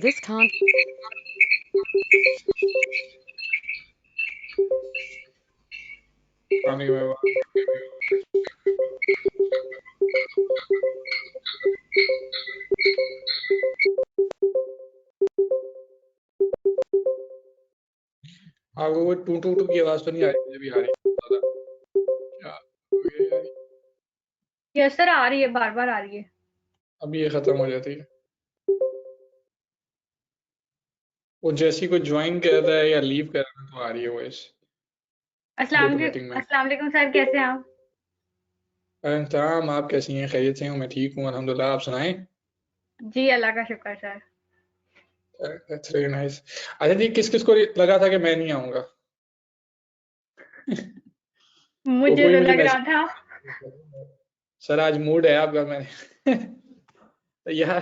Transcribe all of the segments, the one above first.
This con पानी में आपको वो टू टू टू की आवाज तो नहीं आ रही? मुझे भी आ रही है ज़्यादा। क्या हो गया यार? यस सर, आ रही है, बार बार आ रही है। अभी ये खत्म हो जाती है। वो जैसे ही कोई ज्वाइन कर रहा है या लीव कर रहा है तो आ रही है वॉइस ऑटोमेटिक में। अस्सलाम वालेकुम सर, कैसे हैं आप? तमाम आप कैसी हैं? खैरियत से हूँ? मैं ठीक हूँ अल्हम्दुलिल्लाह। आप सुनाएं? जी, अल्लाह का शुक्र सर। That's very nice. अच्छा जी, किस किस को लगा था कि मैं नहीं आऊंगा? वो मुझे कोई तो मुझे लग रहा था। मैसेज, सर आज मूड है आपका। मैंने तो यार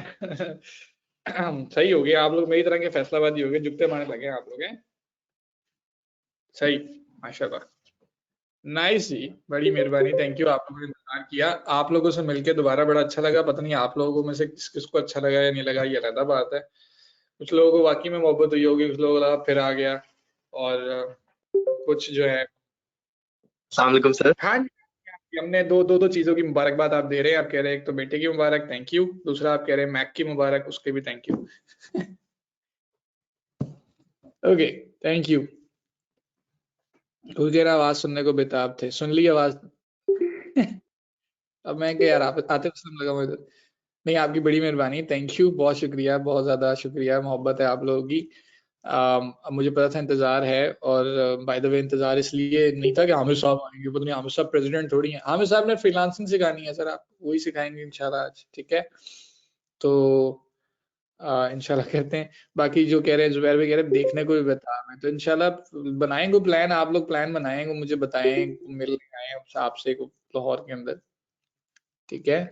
सही हो गया, आप लोग मेरी तरह के फैसलाबाजी हो गए, जुगते मारने लगे हैं आप लोग हैं। सही, माशाल्लाह, नाइस जी, बड़ी मेहरबानी, थैंक यू। आप लोगों ने इंतजार किया, आप लोगों से मिलके दोबारा बड़ा अच्छा लगा। पता नहीं आप लोगों में से किस किस को अच्छा लगा या नहीं लगा, ये अलग बात है। कुछ लोगों को वाकई में मोहब्बत हुई होगी, कुछ लोगों को लगा फिर आ गया, और कुछ जो है। अस्सलाम वालेकुम सर। हाँ जी, हमने दो चीजों की मुबारकबाद आप दे रहे हैं। आप कह रहे हैं एक तो बेटे की मुबारक, थैंक यू। दूसरा आप कह रहे हैं मैक की मुबारक, उसके भी thank you. Okay, thank you. कोई कह रहा आवाज सुनने को बेताब थे, सुन ली आवाज। अब मैं क्या यार, आप आते लगा मुझे। नहीं, आपकी बड़ी मेहरबानी, थैंक यू, बहुत शुक्रिया, बहुत ज़्यादा शुक्रिया, मोहब्बत है आप लोगों की। अब मुझे पता था इंतज़ार है, और बाय द वे इंतज़ार इसलिए नहीं था कि आमिर साहब आएंगे, पता नहीं आमिर साहब प्रेसिडेंट थोड़ी हैं। आमिर साहब ने फ्रीलांसिंग सिखानी है सर, आप वही सिखाएंगे इंशाल्लाह आज, ठीक है? तो इंशाल्लाह करते हैं। बाकी जो कह रहे हैं जुबैर भाई, कह रहे हैं देखने को भी बता मैं, तो इंशाल्लाह बनाएंगे प्लान। आप लोग प्लान बनाएंगे, मुझे बताएं, मिलने आए आपसे लाहौर के अंदर, ठीक है?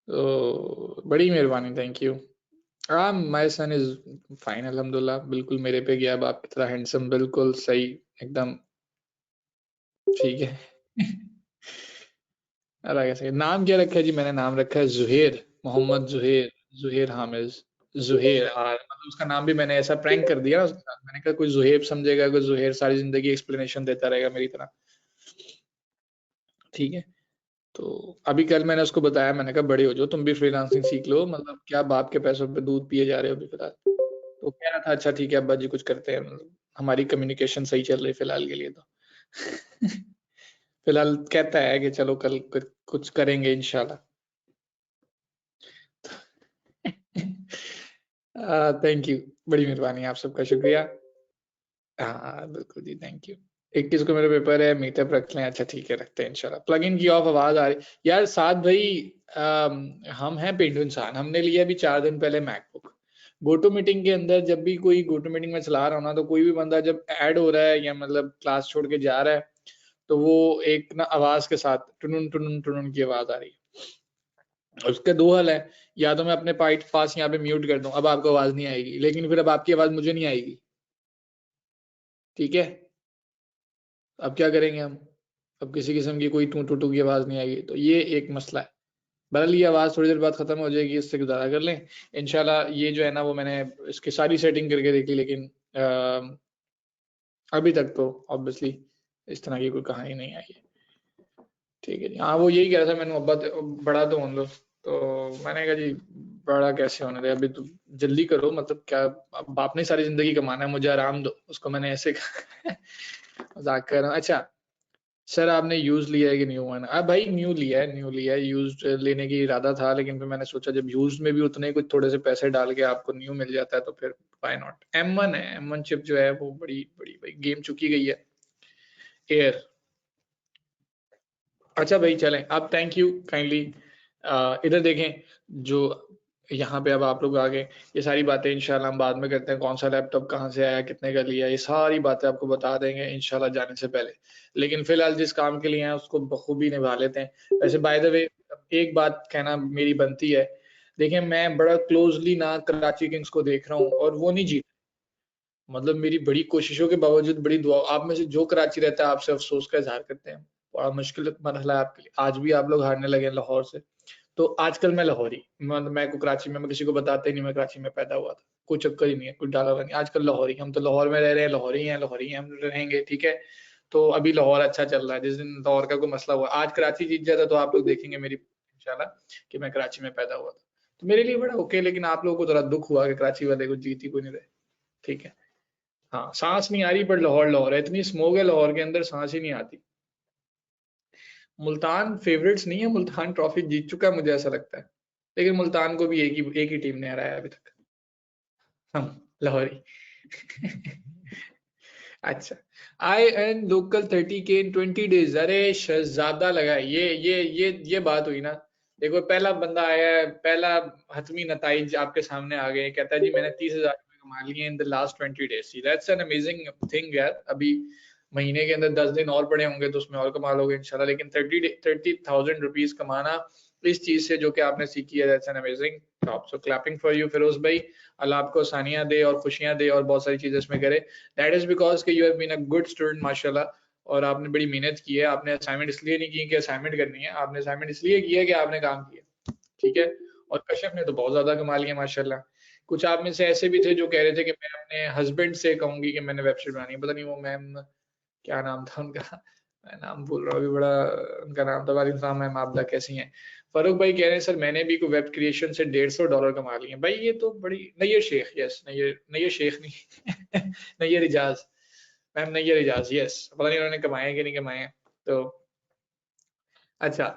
तो बड़ी मेहरबानी, thank you. My son is fine अल्हम्दुलिल्लाह, बिल्कुल मेरे पे गया, अब आपकी तरह हैंडसम, बिल्कुल सही, एकदम ठीक है। अल्लाह कैसे, नाम क्या रखा है जी? मैंने नाम रखा है जुहेर, मोहम्मद जुहेर, जुहेर हामिज, जुहेर। हाँ, मतलब उसका नाम भी मैंने ऐसा प्रैंक कर दिया ना उसके साथ। मैंने कहा कोई जुहेब समझेगा, कोई जुहेर सारी जिंदगी एक्सप्लेनेशन देता रहेगा मेरी तरह, ठीक है? तो अभी कल मैंने उसको बताया, मैंने कहा बड़े हो जाओ, तुम भी फ्रीलांसिंग सीख लो, मतलब क्या बाप के पैसों पे दूध पिए जा रहे हो अभी फिलहाल। तो कह रहा था अच्छा ठीक है अब्बा जी, कुछ करते हैं, मतलब हमारी कम्युनिकेशन सही चल रही है फिलहाल के लिए तो। फिलहाल कहता है कि चलो कल कुछ करेंगे इंशाल्लाह। थैंक यू, बड़ी मेहरबानी, आप सबका शुक्रिया। हाँ बिल्कुल जी, थैंक यू। 21 को मेरा पेपर है, मीटअप रख लें? अच्छा ठीक है, रखते हैं इंशाल्लाह। प्लग इन की ऑफ आवाज आ रही यार। साथ भाई, हम हैं पेंडू इंसान, हमने लिया अभी 4 दिन पहले मैकबुक। गोटो मीटिंग के अंदर जब भी कोई गोटो मीटिंग में चला रहा हो ना, तो कोई भी बंदा जब ऐड हो रहा है या मतलब क्लास छोड़ के जा रहा है, तो वो एक ना आवाज के साथ टुनुन टुनुन टुनुन की आवाज आ रही है। उसके दो हल है, या तो मैं अपने पास यहाँ पे म्यूट कर दूं, अब आपको आवाज नहीं आएगी, लेकिन फिर अब आपकी आवाज मुझे नहीं आएगी, ठीक है? अब क्या करेंगे हम? अब किसी किस्म की कोई टू टू टू की आवाज नहीं आएगी, तो ये एक मसला है। बहरहाल ये आवाज थोड़ी देर बाद खत्म हो जाएगी, इससे गुजारा कर लें इंशाल्लाह। ये जो है ना, वो मैंने इसकी सारी सेटिंग करके देखी, लेकिन अभी तक तो ऑब्वियसली इस तरह की कोई कहानी नहीं आई है, ठीक है जी। हाँ, वो यही कह रहा था, मैंने मोहब्बत बड़ा तो होने दो, तो मैंने कहा जी बड़ा कैसे होने दे, अभी तो जल्दी करो, मतलब क्या, अब बाप ने सारी जिंदगी कमाना है, मुझे आराम दो, उसको मैंने ऐसे कहा। मजाक कर रहा हूँ। अच्छा सर, आपने यूज लिया है कि न्यू वन? अब भाई न्यू लिया है, न्यू लिया है। यूज लेने की इरादा था, लेकिन फिर मैंने सोचा जब यूज में भी उतने कुछ थोड़े से पैसे डाल के आपको न्यू मिल जाता है, तो फिर व्हाई नॉट। M1 है, M1 चिप जो है वो बड़ी बड़ी भाई गेम चुकी गई है एयर। अच्छा भाई चलें, अब थैंक यू काइंडली। इधर देखें, जो यहाँ पे अब आप लोग आ गए, ये सारी बातें इंशाल्लाह हम बाद में करते हैं। कौन सा लैपटॉप कहाँ से आया, कितने का लिया, ये सारी बातें आपको बता देंगे इंशाल्लाह जाने से पहले। लेकिन फिलहाल जिस काम के लिए हैं उसको बखूबी निभा लेते हैं। वैसे बाय द वे, एक बात कहना मेरी बनती है, देखिए मैं बड़ा क्लोजली ना कराची किंग्स को देख रहा हूँ, और वो नहीं जीत, मतलब मेरी बड़ी कोशिशों के बावजूद, बड़ी दुआ, आप में से जो कराची रहता है आपसे अफसोस का इजहार करते हैं, बड़ा मुश्किल मरहला है आपके लिए। आज भी आप लोग हारने लगे हैं लाहौर से, तो आजकल मैं लाहौरी, मैं को कराची में, मैं किसी को बताते ही नहीं मैं कराची में पैदा हुआ था, कोई चक्कर ही नहीं है, कुछ डाला हुआ नहीं। आजकल लाहौरी, हम तो लाहौर में रह रहे हैं, लाहौरी हैं, हम रहेंगे, ठीक है। तो अभी लाहौर अच्छा चल रहा है, जिस दिन लाहौर का कोई मसला हुआ, आज कराची जीत जाता तो आप लोग देखेंगे मेरी इंशाल्लाह कि मैं कराची में पैदा हुआ था, तो मेरे लिए बड़ा ओके। लेकिन आप लोगों को जरा दुख हुआ कि कराची वाले को जीत ही कोई नहीं रहे, ठीक है। हाँ, सांस नहीं आ रही, पर लाहौर लाहौर है, इतनी स्मोक है लाहौर के अंदर, सांस ही नहीं आती। मुल्तान फेवरेट्स नहीं है, मुल्तान ट्रॉफी जीत चुका है मुझे ऐसा लगता है, लेकिन मुल्तान को भी एक ही टीम ने हराया अभी तक, हम लाहौरी। अच्छा, I and local 30K in 20 days, अरे ज्यादा लगा है। ये बात हुई ना। देखो, पहला बंदा आया है, पहला हतमी नताइज आपके सामने आ गए, कहता है जी मैंने 30,000 रुपए कमा लिए in the last 20 days। That's an amazing thing यार। अभी महीने के अंदर 10 दिन और पड़े होंगे तो उसमें और कमा लोगे इंशाल्लाह। लेकिन 30,000 रुपीज कमाना इस चीज से जो कि आपने सीखी है, that's an amazing job. So clapping for you Firoz भाई। अल्लाह आपको आसानियां दे और खुशियां दे और बहुत सारी चीजें इसमें करे। दैट इज बिकॉज कि you have been a good student माशाल्लाह, और आपने बड़ी मेहनत की है। आपने असाइनमेंट इसलिए नहीं की कि असाइनमेंट करनी है, आपने असाइनमेंट इसलिए की है कि आपने काम किया, ठीक है। और कश्यप ने तो बहुत ज्यादा कमा लिया माशाल्लाह। कुछ आप में से ऐसे भी थे जो कह रहे थे कि मैं अपने हस्बैंड से कहूंगी कि मैंने वेबसाइट बनानी है, पता नहीं वो मैम क्या नाम था उनका, मैं नाम भूल रहा हूँ अभी, बड़ा उनका नाम था। वालेकुम सलाम मैम, आप कैसी हैं। फारूक भाई कह रहे हैं सर मैंने भी कोई वेब क्रिएशन से $150 कमा लिए भाई। ये तो बड़ी नैयर शेख, यस नैयर शेख नहीं नैयर इजाज मैम, नैयर इजाज, यस। पता नहीं उन्होंने कमाए कि नहीं कमाए। तो अच्छा,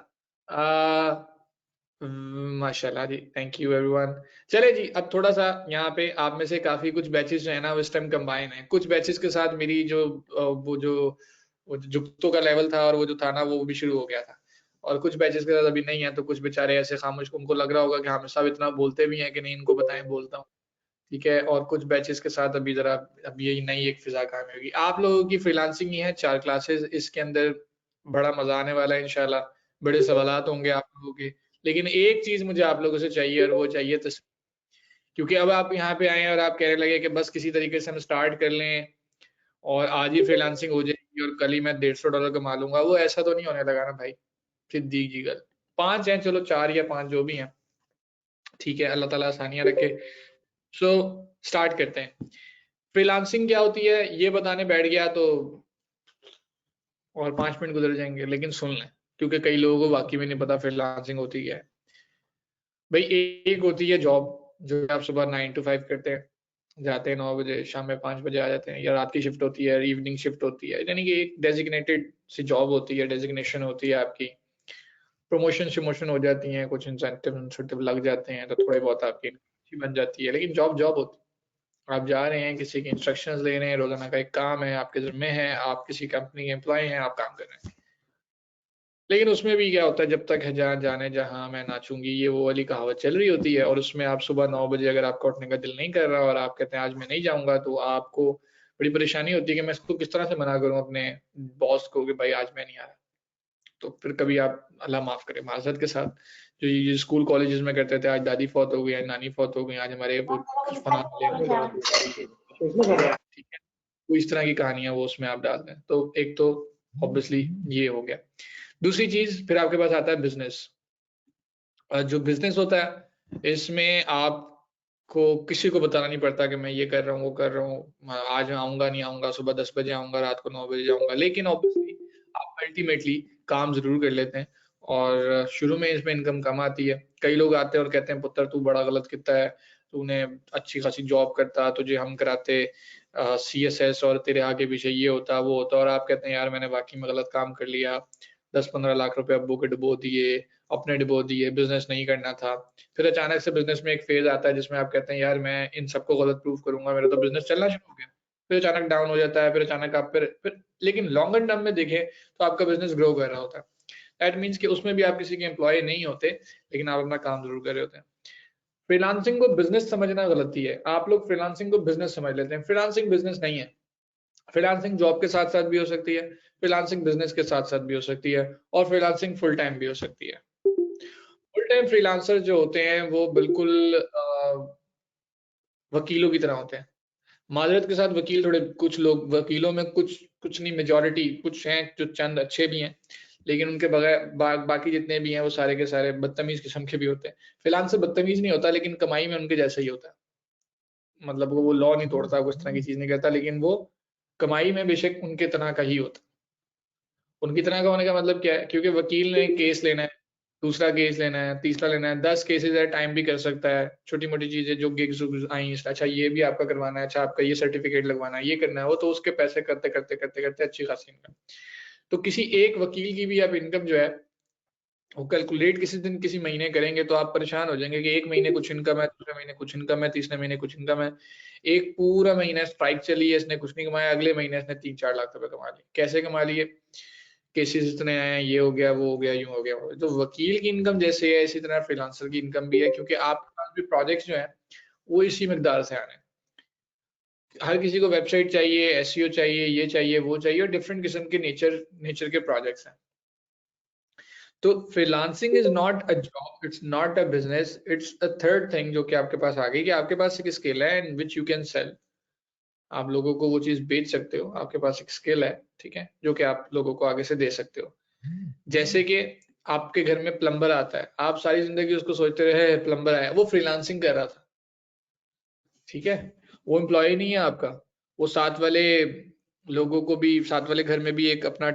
माशाल्लाह जी, थैंक यू एवरीवन। चले जी, अब थोड़ा सा यहाँ पे आप में से काफी कुछ बैचेस जो है ना उस टाइम कंबाइन है। कुछ बैचेस के साथ मेरी जो वो जो जुगतों का लेवल था और वो जो था ना वो भी शुरू हो गया था, और कुछ बैचेस के साथ अभी नहीं है। तो कुछ बेचारे ऐसे खामोश, उनको लग रहा होगा कि हाँ साहब इतना बोलते भी हैं कि नहीं इनको बताएं, बोलता हूँ, ठीक है। और कुछ बैचेस के साथ अभी जरा अब यही नई एक फिजा कायम होगी। आप लोगों की फ्रीलांसिंग ही है 4 क्लासेस, इसके अंदर बड़ा मजा आने वाला है इंशाल्लाह। बड़े सवालात होंगे आप लोगों के, लेकिन एक चीज मुझे आप लोगों से चाहिए और वो चाहिए तस्वीर। क्योंकि अब आप यहाँ पे आए हैं और आप कहने लगे कि बस किसी तरीके से हम स्टार्ट कर लें और आज ही फ्रीलांसिंग हो जाएगी और कल ही मैं $150 कमा लूंगा, वो ऐसा तो नहीं होने लगा ना भाई। सिद्दीक जी गल 5 हैं, चलो 4 या 5 जो भी हैं, ठीक है, अल्लाह ताला आसानियां रखे। सो स्टार्ट करते हैं। फ्रीलांसिंग क्या होती है ये बताने बैठ गया तो और 5 मिनट गुजर जाएंगे, लेकिन सुन लें क्योंकि कई लोगों को वाकई में नहीं पता फ्रीलांसिंग होती क्या है। भाई एक होती है जॉब जो आप सुबह 9 to 5 करते हैं, जाते हैं 9 बजे, शाम में 5 बजे आ जाते हैं, या रात की शिफ्ट होती है, इवनिंग शिफ्ट होती है, यानी कि एक डेजिग्नेटेड सी जॉब होती है, डेजिग्नेशन होती है आपकी। प्रमोशन शमोशन हो जाती हैं, कुछ इंसेंटिव इंसेंटिव लग जाते हैं, तो थोड़े बहुत आपकी अच्छी बन जाती है, लेकिन जॉब जॉब होती है। आप जा रहे हैं, किसी की इंस्ट्रक्शंस ले रहे हैं, रोजाना का एक काम है, आपके जिम्मे है, आप किसी कंपनी के एम्प्लॉय हैं, आप काम कर रहे हैं। लेकिन उसमें भी क्या होता है, जब तक है जहाँ जाने जहाँ मैं नाचूंगी, ये वो वाली कहावत चल रही होती है। और उसमें आप सुबह 9 बजे अगर आपका उठने का दिल नहीं कर रहा और आप कहते हैं आज मैं नहीं जाऊंगा, तो आपको बड़ी परेशानी होती है कि मैं इसको किस तरह से मना करूं अपने बॉस को कि भाई आज मैं नहीं आ रहा। तो फिर कभी आप, अल्लाह माफ करे माजरत के साथ, जो ये स्कूल कॉलेजेस में करते थे, आज दादी फौत हो गई, आज नानी फौत हो गई, आज हमारे फना ठीक है, तो इस तरह की कहानियां वो उसमें आप डाल दें। तो एक तो ऑब्वियसली ये हो गया। दूसरी चीज फिर आपके पास आता है बिजनेस। जो बिजनेस होता है इसमें आपको किसी को बताना नहीं पड़ता कि मैं ये कर रहा हूँ वो कर रहा हूँ, आज मैं आऊंगा नहीं आऊंगा, सुबह 10 बजे आऊंगा, रात को 9 बजे जाऊंगा। लेकिन ऑब्वियसली आप अल्टीमेटली काम जरूर कर लेते हैं और शुरू में इसमें इनकम कम आती है। कई लोग आते हैं और कहते हैं पुत्र तू बड़ा गलत किया है, तूने अच्छी खासी जॉब करता, तुझे हम कराते CSS और तेरे आगे पीछे ये होता वो होता, और आप कहते हैं यार मैंने वाकई में गलत काम कर लिया, 10-15 लाख रुपए अब्बू के डुबो दिए, अपने डुबो दिए, बिजनेस नहीं करना था। फिर अचानक से बिजनेस में एक फेज आता है जिसमें आप कहते हैं यार मैं इन सबको गलत प्रूव करूंगा, मेरा तो बिजनेस चलना शुरू हो गया। फिर अचानक डाउन हो जाता है, फिर अचानक आप फिर लेकिन लॉन्गर टर्म में देखें तो आपका बिजनेस ग्रो कर रहा होता है। दैट मीन्स कि उसमें भी आप किसी के एम्प्लॉय नहीं होते, लेकिन आप अपना काम जरूर कर रहे होते हैं। फ्रीलांसिंग को बिजनेस समझना गलती है। आप लोग फ्रीलांसिंग को बिजनेस समझ लेते हैं, फ्रीलांसिंग बिजनेस नहीं है। फ्रीलांसिंग जॉब के साथ साथ भी हो सकती है, फ्रीलांसिंग बिजनेस के साथ साथ भी हो सकती है, और फ्रीलांसिंग फुल टाइम भी हो सकती है। फुल टाइम फ्रीलांसर जो होते हैं वो बिल्कुल वकीलों की तरह होते हैं। माजरत के साथ वकील थोड़े, कुछ लोग वकीलों में कुछ कुछ नहीं, मेजोरिटी कुछ हैं जो चंद अच्छे भी हैं, लेकिन उनके बगैर बाकी जितने भी हैं वो सारे के सारे बदतमीज किस्म के भी होते हैं। फ्रीलांसर बदतमीज नहीं होता, लेकिन कमाई में उनके जैसा ही होता है। मतलब वो लॉ नहीं तोड़ता, कुछ तरह की चीज नहीं करता, लेकिन वो कमाई में बेशक उनके तरह का ही होता। उनकी तरह का होने का मतलब क्या है? क्योंकि वकील ने केस लेना है, दूसरा केस लेना है, तीसरा लेना है, 10 केसेस है, टाइम भी कर सकता है। छोटी मोटी चीजें जो गिग्स आई, अच्छा ये भी आपका करवाना है, अच्छा आपका ये सर्टिफिकेट लगवाना है, ये करना है, वो तो उसके पैसे करते करते करते करते अच्छी खासी इनकम। तो किसी एक वकील की भी आप इनकम जो है वो कैलकुलेट किसी दिन किसी महीने करेंगे तो आप परेशान हो जाएंगे कि एक महीने कुछ इनकम है, दूसरे महीने कुछ इनकम है, तीसरे महीने कुछ इनकम है। एक पूरा महीना स्ट्राइक चली है, इसने कुछ नहीं कमाया, अगले महीने इसने 3-4 लाख रुपए कमा लिए। कैसे कमा लिए? केसेस इतने आए हैं, ये हो गया, वो हो गया, यूं हो गया, वो हो गया। तो वकील की इनकम जैसे है, इसी तरह फ्रीलांसर की इनकम भी है, क्योंकि आपके पास भी प्रोजेक्ट्स जो है वो इसी मिकदार से आने हैं। हर किसी को वेबसाइट चाहिए, एसईओ चाहिए, ये चाहिए, वो चाहिए, और डिफरेंट किस्म के नेचर के प्रोजेक्ट्स हैं। तो freelancing is not a job, it's not a business, it's a third thing जो कि आपके पास आ गई, कि आपके पास एक स्किल है इन विच यू कैन सेल। आप लोगों को वो चीज बेच सकते हो, आपके पास एक स्किल है, ठीक है, जो कि आप लोगों को आगे से दे सकते हो। जैसे कि आपके घर में प्लम्बर आता है, आप सारी जिंदगी उसको सोचते रहे प्लम्बर आया, वो फ्रीलांसिंग कर रहा था, ठीक है, वो एम्प्लॉय नहीं है आपका। वो साथ वाले लोगों को भी, साथ वाले घर में भी एक अपना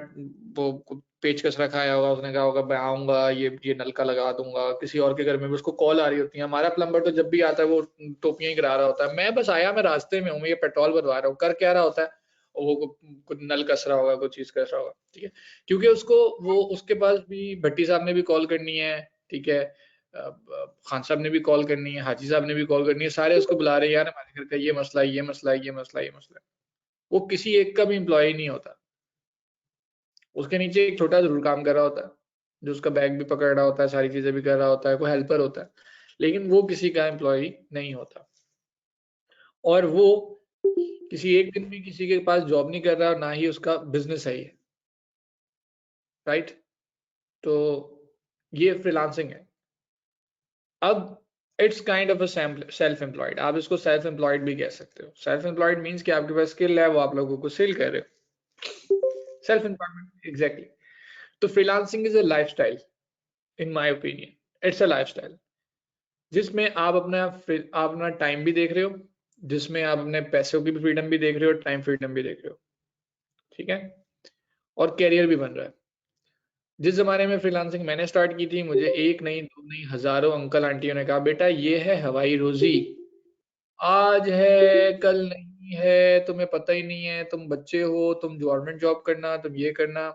वो पेचकस रखा आया होगा, उसने कहा होगा मैं आऊंगा, ये नलका लगा दूंगा। किसी और के घर में भी उसको कॉल आ रही होती है। हमारा प्लम्बर तो जब भी आता है वो टोपियां ही गिरा रहा होता है, मैं बस आया, मैं रास्ते में हूँ, मैं ये पेट्रोल भरवा रहा हूँ, कर क्या रहा होता है, और वो कुछ नल कस रहा होगा, कुछ चीज कस रहा होगा, ठीक है, क्योंकि उसको वो उसके पास भी भट्टी साहब ने भी कॉल करनी है, ठीक है, खान साहब ने भी कॉल करनी है, हाजी साहब ने भी कॉल करनी है, सारे उसको बुला रहे हैं, यार हमारे घर का ये मसला है, ये मसला है, ये मसला है, ये मसला है। वो किसी एक का भी एम्प्लॉय नहीं होता, उसके नीचे एक छोटा जरूर काम कर रहा होता है, जो उसका बैग भी पकड़ रहा होता है, सारी चीजें भी कर रहा होता है, कोई हेल्पर होता है, लेकिन वो किसी का एम्प्लॉय नहीं होता। और वो किसी एक दिन भी किसी के पास जॉब नहीं कर रहा, और ना ही उसका बिजनेस है ये, राइट। तो ये फ्रीलांसिंग है। अब it's kind of a self employed, आप इसको सेल्फ एम्प्लॉयड भी कह सकते हो। सेल्फ एम्प्लॉयड मीन्स कि आपके पास स्किल है, वो आप लोगों को सेल कर रहे हो। Self employment, exactly. तो freelancing is a lifestyle, in my opinion it's a lifestyle, जिसमें आप अपना टाइम भी देख रहे हो, जिसमें आप अपने पैसों की भी फ्रीडम भी देख रहे हो, टाइम फ्रीडम भी देख रहे हो, ठीक है, और कैरियर भी बन रहा है। जिस जमाने में फ्रीलांसिंग मैंने स्टार्ट की थी, मुझे एक नहीं, दो नहीं, हजारों अंकल आंटियों ने कहा बेटा ये है हवाई रोजी, आज है कल नहीं है, तुम्हें पता ही नहीं है, तुम बच्चे हो, तुम गवर्नमेंट जॉब करना, तुम ये करना।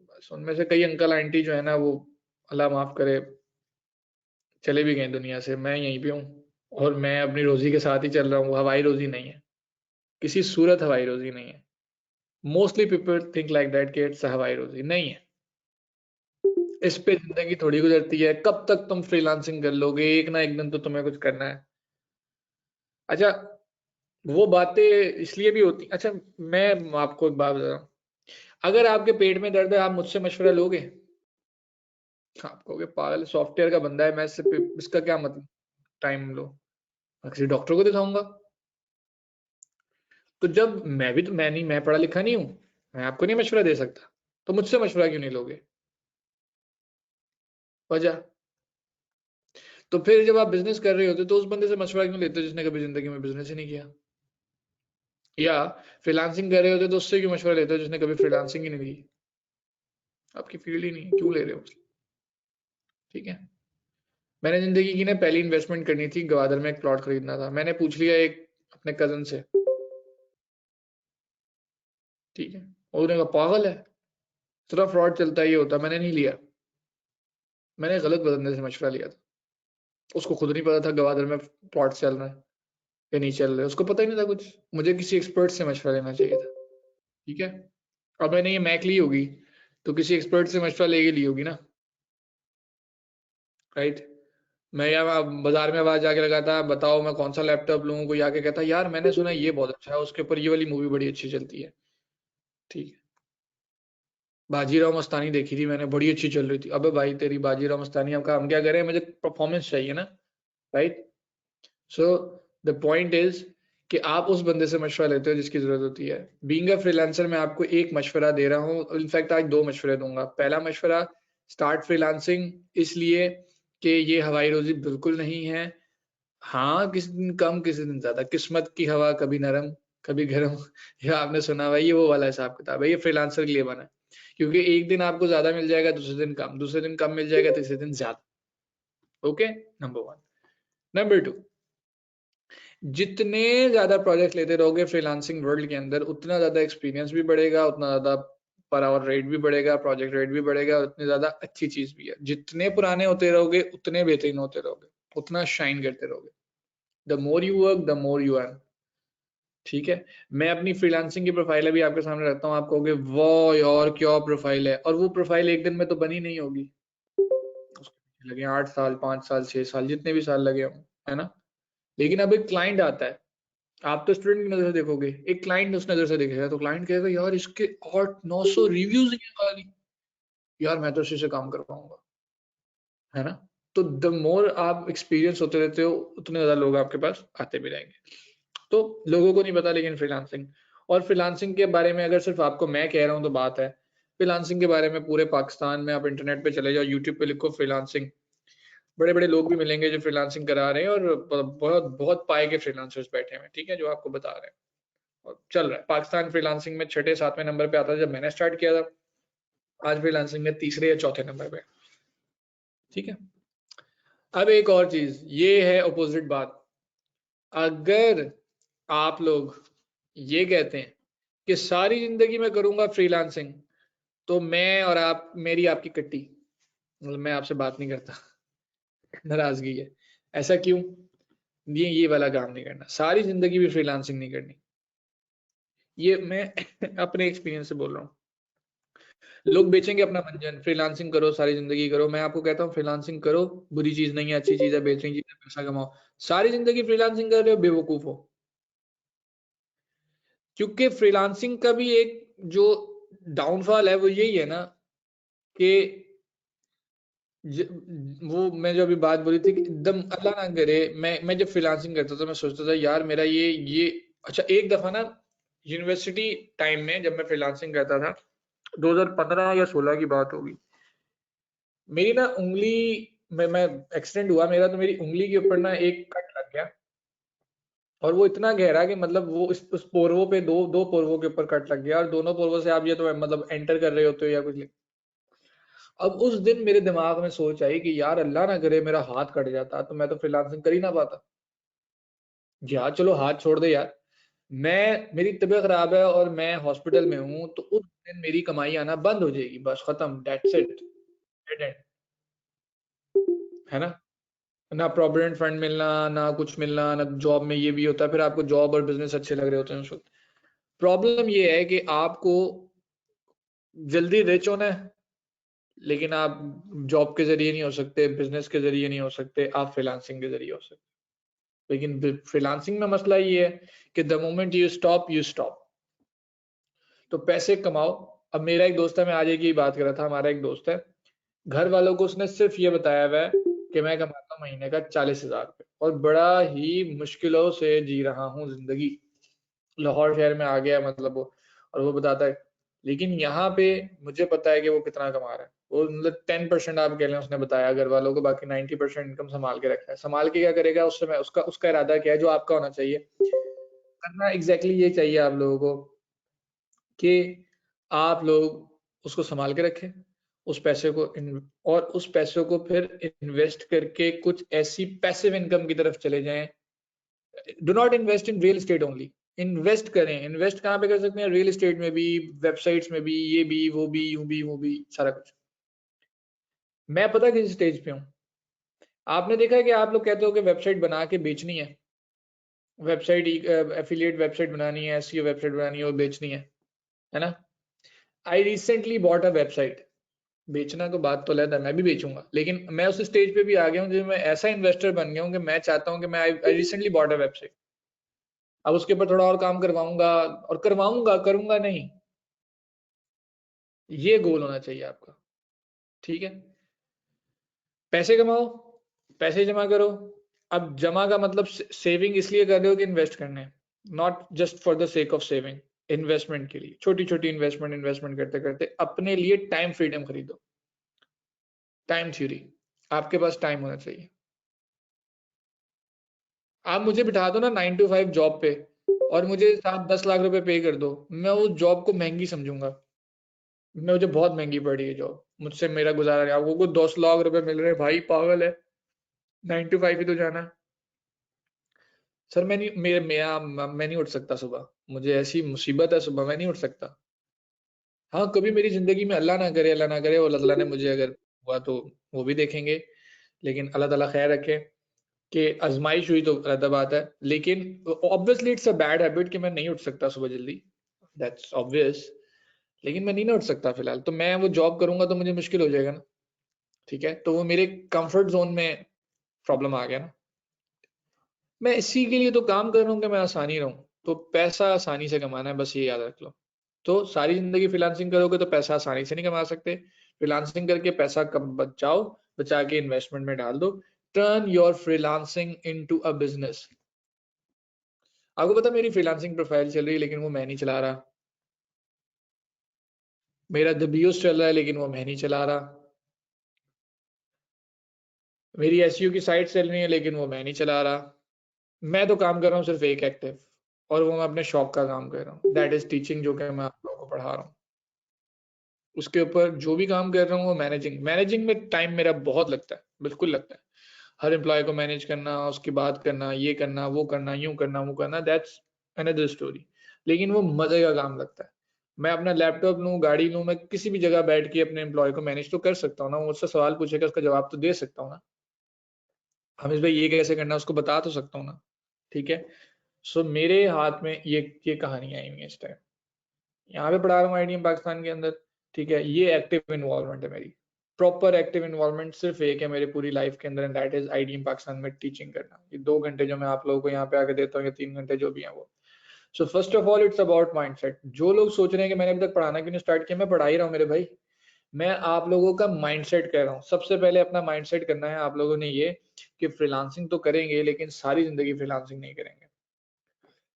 बस उनमें से कई अंकल आंटी जो है ना, वो अल्लाह माफ करे चले भी गए दुनिया से। मैं यहीं पे हूँ और मैं अपनी रोजी के साथ ही चल रहा हूँ। हवाई रोजी नहीं है, किसी सूरत हवाई रोजी नहीं है। Mostly people think like that कि इट्स हवाई रोजी नहीं है। इस पे जिंदगी थोड़ी गुजरती है, कब तक तुम फ्रीलांसिंग कर लोगे, एक ना एक दिन तो तुम्हें कुछ करना है। अच्छा, वो बातें इसलिए भी होती, अच्छा मैं आपको एक बात बता रहा हूँ, अगर आपके पेट में दर्द है, आप मुझसे मशवरा लोगे? आप कहोगे पागल सॉफ्टवेयर का बंदा है, मैं इसका क्या मतलब, टाइम लो, मैं किसी डॉक्टर को दिखाऊंगा। तो जब मैं भी, तो मैं नहीं, मैं पढ़ा लिखा नहीं हूँ, मैं आपको नहीं मशवरा दे सकता, तो मुझसे मशवरा क्यों नहीं लोगे? वजह। तो फिर जब आप बिजनेस कर रहे होते तो उस बंदे से मशवरा क्यों लेते हो जिसने कभी जिंदगी में बिजनेस ही नहीं किया? या फ्रीलांसिंग कर रहे होते तो उससे क्यों मशवरा लेते हो जिसने कभी फ्रीलांसिंग ही नहीं की? आपकी फील्ड ही नहीं है, क्यों ले रहे हो? ठीक है। मैंने जिंदगी की ना पहली इन्वेस्टमेंट करनी थी, गवादर में एक प्लॉट खरीदना था, मैंने पूछ लिया एक अपने कजन से, ठीक है, और उसने कहा पागल है, सिर्फ फ्रॉड चलता ही होता, मैंने नहीं लिया। मैंने गलत बंदे से मशवरा लिया था, उसको खुद नहीं पता था गवादर में प्लॉट चल रहा है या नहीं चल रहा है, उसको पता ही नहीं था कुछ। मुझे किसी एक्सपर्ट से मशवरा लेना चाहिए था, ठीक है। अब मैंने ये मैक ली होगी तो किसी एक्सपर्ट से मशवरा लेके ली होगी ना, राइट। मैं यहाँ बाजार में आवाज जाके लगाता बताओ मैं कौन सा लैपटॉप लूँ, कोई आके कहता यार मैंने सुना ये बहुत अच्छा है, उसके ऊपर ये वाली मूवी बड़ी अच्छी चलती है, ठीक है। बाजीराव मस्तानी देखी थी मैंने, बड़ी अच्छी चल रही थी। अबे भाई तेरी बाजीराव मस्तानी, अब हम क्या करें, मुझे परफॉर्मेंस चाहिए ना, right. So the point is कि आप उस बंदे से मशवरा लेते हो जिसकी जरूरत होती है। बीइंग अ फ्रीलांसर मैं आपको एक मशवरा दे रहा हूँ, इनफैक्ट आज 2 मशवरे दूंगा। पहला मशवरा, स्टार्ट फ्रीलांसिंग इसलिए कि ये हवाई रोजी बिल्कुल नहीं है। हाँ, किसी दिन कम किसी दिन ज्यादा, किस्मत की हवा कभी नरम कभी गर्म ये आपने सुना हुआ है, ये वो वाला हिसाब किताब है, ये फ्रीलांसर के लिए बना है। क्योंकि एक दिन आपको ज्यादा मिल जाएगा, दूसरे दिन कम मिल जाएगा, तीसरे दिन ज्यादा। Okay, number 1। नंबर 2, जितने ज्यादा प्रोजेक्ट लेते रहोगे फ्रीलांसिंग वर्ल्ड के अंदर, उतना ज्यादा एक्सपीरियंस भी बढ़ेगा, उतना ज्यादा पर आवर रेट भी बढ़ेगा, प्रोजेक्ट रेट भी बढ़ेगा, उतनी ज्यादा अच्छी चीज भी है। जितने पुराने होते रहोगे उतने बेहतरीन होते रहोगे, उतना शाइन करते रहोगे। The more you work the more you earn. ठीक है, मैं अपनी फ्रीलांसिंग की प्रोफाइल अभी आपके सामने रखता हूँ, आप कहोगे वाह यार क्या प्रोफाइल है, और वो प्रोफाइल एक दिन में तो बनी नहीं होगी, उसके पीछे लगे 8 साल 5 साल 6 साल, जितने भी साल लगे हों, है ना। लेकिन अब एक क्लाइंट आता है, आप तो स्टूडेंट की नजर से देखोगे, एक क्लाइंट उस नजर से देखेगा, तो क्लाइंट कहेगा यार इसके 800-900 रिव्यूज हैं खाली, यार मैं तो इसी से काम कर पाऊंगा, है ना। तो द मोर आप एक्सपीरियंस होते रहते हो, उतने ज्यादा लोग आपके पास आते भी रहेंगे। तो लोगों को नहीं पता लेकिन फ्रीलांसिंग, और फ्रीलांसिंग के बारे में अगर सिर्फ आपको मैं कह रहा हूँ तो बात है, फ्रीलांसिंग के बारे में पूरे पाकिस्तान में आप इंटरनेट पे चले जाओ, यूट्यूब पे लिखो फ्रीलांसिंग, बड़े बड़े लोग भी मिलेंगे जो फ्रीलांसिंग करा रहे हैं, और बहुत बहुत पाए के फ्रीलांसर्स बैठे हैं, ठीक है, जो आपको बता रहे हैं, और चल रहा है। पाकिस्तान फ्रीलांसिंग में 6-7वें नंबर पे आता था जब मैंने स्टार्ट किया था, आज फ्रीलांसिंग में 3रे या 4थे नंबर पे, ठीक है। अब एक और चीज, ये है अपोजिट बात। अगर आप लोग ये कहते हैं कि सारी जिंदगी में करूंगा फ्रीलांसिंग, तो मैं और आप, मेरी आपकी कट्टी, मतलब मैं आपसे बात नहीं करता, नाराजगी है। ऐसा क्यों? ये वाला काम नहीं करना, सारी जिंदगी भी फ्रीलांसिंग नहीं करनी। ये मैं अपने एक्सपीरियंस से बोल रहा हूँ। लोग बेचेंगे अपना मंजन, फ्रीलांसिंग करो सारी जिंदगी करो, मैं आपको कहता हूँ फ्रीलांसिंग करो, बुरी चीज नहीं है, अच्छी चीज है, बेहतरीन चीज है, पैसा कमाओ। सारी जिंदगी फ्रीलांसिंग कर रहे हो, बेवकूफ हो। क्योंकि फ्रीलांसिंग का भी एक जो डाउनफॉल है वो यही है ना, कि वो मैं जो अभी बात बोली थी कि एकदम अल्लाह ना करे, मैं जब फ्रीलांसिंग करता था मैं सोचता था यार मेरा ये अच्छा। एक दफा ना यूनिवर्सिटी टाइम में जब मैं फ्रीलांसिंग करता था, 2015 या 16 की बात होगी, मेरी ना उंगली मैं एक्सीडेंट हुआ मेरा, तो मेरी उंगली के ऊपर ना एक कट लग गया, और वो इतना गहरा कि मतलब वो उस पोरवो पे दो दो पोरवो के ऊपर कट लग गया, और दोनों पोरवो से आप ये तो मतलब एंटर कर रहे होते हो या कुछ। अब उस दिन मेरे दिमाग में सोच आई कि यार अल्लाह ना करे मेरा हाथ कट जाता तो मैं तो फ्रीलांसिंग कर ही ना पाता। यार चलो हाथ छोड़ दे यार, मेरी तबीयत खराब है और मैं हॉस्पिटल में हूँ, तो उस दिन मेरी कमाई आना बंद हो जाएगी, बस खत्म, दैट्स इट, डेड एंड, है ना। ना प्रोविडेंट फंड मिलना, ना कुछ मिलना, ना जॉब में ये भी होता है, फिर आपको जॉब और बिजनेस अच्छे लग रहे होते हैं उस वक्त। प्रॉब्लम ये है कि आपको जल्दी रिच होना है, लेकिन आप जॉब के जरिए नहीं हो सकते, बिजनेस के जरिए नहीं हो सकते, आप फ्रीलांसिंग के जरिए हो सकते। लेकिन फ्रीलांसिंग में मसला ये है कि द मोमेंट यू स्टॉप, तो पैसे कमाओ। अब मेरा एक दोस्त है, मैं आज एक ही बात कर रहा था, हमारा एक दोस्त है, घर वालों को उसने सिर्फ ये बताया हुआ है कि मैं कमाता हूँ महीने का 40,000 रुपये, और बड़ा ही मुश्किलों से जी रहा हूँ जिंदगी, लाहौर शहर में आ गया मतलब वो, और वो बताता है। लेकिन यहाँ पे मुझे पता है कि वो कितना कमा रहा है, वो मतलब 10% आप कह लें उसने बताया घर वालों को, बाकी 90% इनकम संभाल के रखा है। संभाल के क्या करेगा उससे, मैं उसका उसका इरादा क्या है जो आपका होना चाहिए करना, एग्जैक्टली ये चाहिए आप लोगों को कि आप लोग उसको संभाल के रखें, उस पैसे को और उस पैसे को फिर इन्वेस्ट करके कुछ ऐसी पैसिव इनकम की तरफ चले जाएं। Do not invest in real estate only, invest करें। इन्वेस्ट कहाँ पे कर सकते हैं? रियल एस्टेट में भी, वेबसाइट्स में भी, ये भी वो भी यूं भी वो भी, सारा कुछ। मैं पता किस स्टेज पे हूँ, आपने देखा है कि आप लोग कहते हो कि वेबसाइट बना के बेचनी है, वेबसाइट एफिलिएट वेबसाइट बनानी है, एसईओ वेबसाइट बनानी है और बेचनी है ना। I recently bought a website, बेचना तो बात तो अलग है, मैं भी बेचूंगा, लेकिन मैं उस स्टेज पे भी आ गया हूँ जो मैं ऐसा इन्वेस्टर बन गया हूँ कि मैं चाहता हूँ कि मैं I recently bought a website, अब उसके ऊपर थोड़ा और काम करवाऊंगा, और करवाऊंगा, करूंगा नहीं, ये गोल होना चाहिए आपका, ठीक है। पैसे कमाओ, पैसे जमा करो। अब जमा का मतलब सेविंग इसलिए कर रहे हो कि इन्वेस्ट करने हैं, not just for the sake of saving, investment के लिए, छोटी छोटी इन्वेस्टमेंट करते करते अपने लिए टाइम फ्रीडम खरीदो। टाइम थ्योरी, आपके पास टाइम होना चाहिए। आप मुझे बिठा दो ना 9 to 5 जॉब पे और मुझे 7-10 लाख रुपए पे कर दो, मैं उस जॉब को महंगी समझूंगा, मुझे बहुत महंगी पड़ी है जॉब, मुझसे मेरा गुजारा नहीं। आपको को 10 लाख रुपए मिल रहे हैं, भाई पागल है, 9 to 5 ही तो जाना है। सर मैं नहीं उठ सकता सुबह, मुझे ऐसी मुसीबत है, सुबह मैं नहीं उठ सकता। हाँ, कभी मेरी जिंदगी में अल्लाह ना करे, और अल्लाह ने मुझे अगर हुआ तो वो भी देखेंगे, लेकिन अल्लाह ताला खैर रखे कि आजमाइश हुई तो अलग बात है। लेकिन obviously it's a bad habit कि मैं नहीं उठ सकता सुबह जल्दी, दैट्स ऑब्वियस। लेकिन मैं नहीं ना उठ सकता फिलहाल, तो मैं वो जॉब करूंगा तो मुझे मुश्किल हो जाएगा ना, ठीक है, तो वो मेरे कंफर्ट जोन में प्रॉब्लम आ गया ना। मैं इसी के लिए तो काम कर रहा हूँ कि मैं आसानी रहूं, तो पैसा आसानी से कमाना है, बस ये याद रख लो। तो सारी जिंदगी फ्रीलांसिंग करोगे तो पैसा आसानी से नहीं कमा सकते। फ्रीलांसिंग करके पैसा कम बचाओ, बचा के इन्वेस्टमेंट में डाल दो। Turn your freelancing into a business. आपको पता मेरी फ्रीलांसिंग प्रोफाइल चल रही है लेकिन वो मैं नहीं चला रहा। मेरा दबियोस चल रहा है लेकिन वो मैं नहीं चला रहा। मेरी एसईओ की साइट चल रही है लेकिन वो मैं नहीं चला रहा। मैं तो काम कर रहा हूँ सिर्फ एक एक्टिव, और वो मैं अपने शौक का काम कर रहा हूँ, दैट इज टीचिंग, जो कि मैं आप लोगों को पढ़ा रहा हूँ। उसके ऊपर जो भी काम कर रहा हूँ वो मैनेजिंग में टाइम मेरा बहुत लगता है, बिल्कुल लगता है। हर एम्प्लॉय को मैनेज करना, उसकी बात करना, ये करना, वो करना, यूं करना, वो करना, दैट्स अनदर स्टोरी। लेकिन वो मजे का काम लगता है। मैं अपना लैपटॉप लूँ, गाड़ी लूँ, मैं किसी भी जगह बैठ के अपने एम्प्लॉय को मैनेज तो कर सकता हूँ ना, वो मुझसे सवाल पूछेगा उसका जवाब तो दे सकता हूँ ना। हमेश भाई ये कैसे करना है उसको बता तो सकता हूँ ना, ठीक है। सो मेरे हाथ में ये कहानी आई हुई है इस टाइम, यहाँ पे पढ़ा रहा हूँ आईडीएम पाकिस्तान के अंदर, ठीक है। ये एक्टिव इन्वॉल्वमेंट है मेरी, प्रॉपर एक्टिव इन्वॉल्वमेंट सिर्फ एक है मेरी पूरी लाइफ के अंदर, and that is IDM Pakistan में टीचिंग करना। ये 2 घंटे जो मैं आप लोगों को यहाँ पे आके देता हूँ, या 3 घंटे जो भी है वो। So first of all it's about mindset. जो लोग सोच रहे हैं कि मैंने अभी तक पढ़ाना क्यों नहीं स्टार्ट किया, मैं पढ़ा ही रहा हूँ मेरे भाई। मैं आप लोगों का माइंडसेट कह रहा हूँ। सबसे पहले अपना माइंडसेट करना है आप लोगों ने ये, कि फ्रीलांसिंग तो करेंगे लेकिन सारी जिंदगी फ्रीलांसिंग नहीं करेंगे।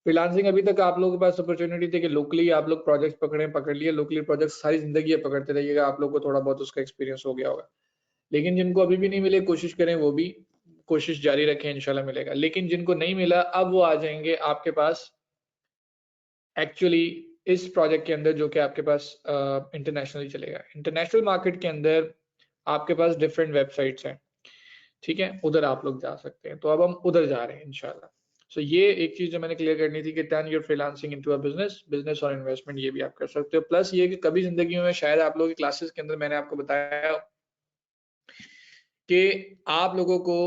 फ्रीलांसिंग अभी तक आप लोगों के पास अपॉर्चुनिटी थी कि लोकली आप लोग प्रोजेक्ट पकड़ लिए, लोकली प्रोजेक्ट सारी जिंदगी पकड़ते रहिएगा, आप लोग को थोड़ा बहुत उसका एक्सपीरियंस हो गया होगा। लेकिन जिनको अभी भी नहीं मिले, कोशिश करें, वो भी कोशिश जारी रखें, इंशाल्लाह मिलेगा। लेकिन जिनको नहीं मिला, अब वो आ जाएंगे आपके पास एक्चुअली इस प्रोजेक्ट के अंदर, जो कि आपके पास इंटरनेशनली चलेगा। इंटरनेशनल मार्केट के अंदर आपके पास डिफरेंट वेबसाइट्स हैं, ठीक है, उधर आप लोग जा सकते हैं। तो अब हम उधर जा रहे हैं इंशाल्लाह। सो ये एक चीज जो मैंने क्लियर करनी थी कि turn your freelancing into a business, business और इन्वेस्टमेंट ये भी आप कर सकते हो। प्लस ये कि कभी जिंदगी में, शायद आप लोगों की क्लासेस के अंदर मैंने आपको बताया कि आप लोगों को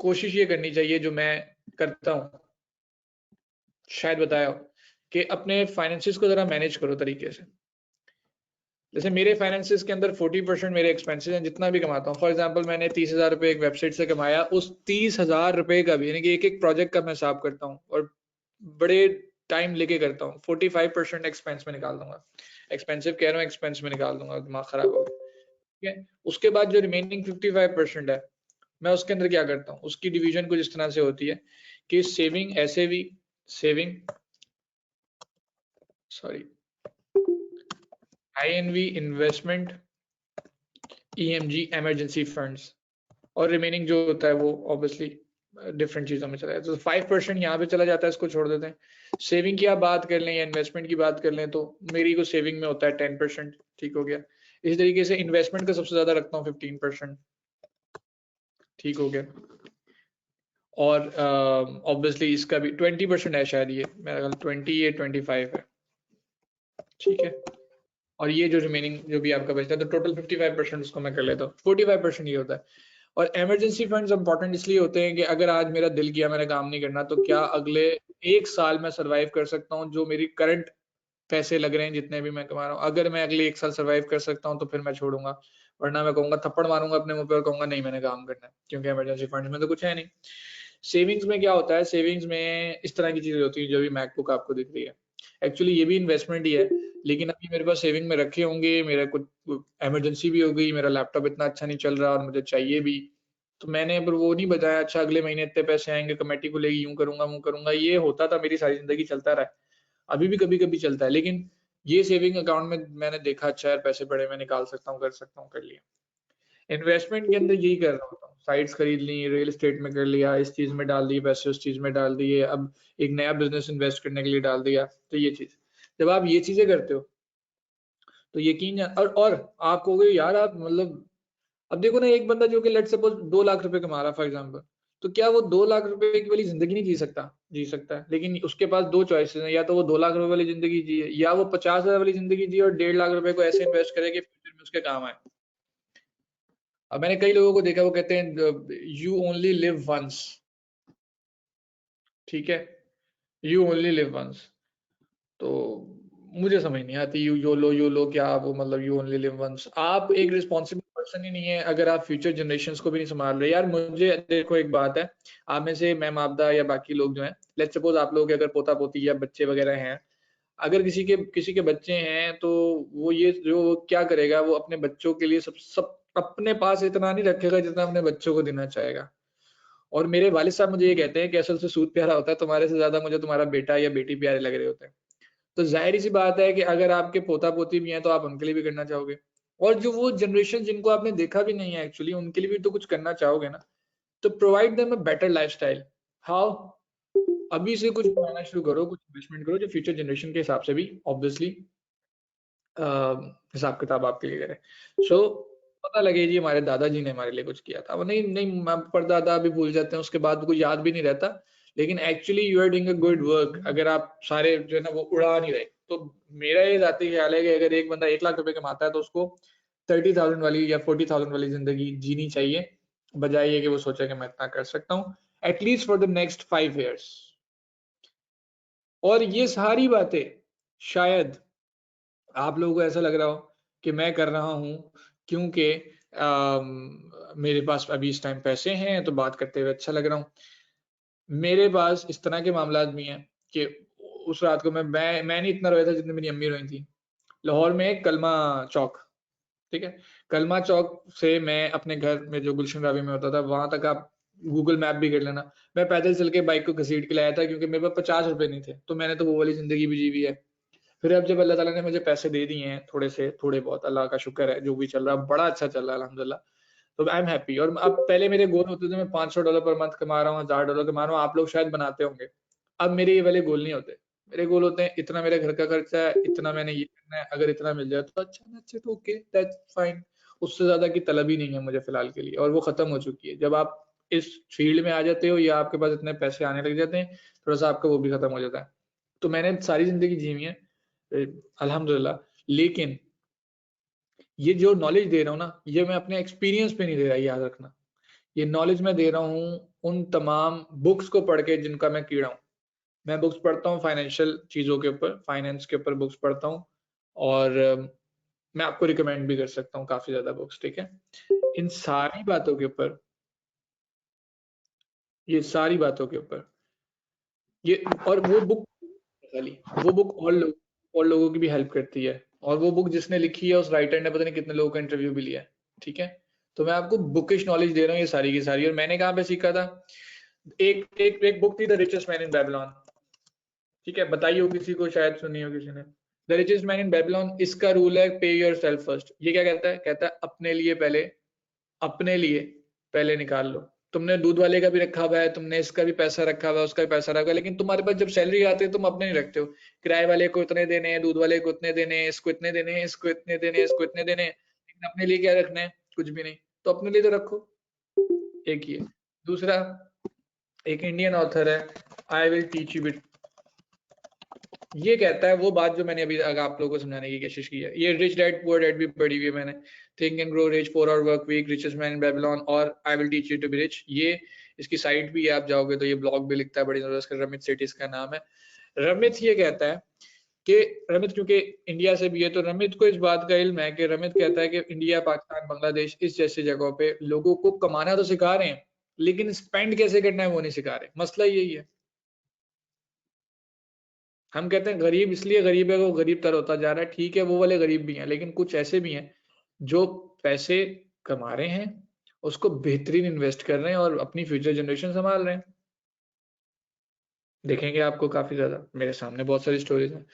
कोशिश ये करनी चाहिए, जो मैं करता हूँ, शायद बताया हो, कि अपने फाइनेंसिस को जरा मैनेज करो तरीके से। जैसे मेरे फाइनेंसिस के अंदर 40% मेरे एक्सपेंसेस हैं, जितना भी कमाता हूँ। फॉर एग्जांपल मैंने 30,000 रुपए एक वेबसाइट से कमाया, उस 30,000 रुपए का भी, यानी कि एक एक प्रोजेक्ट का मैं हिसाब करता हूँ और बड़े टाइम लेके करता हूँ। 45% एक्सपेंस में निकाल दूंगा, एक्सपेंसिव कह रहा हूँ, एक्सपेंस में निकाल दूंगा, दिमाग खराब हो गया, ठीक है। उसके बाद जो रिमेनिंग 55% है, मैं उसके अंदर क्या करता हूँ, उसकी डिवीजन कुछ इस तरह से होती है कि सेविंग, ऐसे भी saving, sorry, आईएनवी investment, EMG emergency funds, और रिमेनिंग जो होता है वो ऑब्वियसली डिफरेंट चीजों में चला जाता है। तो 5% यहाँ पे चला जाता है, इसको छोड़ देते हैं। सेविंग की आप बात कर लें या इन्वेस्टमेंट की बात कर लें, तो मेरी को सेविंग में होता है 10%, ठीक हो गया। इसी तरीके से इन्वेस्टमेंट का सबसे ज्यादा रखता हूँ 15%, ठीक हो गया। और ऑब्वियसली इसका भी 20% है, शायद ये मेरा ख्याल 20 या 25 है, ठीक है। और ये जो रिमेनिंग जो भी आपका बचता है, तो टोटल 55% उसको मैं कर लेता हूँ। 45% ये होता है। और इमरजेंसी फंड्स इंपॉर्टेंट इसलिए होते हैं कि अगर आज मेरा दिल किया मैंने काम नहीं करना, तो क्या अगले 1 साल में सरवाइव कर सकता हूँ, जो मेरी करंट पैसे लग रहे हैं जितने भी मैं कमा रहा हूँ। अगर मैं अगले 1 साल सरवाइव कर सकता हूँ तो फिर मैं छोड़ूंगा, वरना मैं कहूंगा, थप्पड़ मारूंगा अपने मुंह पे और कहूंगा नहीं मैंने काम करना है, क्योंकि इमरजेंसी फंड में तो कुछ है नहीं। सेविंग्स में क्या होता है, सेविंग्स में इस तरह की चीजें होती है, जो भी मैकबुक आपको दिख रही है, एक्चुअली ये भी इन्वेस्टमेंट ही है। लेकिन अभी मेरे पास सेविंग में रखे होंगे, मेरा कुछ इमरजेंसी भी हो गई, मेरा लैपटॉप इतना अच्छा नहीं चल रहा और मुझे चाहिए भी, तो मैंने पर वो नहीं बताया, अच्छा अगले महीने इतने पैसे आएंगे, कमेटी को लेगी, यूं करूंगा वो करूंगा, ये होता था, मेरी सारी जिंदगी चलता रहा है, अभी भी कभी कभी चलता है। लेकिन ये सेविंग अकाउंट में मैंने देखा, अच्छा यार पैसे बड़े मैं निकाल सकता हूँ, कर सकता हूँ, कर लिया। इन्वेस्टमेंट के अंदर यही कर रहा होता हूँ, साइट्स खरीद ली, रियल एस्टेट में कर लिया, इस चीज में डाल दिए पैसे, उस चीज में डाल दिए, अब एक नया बिजनेस इन्वेस्ट करने के लिए डाल दिया। तो ये चीज, जब आप ये चीजें करते हो तो यकीन, और आप कहोगे यार आप मतलब, अब देखो ना, एक बंदा जो कि लेट्स सपोज 2 लाख रुपए कमा रहा है फॉर एग्जांपल, तो क्या वो 2 लाख रुपए की वाली जिंदगी नहीं जी सकता? जी सकता है, लेकिन उसके पास दो चॉइसेस हैं, या तो वो 2 लाख रुपए वाली जिंदगी जिए, या वो 50,000 वाली जिंदगी जिए और 1.5 लाख रुपए को ऐसे इन्वेस्ट करे कि फ्यूचर में उसके काम आए। अब मैंने कई लोगों को देखा, वो कहते हैं यू ओनली लिव वंस, ठीक है, यू ओनली लिव वंस। तो मुझे समझ नहीं आती, यू लो क्या वो, मतलब यू ओनली लिव वंस, आप एक रिस्पॉन्सिबल पर्सन ही नहीं है अगर आप फ्यूचर जनरेशंस को भी नहीं संभाल रहे। यार मुझे देखो, एक बात है, आप में से मैम आपदा या बाकी लोग जो हैं, लेट्स सपोज आप लोग के अगर पोता पोती या बच्चे वगैरह हैं, अगर किसी के बच्चे हैं, तो वो ये जो क्या करेगा, वो अपने बच्चों के लिए सब सब अपने पास इतना नहीं रखेगा जितना अपने बच्चों को देना चाहेगा। और मेरे वालिद साहब मुझे ये कहते हैं कि असल से सूद प्यारा होता है, तुम्हारे से ज्यादा मुझे तुम्हारा बेटा या बेटी प्यारे लग रहे होते हैं। तो जाहिर सी बात है कि अगर आपके पोता पोती भी हैं तो आप उनके लिए भी करना चाहोगे, और जो वो जनरेशन जिनको आपने देखा भी नहीं है एक्चुअली, उनके लिए भी तो कुछ करना चाहोगे ना। तो provide them a better lifestyle. How? अभी से कुछ बनाना शुरू करो, कुछ इन्वेस्टमेंट करो जो फ्यूचर जनरेशन के हिसाब से भी ऑब्वियसली हिसाब किताब आपके लिए करे। सो पता लगे जी हमारे दादाजी ने हमारे लिए कुछ किया था, वो नहीं नहीं परदादा भी भूल जाते हैं, उसके बाद कुछ याद भी नहीं रहता, लेकिन actually you are doing a good work अगर आप सारे जो है ना वो उड़ा नहीं रहे। तो मेरा ये जाती ख्याल है कि अगर एक बंदा 1 लाख रुपए कमाता है तो उसको 30,000 वाली या 40,000 वाली जिंदगी जीनी चाहिए, बजाय ये कि वो सोचे कि मैं इतना कर सकता हूँ at least for the next 5 years। और ये सारी बातें शायद आप लोगों को ऐसा लग रहा हो कि मैं कर रहा हूँ क्योंकि मेरे पास अभी इस टाइम पैसे हैं तो बात करते हुए अच्छा लग रहा हूँ। मेरे पास इस तरह के मामलात भी हैं कि उस रात को मैं नहीं इतना रोया था जितनी मेरी अम्मी रोई थी। लाहौर में एक कलमा चौक, ठीक है, कलमा चौक से मैं अपने घर में जो गुलशन रावी में होता था वहां तक आप गूगल मैप भी कर लेना, मैं पैदल चल के बाइक को घसीट के लाया था क्योंकि मेरे पास 50 रुपए नहीं थे, तो मैंने तो वो वाली जिंदगी भी जी हुई है। फिर अब जब अल्लाह ताला ने मुझे पैसे दे दिए हैं थोड़े से थोड़े बहुत, अल्लाह का शुक्र है, जो भी चल रहा है बड़ा अच्छा चल रहा है अल्हम्दुलिल्लाह, तो आई एम हैप्पी। और अब पहले मेरे गोल होते थे मैं $500 पर मंथ कमा रहा हूँ, $1000 कमा रहा हूँ, आप लोग शायद बनाते होंगे। अब मेरे ये वाले गोल नहीं होते, मेरे गोल होते हैं इतना मेरे घर का खर्चा है, इतना मैंने ये करना है, अगर इतना मिल जाए तो अच्छा ना, अच्छा तो ओके दैट्स फाइन, उससे ज्यादा की तलब ही नहीं है मुझे फिलहाल के लिए, और वो खत्म हो चुकी है। जब आप इस फील्ड में आ जाते हो या आपके पास इतने पैसे आने लग जाते हैं, थोड़ा सा आपका वो भी खत्म हो जाता है। तो मैंने सारी जिंदगी जी हुई है अल्हम्दुलिल्लाह, लेकिन ये जो नॉलेज दे रहा हूँ ना, ये मैं अपने एक्सपीरियंस पे नहीं दे रहा, याद रखना। ये नॉलेज मैं दे रहा हूँ उन तमाम बुक्स को पढ़ के जिनका मैं कीड़ा हूँ। मैं बुक्स पढ़ता हूँ फाइनेंशियल चीजों के ऊपर, फाइनेंस के ऊपर बुक्स पढ़ता हूँ, और मैं आपको रिकमेंड भी कर सकता हूँ काफी ज्यादा बुक्स, ठीक है, इन सारी बातों के ऊपर, ये सारी बातों के ऊपर ये, और वो बुक खाली, वो बुक और लोगों की भी हेल्प करती है, और वो बुक जिसने लिखी है उस राइटर ने पता नहीं कितने लोगों का इंटरव्यू भी लिया है, ठीक है। तो मैं आपको बुकिश नॉलेज दे रहा हूँ ये सारी की सारी। और मैंने कहाँ पे सीखा था, एक बुक थी the richest man in Babylon, ठीक है, बताई हो किसी को, शायद सुनी हो किसी ने, the richest man in Babylon. इसका रूल है पे योर सेल्फ फर्स्ट। ये क्या कहता है? कहता है अपने लिए पहले निकाल लो। तुमने दूध वाले का भी रखा हुआ है, तुमने इसका भी पैसा रखा हुआ है, उसका भी पैसा रखा हुआ है, लेकिन तुम्हारे पास जब सैलरी आती है तुम अपने नहीं रखते हो। किराए वाले को इतने देने हैं, दूध वाले को इतने देने हैं, इसको इतने देने हैं, इसको इतने देने हैं, इसको इतने देने हैं, लेकिन अपने लिए क्या रखना है? कुछ भी नहीं। तो अपने लिए तो रखो। एक ये। दूसरा, एक इंडियन ऑथर है, आई विल टीच यू, ये कहता है वो बात जो मैंने अभी आप लोगों को समझाने की कोशिश की है। ये रिच डैड पुअर डैड भी पढ़ी हुई है मैंने, think and grow rich, 4 Hour work week, richest man in Babylon, और I will teach you to be rich. ये इसकी साइट भी है, आप जाओगे तो ये ब्लॉग भी लिखता है बड़ी जबरदस्त, रमित सेठी इसका नाम है। रमित ये कहता है कि रमित क्योंकि इंडिया से भी है, तो रमित को इस बात का इल्म है कि रमित कहता है कि इंडिया, पाकिस्तान, बांग्लादेश इस जैसी जगहों पे लोगों को कमाना तो सिखा रहे हैं, लेकिन स्पेंड कैसे करना है वो नहीं सिखा रहे। मसला यही है। हम कहते हैं गरीब इसलिए गरीब है, वो गरीब तर होता जा रहा है, ठीक है, वो वाले गरीब भी हैं, लेकिन कुछ ऐसे भी हैं जो पैसे कमा रहे हैं उसको बेहतरीन इन्वेस्ट कर रहे हैं और अपनी फ्यूचर जनरेशन संभाल रहे हैं। देखेंगे आपको काफी ज्यादा, मेरे सामने बहुत सारी स्टोरीज हैं।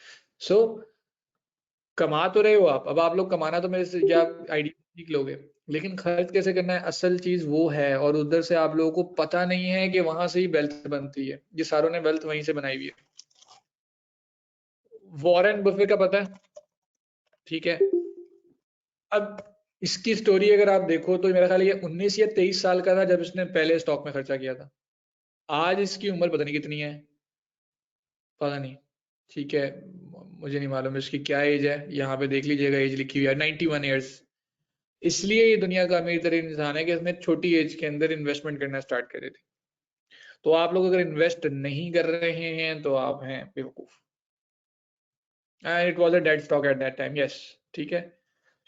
सो कमा तो रहे हो आप, अब आप लोग कमाना तो मेरे से क्या आइडिया सीख लोगे, लेकिन खर्च कैसे करना है असल चीज वो है। और उधर से आप लोगों को पता नहीं है कि वहां से ही वेल्थ बनती है। ये सारों ने वेल्थ वहीं से बनाई हुई है। वॉरेन बफे का पता है, ठीक है। अब इसकी स्टोरी अगर आप देखो तो मेरा ख्याल ये 19 या 23 साल का था जब इसने पहले स्टॉक में खर्चा किया था। आज इसकी उम्र पता नहीं कितनी है, पता नहीं, ठीक है, मुझे नहीं मालूम इसकी क्या एज है। यहाँ पे देख लीजिएगा, एज लिखी हुई है 91 ईयर्स। इसलिए ये दुनिया का अमीर तरीन इंसान है कि इसने छोटी एज के अंदर इन्वेस्टमेंट करना स्टार्ट करे थे। तो आप लोग अगर इन्वेस्ट नहीं कर रहे हैं तो आप हैं बेवकूफ। And it was a dead stock at that time, yes, ठीक है।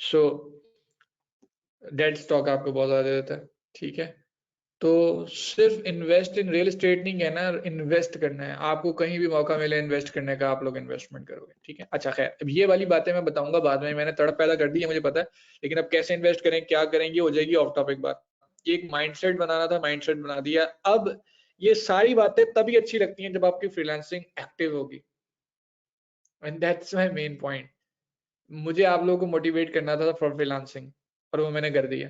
सो डेड स्टॉक आपको बहुत ज्यादा दे देता है, ठीक है। तो सिर्फ इन्वेस्ट इन रियल एस्टेट नहीं कहना, इन्वेस्ट करना है आपको। कहीं भी मौका मिले इन्वेस्ट करने का, आप लोग इन्वेस्टमेंट करोगे, ठीक है। अच्छा खैर, अब ये वाली बातें मैं बताऊंगा बाद में, मैंने तड़प पैदा कर दी है मुझे पता है, लेकिन अब कैसे इन्वेस्ट करें, क्या करेंगे, हो जाएगी ऑफ टॉपिक बात। एक माइंडसेट बनाना था, माइंडसेट बना दिया। अब ये सारी बातें तभी अच्छी लगती हैं जब आपकी फ्रीलांसिंग एक्टिव होगी, and that's my main point. मुझे आप लोगों को मोटिवेट करना था फॉर फ्रीलांसिंग, और वो मैंने कर दिया।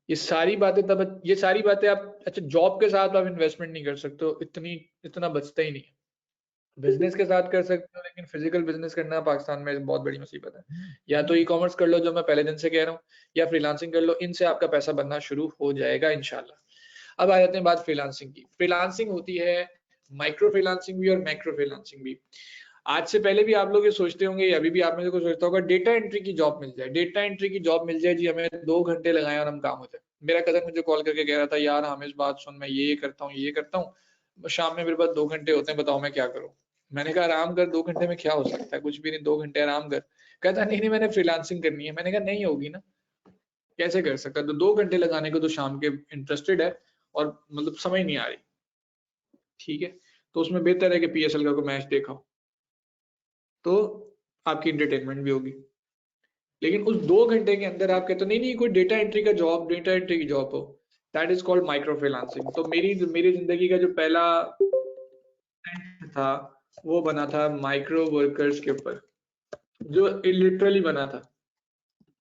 ये सारी बातें तब, ये सारी बातें आप, अच्छा जॉब के साथ आप इन्वेस्टमेंट नहीं कर सकते हो, इतना बचता ही नहीं है। बिजनेस के साथ कर सकते हो, लेकिन फिजिकल बिजनेस करना पाकिस्तान में बहुत बड़ी मुसीबत है। या तो ई कॉमर्स कर लो जो मैं पहले दिन से कह रहा हूँ, या फ्रीलांसिंग कर लो, इनसे आपका पैसा बनना शुरू हो जाएगा इंशाल्लाह। अब आ जाते हैं बात फ्रीलांसिंग की। फ्रीलांसिंग होती है माइक्रो फ्रीलांसिंग भी और मैक्रो फ्रीलांसिंग भी। आज से पहले भी आप लोग ये सोचते होंगे, अभी भी आप में से कोई सोचता होगा डेटा एंट्री की जॉब मिल जाए, डेटा एंट्री की जॉब मिल जाए जी, हमें 2 घंटे लगाए और हम काम हो जाए। मेरा कजन मुझे कॉल करके कह रहा था, यार हम इस बात सुन, मैं ये करता हूँ ये करता हूँ, शाम में मेरे पास 2 घंटे होते हैं, बताओ मैं क्या करूँ। मैंने कहा आराम कर, 2 घंटे में क्या हो सकता है, कुछ भी नहीं, 2 घंटे आराम कर। कहता नहीं नहीं मैंने फ्रीलांसिंग करनी है। मैंने कहा नहीं होगी ना, कैसे कर सकता, तो 2 घंटे लगाने को तो शाम के इंटरेस्टेड है और मतलब समझ नहीं आ रही, ठीक है। तो उसमें बेहतर है कि पीएसएल का कोई मैच देखा हो, तो आपकी इंटरटेनमेंट भी होगी। लेकिन उस 2 घंटे के अंदर आप कहते हो नहीं नहीं कोई डेटा एंट्री का जॉब, डेटा एंट्री की जॉब हो, that is called micro freelancing. तो मेरी जिंदगी का जो पहला था वो बना था माइक्रो वर्कर्स के ऊपर, जो लिटरली बना था।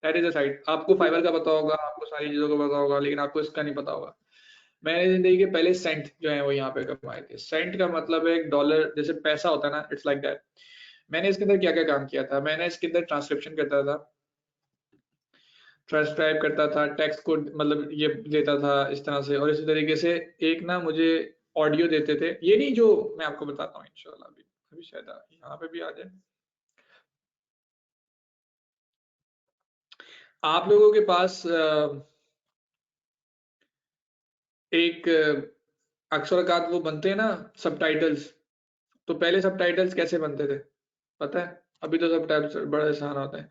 That is a site. आपको फाइवर का पता होगा, आपको सारी चीजों का पता होगा, लेकिन आपको इसका नहीं पता होगा। मैंने जिंदगी के पहले सेंट जो है वो यहाँ पे कमाए थे। सेंट का मतलब है एक डॉलर, जैसे पैसा होता है ना, इट्स लाइक दैट। मैंने इसके अंदर क्या क्या काम किया था, मैंने इसके अंदर ट्रांसक्रिप्शन करता था, ट्रांसक्राइब करता था, टेक्स्ट को मतलब ये देता था इस तरह से। और इसी तरीके से एक ना मुझे ऑडियो देते थे, ये नहीं जो मैं आपको बताता हूँ इंशाल्लाह, अभी अभी शायद यहाँ पे भी आ जाए। आप लोगों के पास एक अक्सर औकात वो बनते हैं ना सबटाइटल्स, तो पहले सबटाइटल्स कैसे बनते थे पता है? अभी तो सबटाइटल्स बड़ा आसान होता है।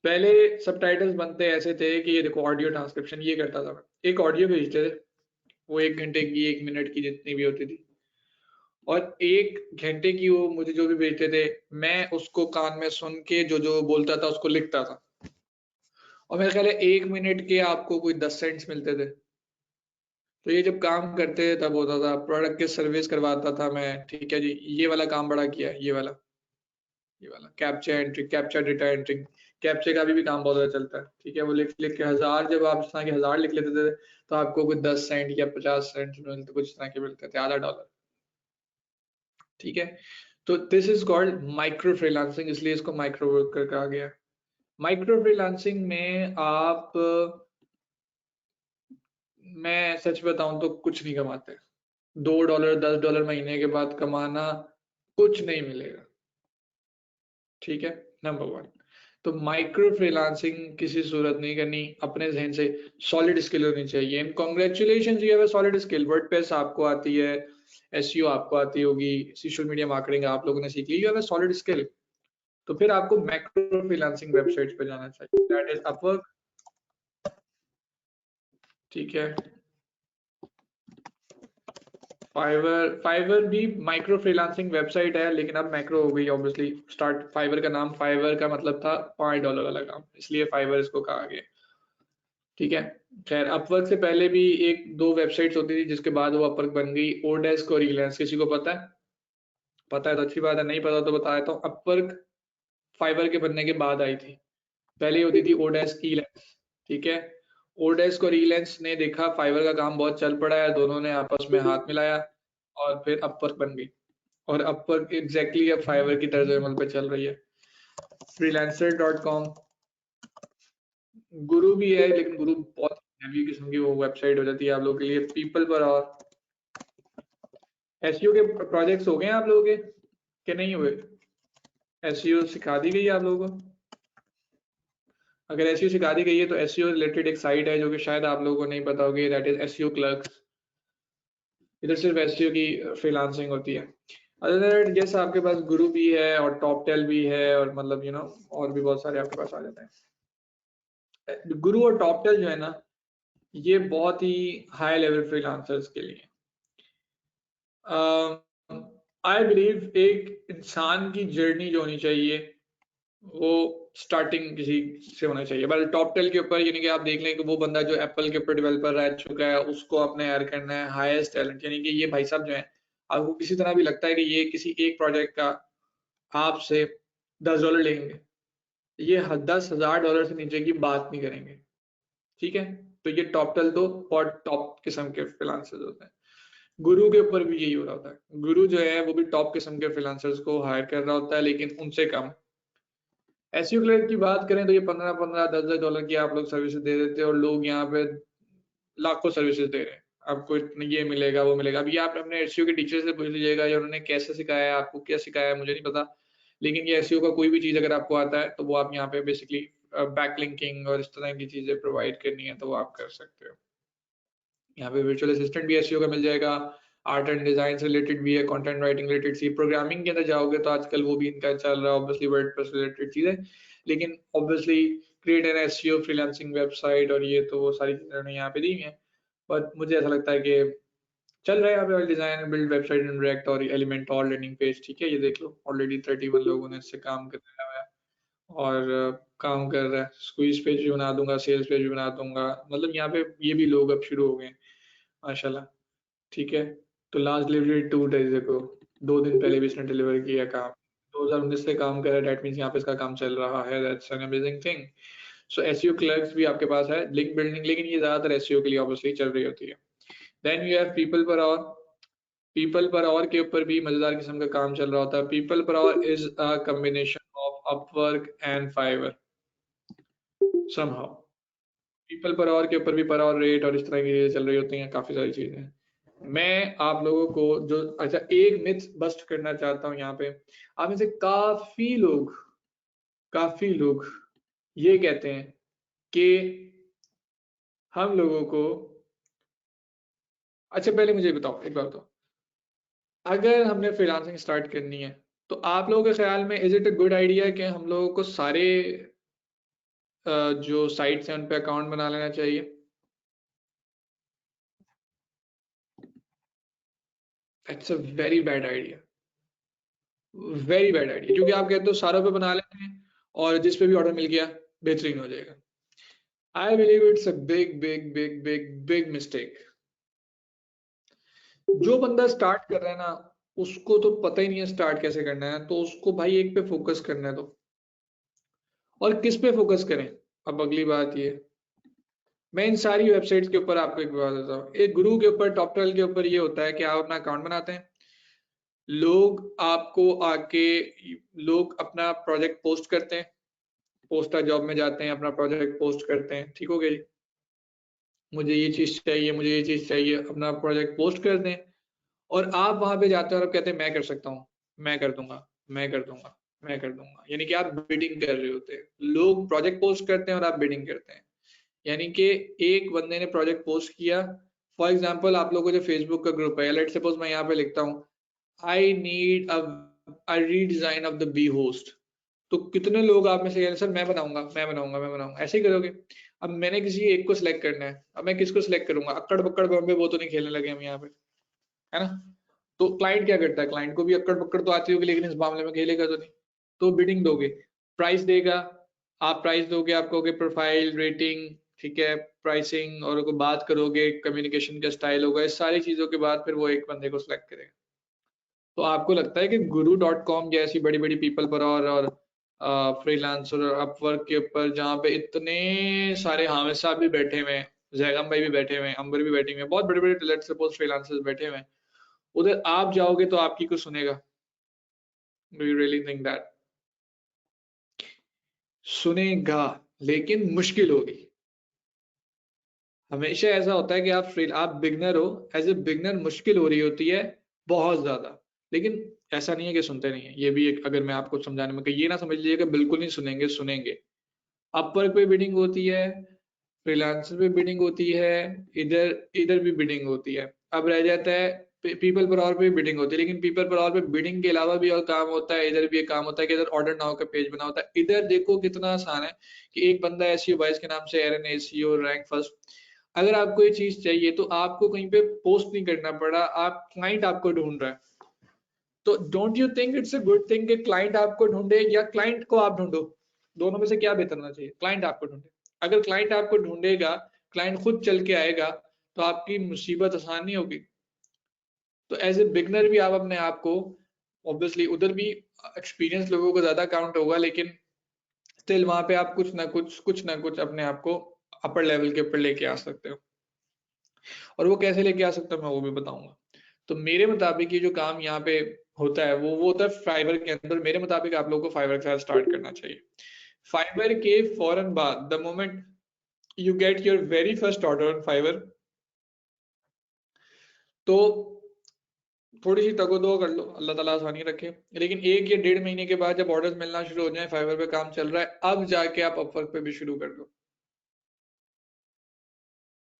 पहले सबटाइटल्स बनते ऐसे थे कि ये देखो ऑडियो ट्रांसक्रिप्शन ये करता था मैं, एक ऑडियो भेजते थे, वो 1 घंटे की 1 मिनट की जितनी भी होती थी, और 1 घंटे की वो मुझे जो भी भेजते थे, मैं उसको कान में सुन के जो जो बोलता था उसको लिखता था। और मेरे ख्याल है 1 मिनट के आपको कोई 10 सेंट्स मिलते थे। तो ये जब काम करते तब होता था, प्रोडक्ट की सर्विस करवाता था मैं, ठीक है जी। ये वाला काम बड़ा किया है, ये वाला captcha entry, captcha data entry. Captcha का भी काम बहुत ज्यादा चलता है, ठीक है। वो लिख लिख के 1000, जब आप इस तरह के 1000 लिख लेते थे तो आपको कुछ 10 सेंट या 50 सेंट मिलते, कुछ इस तरह के मिलते थे, आधा डॉलर, ठीक है। तो this is called micro freelancing, इसलिए इसको माइक्रो वर्कर कहा गया। माइक्रो फ्रीलांसिंग में आप, मैं सच बताऊं तो कुछ नहीं कमाते। $2 $10 महीने के बाद कमाना, कुछ नहीं मिलेगा, ठीक है। नंबर 1 तो माइक्रो फ्रीलांसिंग किसी सूरत नहीं करनी। अपने जहन से सॉलिड स्किल होनी चाहिए, and congratulations you have a solid skill. WordPress आपको आती है, एसईओ आपको आती होगी, सोशल मीडिया मार्केटिंग आप लोगों ने सीख ली, you have a solid skill. तो फिर आपको मैक्रो फ्रीलांसिंग वेबसाइट्स पे जाना चाहिए, दैट इज अपवर्क, ठीक है। फाइवर भी माइक्रो फ्रीलांसिंग वेबसाइट है, लेकिन अब मैक्रो हो गई ऑब्वियसली। स्टार्ट फाइवर का नाम, फाइवर का मतलब था $5 वाला काम, इसलिए फाइवर इसको कहा गया। ठीक है। खैर अपवर्क से पहले भी एक दो वेबसाइट्स होती थी जिसके बाद वो अपवर्क बन गई, ओडेस्क और इलेंस। किसी को पता है? पता है तो अच्छी बात है, नहीं पता तो बता देता हूँ। अपवर्क फाइबर के बनने के बाद आई थी, पहले होती थी ओडेस्क इलेंस। ठीक है, ओडेस्क और इलेंस ने देखा फाइबर का काम बहुत चल पड़ा है, दोनों ने आपस में हाथ मिलाया और फिर अपवर्क बन गई। और अपवर्क एग्जैक्टली अब फाइबर की तर्ज अमल पे चल रही है। freelancer.com, गुरु भी है लेकिन गुरु बहुत हैवी किस्म की वो वेबसाइट हो जाती है आप लोगों के लिए। पीपल पर और एसईओ के प्रोजेक्ट्स हो गए हैं आप लोगों के कि नहीं हुए? एसईओ सिखा दी गई है आप लोगों को? अगर एसईओ सिखा दी गई है तो एसईओ रिलेटेड एक साइट है जो कि शायद आप लोगों को नहीं पता होगी, दैट इज एसईओ क्लर्क्स। इधर सिर्फ एसईओ की फ्रीलांसिंग होती है। अदर देन दैट जैसे आपके पास गुरु भी है और टॉपटेल भी है और मतलब और भी बहुत सारे आपके पास आ जाते हैं। गुरु और टॉपटेल जो है ना, ये बहुत ही हाई लेवल फ्रीलांसर्स के लिए। आई बिलीव एक इंसान की जर्नी जो होनी चाहिए वो स्टार्टिंग किसी से होना चाहिए। बट टॉपटेल के ऊपर यानी कि आप देख लें कि वो बंदा जो एप्पल के ऊपर डेवलपर रह चुका है उसको अपने हायर करना है, हाईएस्ट टैलेंट। यानी कि ये भाई साहब जो है, आपको किसी तरह भी लगता है कि ये किसी एक प्रोजेक्ट का आपसे $10 लेंगे, ये $10,000 से नीचे की बात नहीं करेंगे। ठीक है, तो ये टॉपटेल तो बहुत टॉप किस्म के फ्रीलांसर्स होते हैं। गुरु के ऊपर भी यही हो रहा होता है। गुरु जो है वो भी टॉप किस्म के फ्रीलांसर्स को हायर कर रहा होता है लेकिन उनसे कम। एसईओ क्लर्क की बात करें तो ये 15-15 $10 की आप लोग सर्विसेज दे देते हो और लोग यहाँ पे लाखों सर्विसेज दे रहे हैं। आपको इतना ये मिलेगा वो मिलेगा। अभी आप अपने एसईओ के टीचर से पूछ लीजिएगा या उन्होंने कैसे सिखाया है, आपको क्या सिखाया है मुझे नहीं पता, लेकिन ये एसईओ का कोई भी चीज अगर आपको आता है तो वो आप यहाँ पे बेसिकली बैकलिंकिंग और इस तरह की चीजें प्रोवाइड करनी है तो वो आप कर सकते हो। यहाँ पे वर्चुअल असिस्टेंट भी एसईओ का मिल जाएगा, आर्ट एंड डिजाइन से रिलेटेड भी है, कंटेंट राइटिंग रिलेटेड सी, प्रोग्रामिंग के अंदर जाओगे तो आजकल वो भी इनका चल रहा है ऑब्वियसली, वर्डप्रेस रिलेटेड चीजें। लेकिन obviously create an SEO freelancing website और ये तो वो सारी चीजें उन्होंने यहाँ पे दी हैं। बट मुझे ऐसा लगता है कि चल रहा है यहाँ पे design build website in React और एलिमेंट और लैंडिंग पेज। ठीक है, ये देख लो ऑलरेडी 31 लोगों ने इससे काम कराया हुआ है और काम कर रहा है। स्क्वीज पेज भी बना दूंगा, सेल्स पेज भी बना दूंगा, मतलब यहाँ पे ये भी लोग अब शुरू हो गए हैं माशाल्लाह। ठीक है, तो लास्ट डिलीवरी 2 days ago, 2 दिन पहले भी इसने डिलीवर किया काम। 2019 से काम कर रहा है, डेट मीन्स यहाँ पे इसका काम चल रहा है। That's an amazing thing. So SEO clerks भी आपके पास है, लिंक बिल्डिंग, लेकिन ये ज्यादातर एसईओ के लिए ऑब्वियसली चल रही होती है। Then you have people per hour. People per hour के ऊपर भी मजेदार किस्म का काम चल रहा होता है। People per hour is a combination of Upwork and Fiverr somehow. People per hour के ऊपर भी पर आवर रेट और इस तरह की चीजें चल रही होती हैं, काफी सारी चीजें। मैं आप लोगों को जो अच्छा एक मिथ बस्ट करना चाहता हूँ यहाँ पे। आप में से काफी लोग ये कहते हैं कि हम लोगों को, अच्छा पहले मुझे बताओ एक बात बताओ, अगर हमने फ्रीलांसिंग स्टार्ट करनी है तो आप लोगों के ख्याल में is it a good idea कि हम लोगों को सारे जो साइट्स हैं उन पे अकाउंट बना लेना चाहिए? It's a very bad idea, very bad idea, क्योंकि आप कहते हो सारों पे बना लेते हैं और जिस पे भी ऑर्डर मिल गया बेहतरीन हो जाएगा। I believe it's a big big big big big mistake. जो बंदा स्टार्ट कर रहा है ना, उसको तो पता ही नहीं है स्टार्ट कैसे करना है, तो उसको भाई एक पे फोकस करना है। तो और किस पे फोकस करें, अब अगली बात ये, मैं इन सारी वेबसाइट्स के ऊपर आपको एक बात बताता हूँ। एक गुरु के ऊपर, टॉपटेल के ऊपर ये होता है कि आप अपना अकाउंट बनाते हैं, लोग आपको आके, लोग अपना प्रोजेक्ट पोस्ट करते हैं, पोस्टर जॉब में जाते हैं, अपना प्रोजेक्ट पोस्ट करते हैं, ठीक हो गया जी, मुझे ये चीज चाहिए, मुझे ये चीज चाहिए, अपना प्रोजेक्ट पोस्ट कर दें और आप वहां पे जाते हैं और आप कहते हैं मैं कर सकता हूँ, मैं कर दूंगा, मैं कर दूंगा, मैं कर दूंगा। यानी कि आप बिडिंग कर रहे होते हैं। लोग प्रोजेक्ट पोस्ट करते हैं और आप बिडिंग करते हैं। यानी कि एक बंदे ने प्रोजेक्ट पोस्ट किया, फॉर एग्जाम्पल आप लोगों को जो फेसबुक का ग्रुप है, लेट सपोज मैं यहाँ पे लिखता हूँ I need a redesign of the B host, तो कितने लोग आप में से कह सर मैं बनाऊंगा, मैं बनाऊंगा, मैं बनाऊंगा, ऐसे ही करोगे। अब मैंने किसी एक को सिलेक्ट करना है, अब मैं किसको सिलेक्ट करूंगा? अक्कड़ बक्कड़ बम्बे वो तो नहीं खेलने लगे हम यहाँ पे, है ना? तो क्लाइंट क्या करता है, क्लाइंट को भी अक्कड़ बक्कड़ तो आती होगी लेकिन इस मामले में खेलेगा तो नहीं। तो बिडिंग दोगे, प्राइस देगा, आप प्राइस दोगे, आप कहोगे प्रोफाइल रेटिंग, ठीक है, प्राइसिंग और को बात करोगे, कम्युनिकेशन का स्टाइल होगा, इस सारी चीजों के बाद फिर वो एक बंदे को सिलेक्ट करेगा। तो आपको लगता है कि guru.com जैसी बड़ी बड़ी पीपल पर और फ्रीलांसर और अपवर्क के ऊपर जहाँ पे इतने सारे हामिद साहब भी बैठे हुए हैं, जैगम भाई भी बैठे हुए हैं, अंबर भी बैठे हुए हैं, बहुत बड़े बड़े लेट्स सपोज फ्रीलांसर्स बैठे हुए हैं, उधर आप जाओगे तो आपकी कुछ सुनेगा? Do you really think that? सुनेगा, लेकिन मुश्किल होगी। हमेशा ऐसा होता है कि आप बिगनर हो, एज ए बिगनर मुश्किल हो रही होती है बहुत ज्यादा, लेकिन ऐसा नहीं है कि सुनते नहीं है। ये भी एक, अगर मैं आपको समझाने में, कि ये ना समझ लीजिए कि बिल्कुल नहीं सुनेंगे, सुनेंगे। अपवर्क पे बिडिंग होती है, फ्रीलांसर पे बिडिंग होती है, इधर इधर भी बिडिंग होती है। अब रह जाता है पीपल पर और पे बिडिंग होती है, लेकिन पीपल पर और पे बिडिंग के अलावा भी और काम होता है, इधर भी एक काम होता है कि इधर ऑर्डर नाउ का पेज बना होता है। इधर देखो कितना आसान है कि एक बंदा एसईओ वाइज के नाम से एरन एसईओ रैंक फर्स्ट, अगर आपको ये चीज चाहिए तो आपको कहीं पे पोस्ट नहीं करना पड़ा, आप क्लाइंट आपको ढूंढ रहा है। तो don't you think it's a good thing कि क्लाइंट आपको ढूंढे या क्लाइंट को आप ढूंढो? दोनों में से क्या बेहतर होना चाहिए? क्लाइंट आपको ढूंढे। अगर क्लाइंट आपको ढूंढेगा, क्लाइंट खुद चल के आएगा, तो आपकी मुसीबत आसान नहीं होगी। तो एज ए बिगनर भी आप अपने आप को, ऑब्वियसली उधर भी एक्सपीरियंस लोगों को ज्यादा काउंट होगा, लेकिन स्टिल वहां पे आप कुछ ना कुछ अपने आप को अपर लेवल के ऊपर लेके आ सकते हो। और वो कैसे लेके आ सकता हूँ मैं वो भी बताऊंगा। तो मेरे मुताबिक ये जो काम यहाँ पे होता है वो होता है फाइवर के अंदर। मेरे मुताबिक आप लोगों को फाइवर के साथ स्टार्ट करना चाहिए। फाइवर के फौरन बाद, the moment you get your very first order on Fiverr, तो थोड़ी सी तगो-दो कर लो, अल्लाह ताला आसानी रखे। लेकिन 1 या 1.5 महीने के बाद जब ऑर्डर्स मिलना शुरू हो जाए, फाइवर पे काम चल रहा है, अब जाके आप अपवर्क पे भी शुरू कर दो।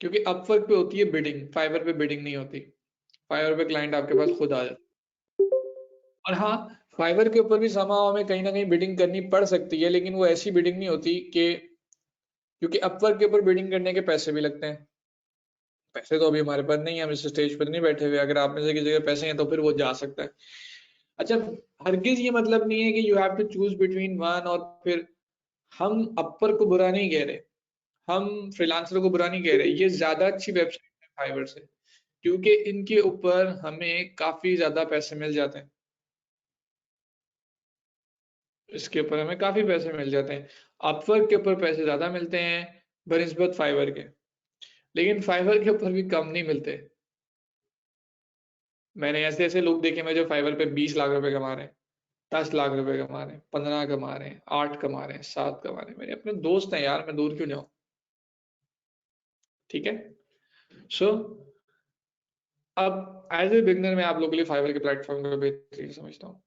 क्योंकि अपवर्क पे होती है बिडिंग, फाइवर पे बिडिंग नहीं होती। फाइवर पे क्लाइंट आपके पास खुद आ जाता है। और हाँ, फाइवर के ऊपर भी समाव हमें कहीं ना कहीं बिडिंग करनी पड़ सकती है, लेकिन वो ऐसी बिडिंग नहीं होती कि, क्योंकि अपवर्क के ऊपर बिडिंग करने के पैसे भी लगते हैं। पैसे तो अभी हमारे पास नहीं है, हम इस स्टेज पर नहीं बैठे हुए। अगर आप में से किसी के पैसे हैं तो फिर वो जा सकता है। अच्छा, हरगिज ये मतलब नहीं है कि you have to choose between one, और फिर हम अपर को बुरा नहीं कह रहे, हम फ्रीलांसर को बुरा नहीं कह रहे, ये ज्यादा अच्छी वेबसाइट है फाइवर से, क्योंकि इनके ऊपर हमें काफी ज्यादा पैसे मिल जाते हैं। इसके ऊपर हमें काफी पैसे मिल जाते हैं। अपवर्क के ऊपर पैसे ज्यादा मिलते हैं बनिस्बत फाइवर के, लेकिन फाइवर के ऊपर भी कम नहीं मिलते। मैंने ऐसे ऐसे लोग देखे मैं जो फाइवर पे 20 लाख रुपए कमा रहे हैं, 10 लाख रुपए कमा रहे हैं, 15 कमा रहे हैं, 8 कमा रहे हैं, 7 कमा रहे हैं। मेरे अपने दोस्त हैं यार, मैं दूर क्यों जाऊं? ठीक है। सो अब एज ए बिगनर मैं आप लोगों के लिए फाइवर के प्लेटफॉर्म को बेहतरीन समझता हूँ।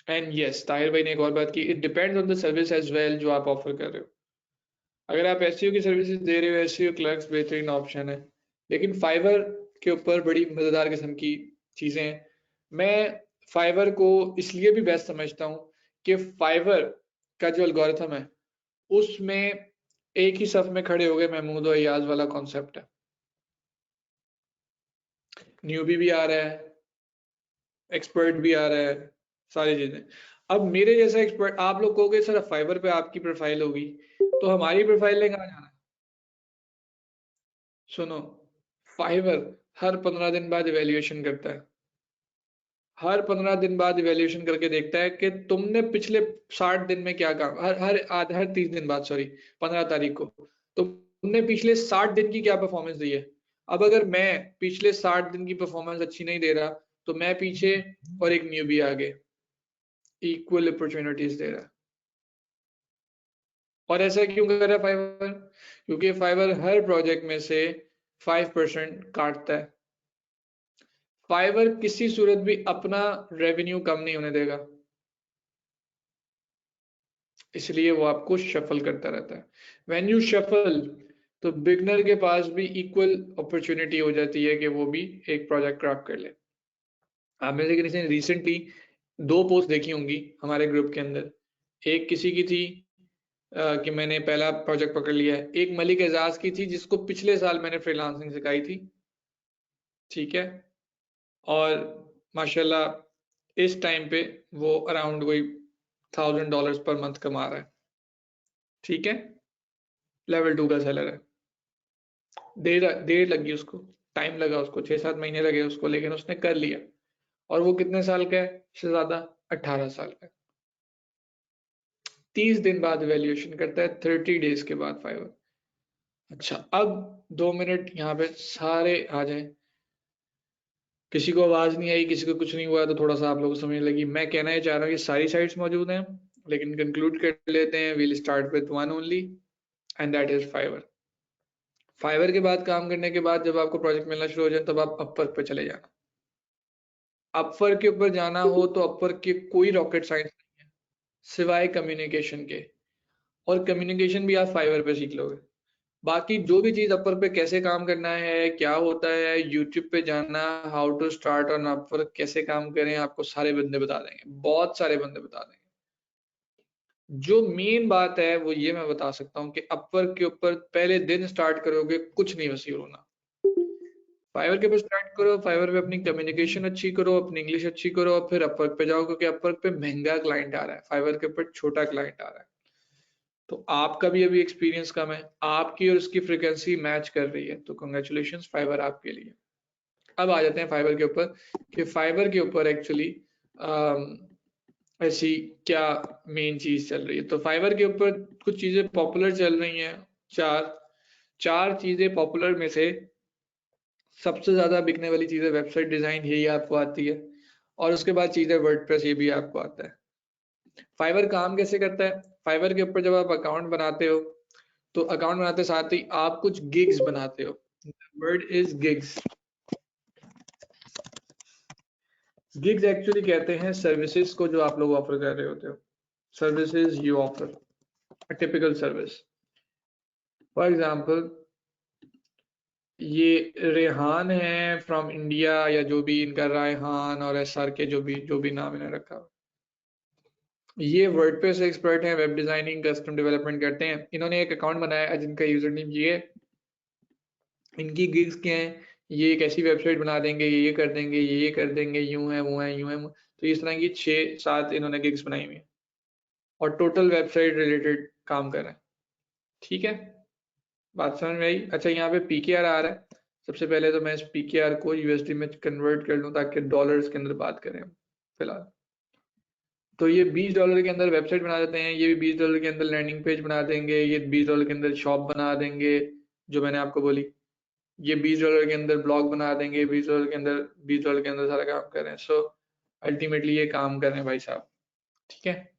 एंड यस, ताहिर भाई ने एक और बात की, it depends on the service as well जो आप ऑफर कर रहे हो। अगर आप एसईओ की सर्विसेज दे रहे हो, एसईओ क्लर्क्स बेहतरीन ऑप्शन है, लेकिन फाइवर के ऊपर बड़ी मजेदार किस्म की चीजें हैं। मैं फाइवर को इसलिए भी बेस्ट समझता हूँ कि फाइवर का जो एल्गोरिथम है उसमें एक ही सफ में खड़े हो गए महमूद और अयाज वाला कॉन्सेप्ट है। न्यूबी भी आ रहा है, एक्सपर्ट भी आ रहा है, सारी चीजें। अब मेरे जैसा एक्सपर्ट, आप लोग कहोगे सर फाइवर पे आपकी प्रोफाइल होगी, तो हमारी प्रोफाइल लेकर आ जाना है। सुनो, फाइवर हर 15 दिन बाद इवेल्युएशन करता है। हर 15 दिन बाद इवेल्युएशन करके देखता है कि तुमने पिछले 60 दिन में क्या काम, हर 30 दिन बाद, सॉरी, 15 तारीख को तुमने पिछले 60 दिन की क्या परफॉर्मेंस दी है। अब अगर मैं पिछले 60 दिन की परफॉर्मेंस अच्छी नहीं दे रहा, तो मैं पीछे और एक न्यूबी आगे इक्वल अपॉर्चुनिटीज दे रहा है। और ऐसा क्यों कर रहा है फाइवर? क्योंकि फाइवर हर प्रोजेक्ट में से 5% काटता है। फाइवर किसी सूरत भी अपना रेवेन्यू कम नहीं होने देगा, इसलिए वो आपको शफल करता रहता है। व्हेन यू शफल, तो बिगनर के पास भी इक्वल अपॉर्चुनिटी हो जाती है कि वो भी एक प्रोजेक्ट क्रैक कर ले। आप में से किसी ने रिसेंटली 2 पोस्ट देखी होंगी हमारे ग्रुप के अंदर। एक किसी की थी कि मैंने पहला प्रोजेक्ट पकड़ लिया है। एक मलिक एजाज की थी जिसको पिछले साल मैंने फ्रीलांसिंग सिखाई थी, ठीक है, और माशाल्लाह इस टाइम पे वो अराउंड कोई $1000 पर मंथ कमा रहा है, ठीक है। लेवल 2 का सेलर है। देर लगी उसको, टाइम लगा उसको, 6-7 महीने लगे उसको, लेकिन उसने कर लिया। और वो कितने साल का है शहजादा? 18 साल का है। 30 दिन बाद वैल्यूएशन करता है, 30 डेज के बाद फाइवर। अच्छा, अब 2 मिनट यहाँ पे सारे आ जाए, किसी को आवाज नहीं आई, किसी को कुछ नहीं हुआ, तो थोड़ा सा आप लोगों को समझ लगी। मैं कहना ये चाह रहा हूँ कि सारी साइट्स मौजूद हैं, लेकिन कंक्लूड कर लेते हैं। We'll start with one only, and that is Fiverr. Fiverr के बाद काम करने के बाद जब आपको प्रोजेक्ट मिलना शुरू हो जाए, तब आप अपवर्क पे चले जाना। अपवर्क के ऊपर जाना हो तो अपवर्क की कोई रॉकेट साइंस नहीं है सिवाय कम्युनिकेशन के, और कम्युनिकेशन भी आप फाइवर पे सीख लोगे। बाकी जो भी चीज अपवर्क पे कैसे काम करना है, क्या होता है, यूट्यूब पे जाना, how to start on Upwork, कैसे काम करें, आपको सारे बंदे बता देंगे, बहुत सारे बंदे बता देंगे। जो मेन बात है वो ये मैं बता सकता हूँ कि अपवर्क के ऊपर पहले दिन स्टार्ट करोगे कुछ नहीं वसील होना। फाइवर के ऊपर स्टार्ट करो, फाइवर पे अपनी कम्युनिकेशन अच्छी करो, अपनी इंग्लिश अच्छी करो, और फिर अपवर्क पे जाओ, क्योंकि अपवर्क पे महंगा क्लाइंट आ रहा है, फाइवर के ऊपर छोटा क्लाइंट आ रहा है। तो आपका भी अभी एक्सपीरियंस कम है, आपकी और उसकी फ्रिक्वेंसी मैच कर रही है, तो कंग्रेचुलेशंस फाइवर आपके लिए। अब आ जाते हैं फाइबर के ऊपर, कि फाइबर के ऊपर एक्चुअली ऐसी क्या मेन चीज चल रही है। तो फाइबर के ऊपर कुछ चीजें पॉपुलर चल रही हैं, चार चीजें पॉपुलर में से सबसे ज्यादा बिकने वाली चीजें वेबसाइट डिजाइन, यही आपको आती है, और उसके बाद चीजें वर्डप्रेस, ये भी आपको आता है। फाइवर काम कैसे करता है? फाइवर के ऊपर जब आप अकाउंट बनाते हो, तो अकाउंट बनाते साथ ही आप कुछ गिग्स बनाते हो। Word is gigs. Gigs actually कहते हैं सर्विसेज को जो आप लोग ऑफर कर रहे होते हो, services you offer, a typical service. For example, ये रेहान है फ्रॉम इंडिया, या जो भी इनका रायहान और एसआर के जो भी नाम इन्हें रखा हुआ, ये वर्डप्रेस एक्सपर्ट हैं, वेब डिजाइनिंग कस्टम डेवलपमेंट करते हैं। इन्होंने एक अकाउंट बनाया है जिनका यूजर नेम ये है, इनकी गिग्स क्या है, ये एक ऐसी वेबसाइट बना देंगे, ये कर देंगे, ये कर देंगे, यूं है वो है यूं है तो इस तरह की 6-7 इन्होंने गिग्स बनाई हुई है, और टोटल वेबसाइट रिलेटेड काम कर रहे हैं। ठीक है, बात समझ में आई? अच्छा, यहाँ पे पीकेआर आ रहा है। सबसे पहले तो मैं इस पीकेआर को यूएसडी में कन्वर्ट कर लूँ, ताकि डॉलर्स के अंदर बात करें फिलहाल। तो ये $20 के अंदर वेबसाइट बना देते हैं, ये भी $20 के अंदर लैंडिंग पेज बना देंगे, ये $20 के अंदर शॉप बना देंगे जो मैंने आपको बोली, ये $20 के अंदर ब्लॉग बना देंगे, $20 के अंदर सारा काम कर रहे हैं। सो अल्टीमेटली ये काम कर रहे हैं भाई साहब। ठीक है,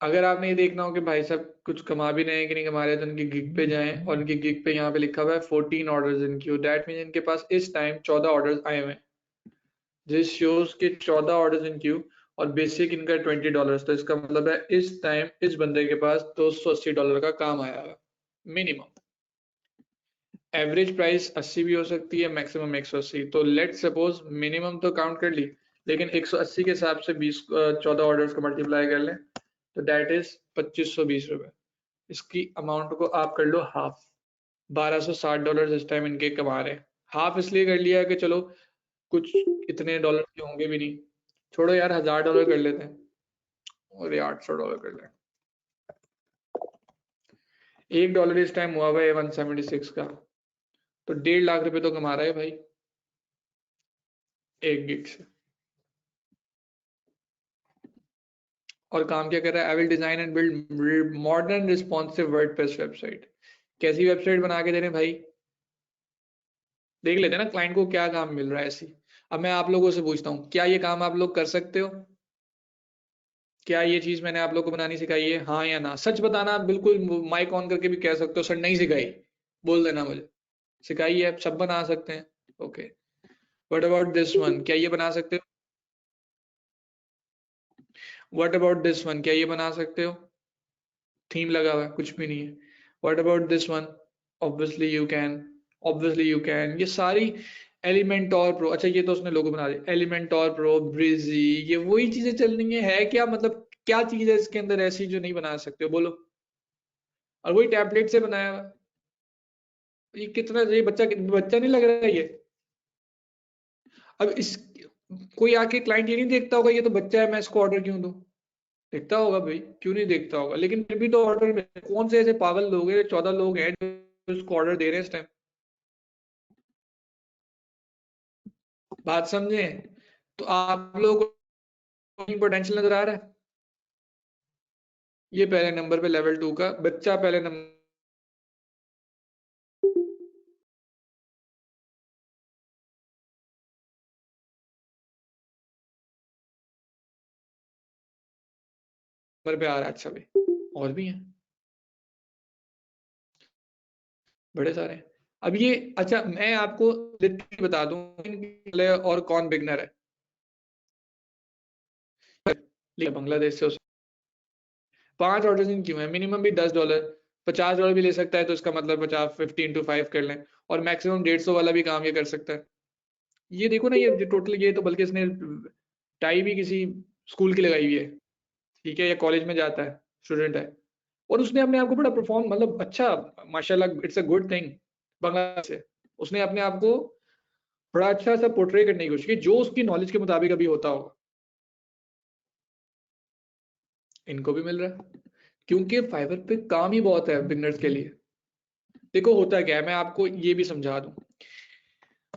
अगर आपने ये देखना हो कि भाई साहब कुछ कमा भी रहे हैं कि नहीं कमा रहे, तो उनकी गिग पे जाएं, और उनकी गिग पे यहाँ पे लिखा हुआ है 14 orders in Q. That mean इनके पास इस टाइम 14 ऑर्डर्स आए हुए हैं, जिस शोज के 14 ऑर्डर्स इन क्यू, और बेसिक इनका $20। तो इसका मतलब है इस टाइम इस बंदे के पास $280 का काम आया है मिनिमम। एवरेज प्राइस 80 भी हो सकती है, मैक्सिमम 180। तो लेट सपोज मिनिमम तो काउंट कर ली, लेकिन 180 के हिसाब से 14 ऑर्डर्स को मल्टीप्लाई कर लें, तो दैट इज 2520 रुपए। इसकी अमाउंट को आप कर लो हाफ, $1260 इस टाइम इनके कमा रहे हैं। हाफ इसलिए कर लिया है कि चलो कुछ इतने डॉलर के होंगे भी नहीं, छोड़ो यार, $1000 कर लेते हैं, और ये $800 कर लें। $1 इस टाइम हुआ हुआ है 176 का, तो 1.5 लाख रुपए तो कमा रहा है भाई एक गिग से। और काम क्या कर रहा है? I will design and build modern responsive WordPress website. कैसी वेबसाइट बना के दे रहे हैं भाई? देख लेते हैं ना क्लाइंट को क्या काम मिल रहा है ऐसी। अब मैं आप लोगों से पूछता हूँ, क्या ये काम आप लोग कर सकते हो? क्या ये चीज मैंने आप लोग को बनानी सिखाई है, हाँ या ना? सच बताना, बिल्कुल माइक ऑन करके भी कह सकते हो सर नहीं सिखाई, बोल देना मुझे। सिखाई है, सब बना सकते हैं। Okay, what about this one, क्या ये बना सकते हो? व्हाट अबाउट दिस वन, क्या ये बना सकते हो? थीम लगा हुआ है, कुछ भी नहीं है। What about this one? Obviously you can, obviously you can. ये सारी एलिमेंट और प्रो, अच्छा ये तो उसने लोगो बना दिया, एलिमेंट और प्रो, ब्रिजी, ये वही चीजें चल रही है क्या? मतलब क्या चीज है इसके अंदर ऐसी जो नहीं बना सकते हो, बोलो? और वही टैबलेट से बनाया हुआ। ये कितना, ये बच्चा बच्चा नहीं लग रहा है ये? अब इस कोई आके क्लाइंट ये नहीं देखता होगा ये तो बच्चा है, मैं इसको ऑर्डर क्यों दूं? देखता होगा भाई, क्यों नहीं देखता होगा, लेकिन फिर भी तो ऑर्डर में कौन से ऐसे पागल लोग हैं, 14 लोग हैं जो उसको ऑर्डर दे रहे हैं इस टाइम। बात समझे? तो आप लोगों को पोटेंशियल नजर आ रहा है। ये पहले नंबर पे लेवल 2 का बच्चा पहले नंबर पे आ रहा है। अच्छा भाई, और भी हैं बड़े सारे हैं। अब ये अच्छा, मैं आपको लिटरली बता दूं और कौन बिगनर है। बांग्लादेश से 5 ऑर्डर इन क्यों है, मिनिमम भी $10, $50 भी ले सकता है, तो इसका मतलब 50 into 5 कर लें, और मैक्सिमम 150 वाला भी काम ये कर सकता है। ये देखो ना, ये टोटल ये तो बल्कि इसने टाई भी किसी स्कूल की लगाई हुई है, ठीक है, या कॉलेज में जाता है, स्टूडेंट है, और उसने अपने आप को बड़ा परफॉर्म, मतलब अच्छा, माशाल्लाह, it's a good thing. Bangladesh से उसने अपने आप को बड़ा अच्छा सा पोर्ट्रे करने की कोशिश की, जो उसकी नॉलेज के मुताबिक अभी होता होगा। इनको भी मिल रहा है क्योंकि फाइवर पे काम ही बहुत है बिगनर्स के लिए। देखो होता क्या है, मैं आपको ये भी समझा दूं।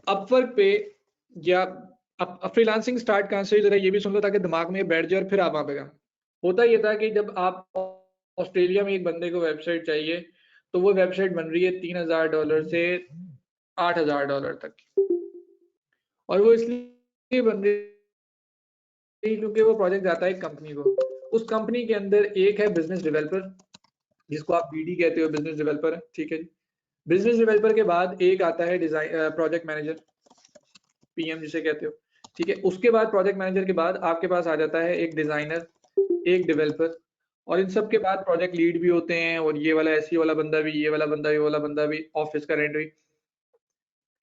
अपवर्क पे या फ्रीलांसिंग स्टार्ट कहाँ से, जरा ये भी सुन लो ताकि दिमाग में बैठ जाए और फिर आप वहां पे काम। होता ये था कि जब आप ऑस्ट्रेलिया में एक बंदे को वेबसाइट चाहिए, तो वो वेबसाइट बन रही है $3000 से $8000 तक की। और वो इसलिए बन रही है क्योंकि वो प्रोजेक्ट जाता है एक कंपनी को, उस कंपनी के अंदर एक है बिजनेस डेवलपर, जिसको आप बीडी कहते हो, बिजनेस डेवलपर है, ठीक है जी। बिजनेस डेवलपर के बाद एक आता है डिजाइन प्रोजेक्ट मैनेजर, पीएम जिसे कहते हो, ठीक है। उसके बाद प्रोजेक्ट मैनेजर के बाद आपके पास आ जाता है एक डिजाइनर, एक डेवलपर, और इन सब के बाद प्रोजेक्ट लीड भी होते हैं, और ये वाला ऐसी वाला बंदा भी, ये वाला बंदा भी, वो वाला बंदा भी, ऑफिस का रेंट भी।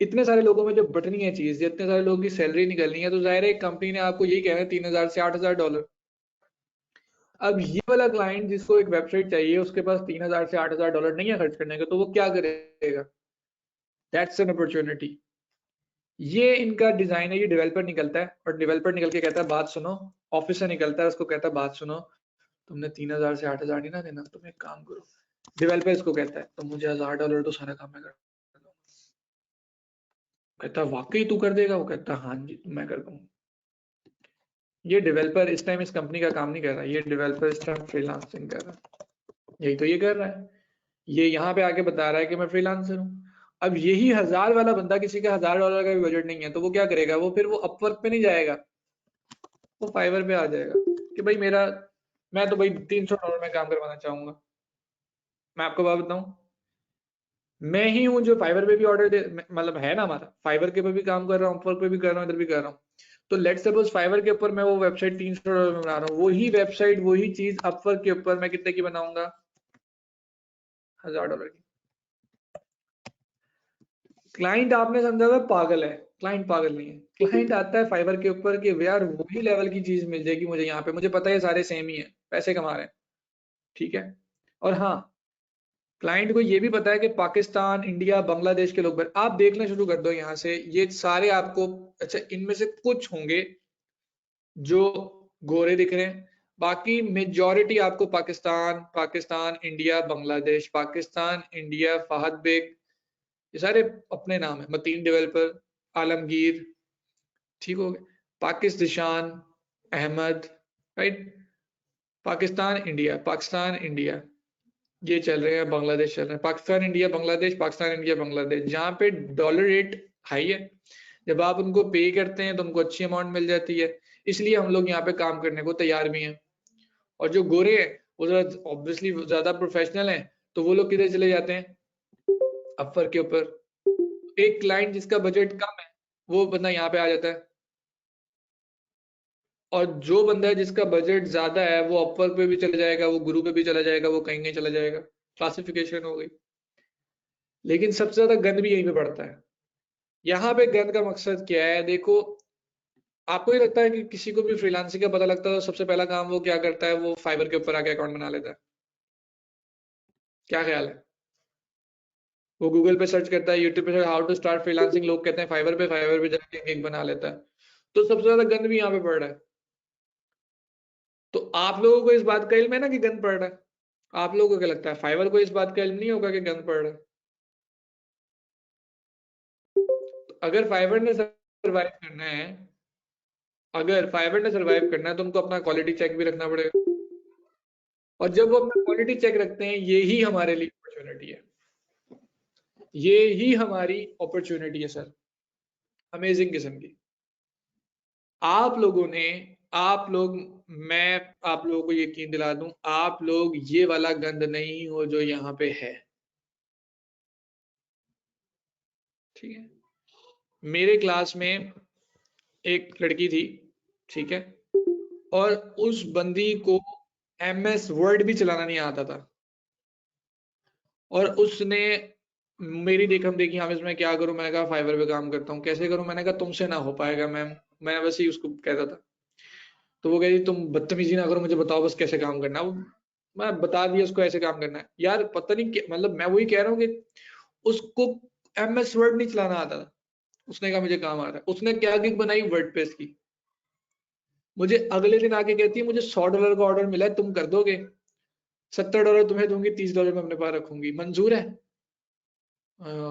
इतने सारे लोगों में जब बटनी है चीज, इतने सारे लोगों की सैलरी निकलनी है, तो जाहिर है कंपनी ने आपको यही कहना है 3000 से $8000। अब ये वाला क्लाइंट जिसको एक वेबसाइट चाहिए, उसके पास 3000 से $8000 नहीं है खर्च करने का, तो वो क्या करेगा? That's an opportunity. ये इनका डिजाइन है। ये डेवलपर निकलता है और डेवलपर निकल के कहता है बात सुनो, ऑफिस से निकलता है, उसको कहता है बात सुनो, तुमने 3000 से 8000 नहीं ना देना, तुम एक काम करो। डेवलपर इसको कहता है तो मुझे $1000 तो सारा काम मैं कर दूंगा। कहता है वाकई तू कर देगा? वो कहता है हाँ जी मैं कर दूंगा। ये डेवलपर इस टाइम इस कंपनी का काम नहीं कर रहा, ये डेवलपर इस टाइम फ्रीलांसिंग कर रहा है। यही तो ये कर रहा है, ये यहाँ पे आके बता रहा है कि मैं फ्रीलांसर हूँ। अब यही 1000 वाला बंदा, किसी का $1000 का भी बजट नहीं है, तो वो क्या करेगा? वो फिर वो अपवर्क पे नहीं जाएगा, वो फाइवर पे आ जाएगा कि भाई मेरा, मैं तो भाई $300 में काम करवाना चाहूंगा। मैं आपको बात बताऊं, मैं ही हूँ जो फाइवर पे भी ऑर्डर दे, मतलब है ना, हमारा फाइवर के पे भी काम कर रहा हूँ, अपवर्क पे भी कर रहा हूँ, इधर भी कर रहा हूँ। तो लेट्स सपोज फाइवर के ऊपर मैं वो वेबसाइट $300 में बना रहा हूँ, वही वेबसाइट वही चीज अपवर्क के ऊपर मैं कितने की बनाऊंगा? $1000 की। क्लाइंट आपने समझा हुआ पागल है, क्लाइंट पागल नहीं है। क्लाइंट आता है फाइवर के ऊपर कि यार वही लेवल की चीज मिल जाएगी मुझे यहाँ पे, मुझे पता है सारे सेम ही है, पैसे कमा रहे हैं, ठीक है। और हाँ, क्लाइंट को ये भी पता है कि पाकिस्तान, इंडिया, बांग्लादेश के लोग, आप देखना शुरू कर दो यहाँ से, ये सारे आपको, अच्छा इनमें से कुछ होंगे जो गोरे दिख रहे हैं, बाकी मेजॉरिटी आपको पाकिस्तान, पाकिस्तान इंडिया बांग्लादेश, पाकिस्तान इंडिया, फहद बेग, ये सारे अपने नाम है, मतीन डेवलपर, आलमगीर, ठीक हो गए, Pakistan, Ahmad, right, Pakistan India, Pakistan India, ये चल रहे हैं, बांग्लादेश चल रहे हैं, पाकिस्तान इंडिया बांग्लादेश, पाकिस्तान इंडिया बांग्लादेश, जहाँ पे डॉलर रेट हाई है, जब आप उनको पे करते हैं तो उनको अच्छी अमाउंट मिल जाती है, इसलिए हम लोग यहाँ पे काम करने को तैयार भी हैं। और जो गोरे हैं वो जरा ऑब्वियसली ज्यादा प्रोफेशनल हैं, तो वो लोग किधर चले जाते हैं? अपवर के ऊपर। एक क्लाइंट जिसका बजट कम है, वो बंदा यहाँ पे आ जाता है, और जो बंदा है जिसका बजट ज्यादा है वो अपवर्क पे भी चला जाएगा, वो गुरु पे भी चला जाएगा, वो कहीं कहीं चला जाएगा। क्लासिफिकेशन हो गई। लेकिन सबसे ज्यादा गंद भी यहीं पे पड़ता है। यहाँ पे गंद का मकसद क्या है? देखो, आपको ही लगता है कि किसी को भी फ्रीलांसिंग का पता लगता है तो सबसे पहला काम वो क्या करता है? वो फाइवर के ऊपर आके अकाउंट बना लेता है। क्या ख्याल है? वो गूगल पे सर्च करता है, यूट्यूब पे हाउ टू स्टार्ट फ्रीलांसिंग, लोग कहते हैं फाइवर पे जाके गिग बना लेता है। तो सबसे ज्यादा गंद भी यहाँ पे पड़ रहा है। तो आप लोगों को इस बात का इल्म है ना कि गंद पड़ रहा है? आप लोगों को क्या लगता है फाइवर को इस बात का इल्म नहीं होगा कि गंद पड़ रहा है? तो अगर फाइवर ने सर्वाइव करना है, अगर फाइवर ने सर्वाइव करना है तो उनको अपना क्वालिटी चेक भी रखना पड़ेगा, और जब वो अपना क्वालिटी चेक रखते हैं ये ही हमारे लिए अपॉर्चुनिटी है, ये ही हमारी अपॉर्चुनिटी है सर, अमेजिंग किस्म की। आप लोगों ने, आप लोग, मैं आप लोगों को यकीन दिला दूं, आप लोग ये वाला गंद नहीं हो जो यहाँ पे है, ठीक है? मेरे क्लास में एक लड़की थी, ठीक है, और उस बंदी को MS वर्ड भी चलाना नहीं आता था, और उसने मेरी देखम देखी, हम इसमें क्या करूं, मैंने कहा फाइवर पे काम करता हूँ, कैसे करूं, मैंने कहा तुमसे ना हो पाएगा मैम, मैं बस ही उसको कहता था। तो वो कहती तुम बदतमीजी ना करो, मुझे बताओ बस कैसे काम करना है। मैं बता दिया उसको ऐसे काम करना है, यार पता नहीं मतलब मैं वही कह रहा हूँ कि उसको MS वर्ड नहीं चलाना आता था, उसने कहा मुझे काम आ रहा है, उसने क्या गिग बनाई वर्डप्रेस की, मुझे अगले दिन आके कहती है मुझे $100 का ऑर्डर मिला है, तुम कर दोगे? $70 तुम्हें दूंगी, $30 मैं अपने पास रखूंगी, मंजूर है? वाह वाह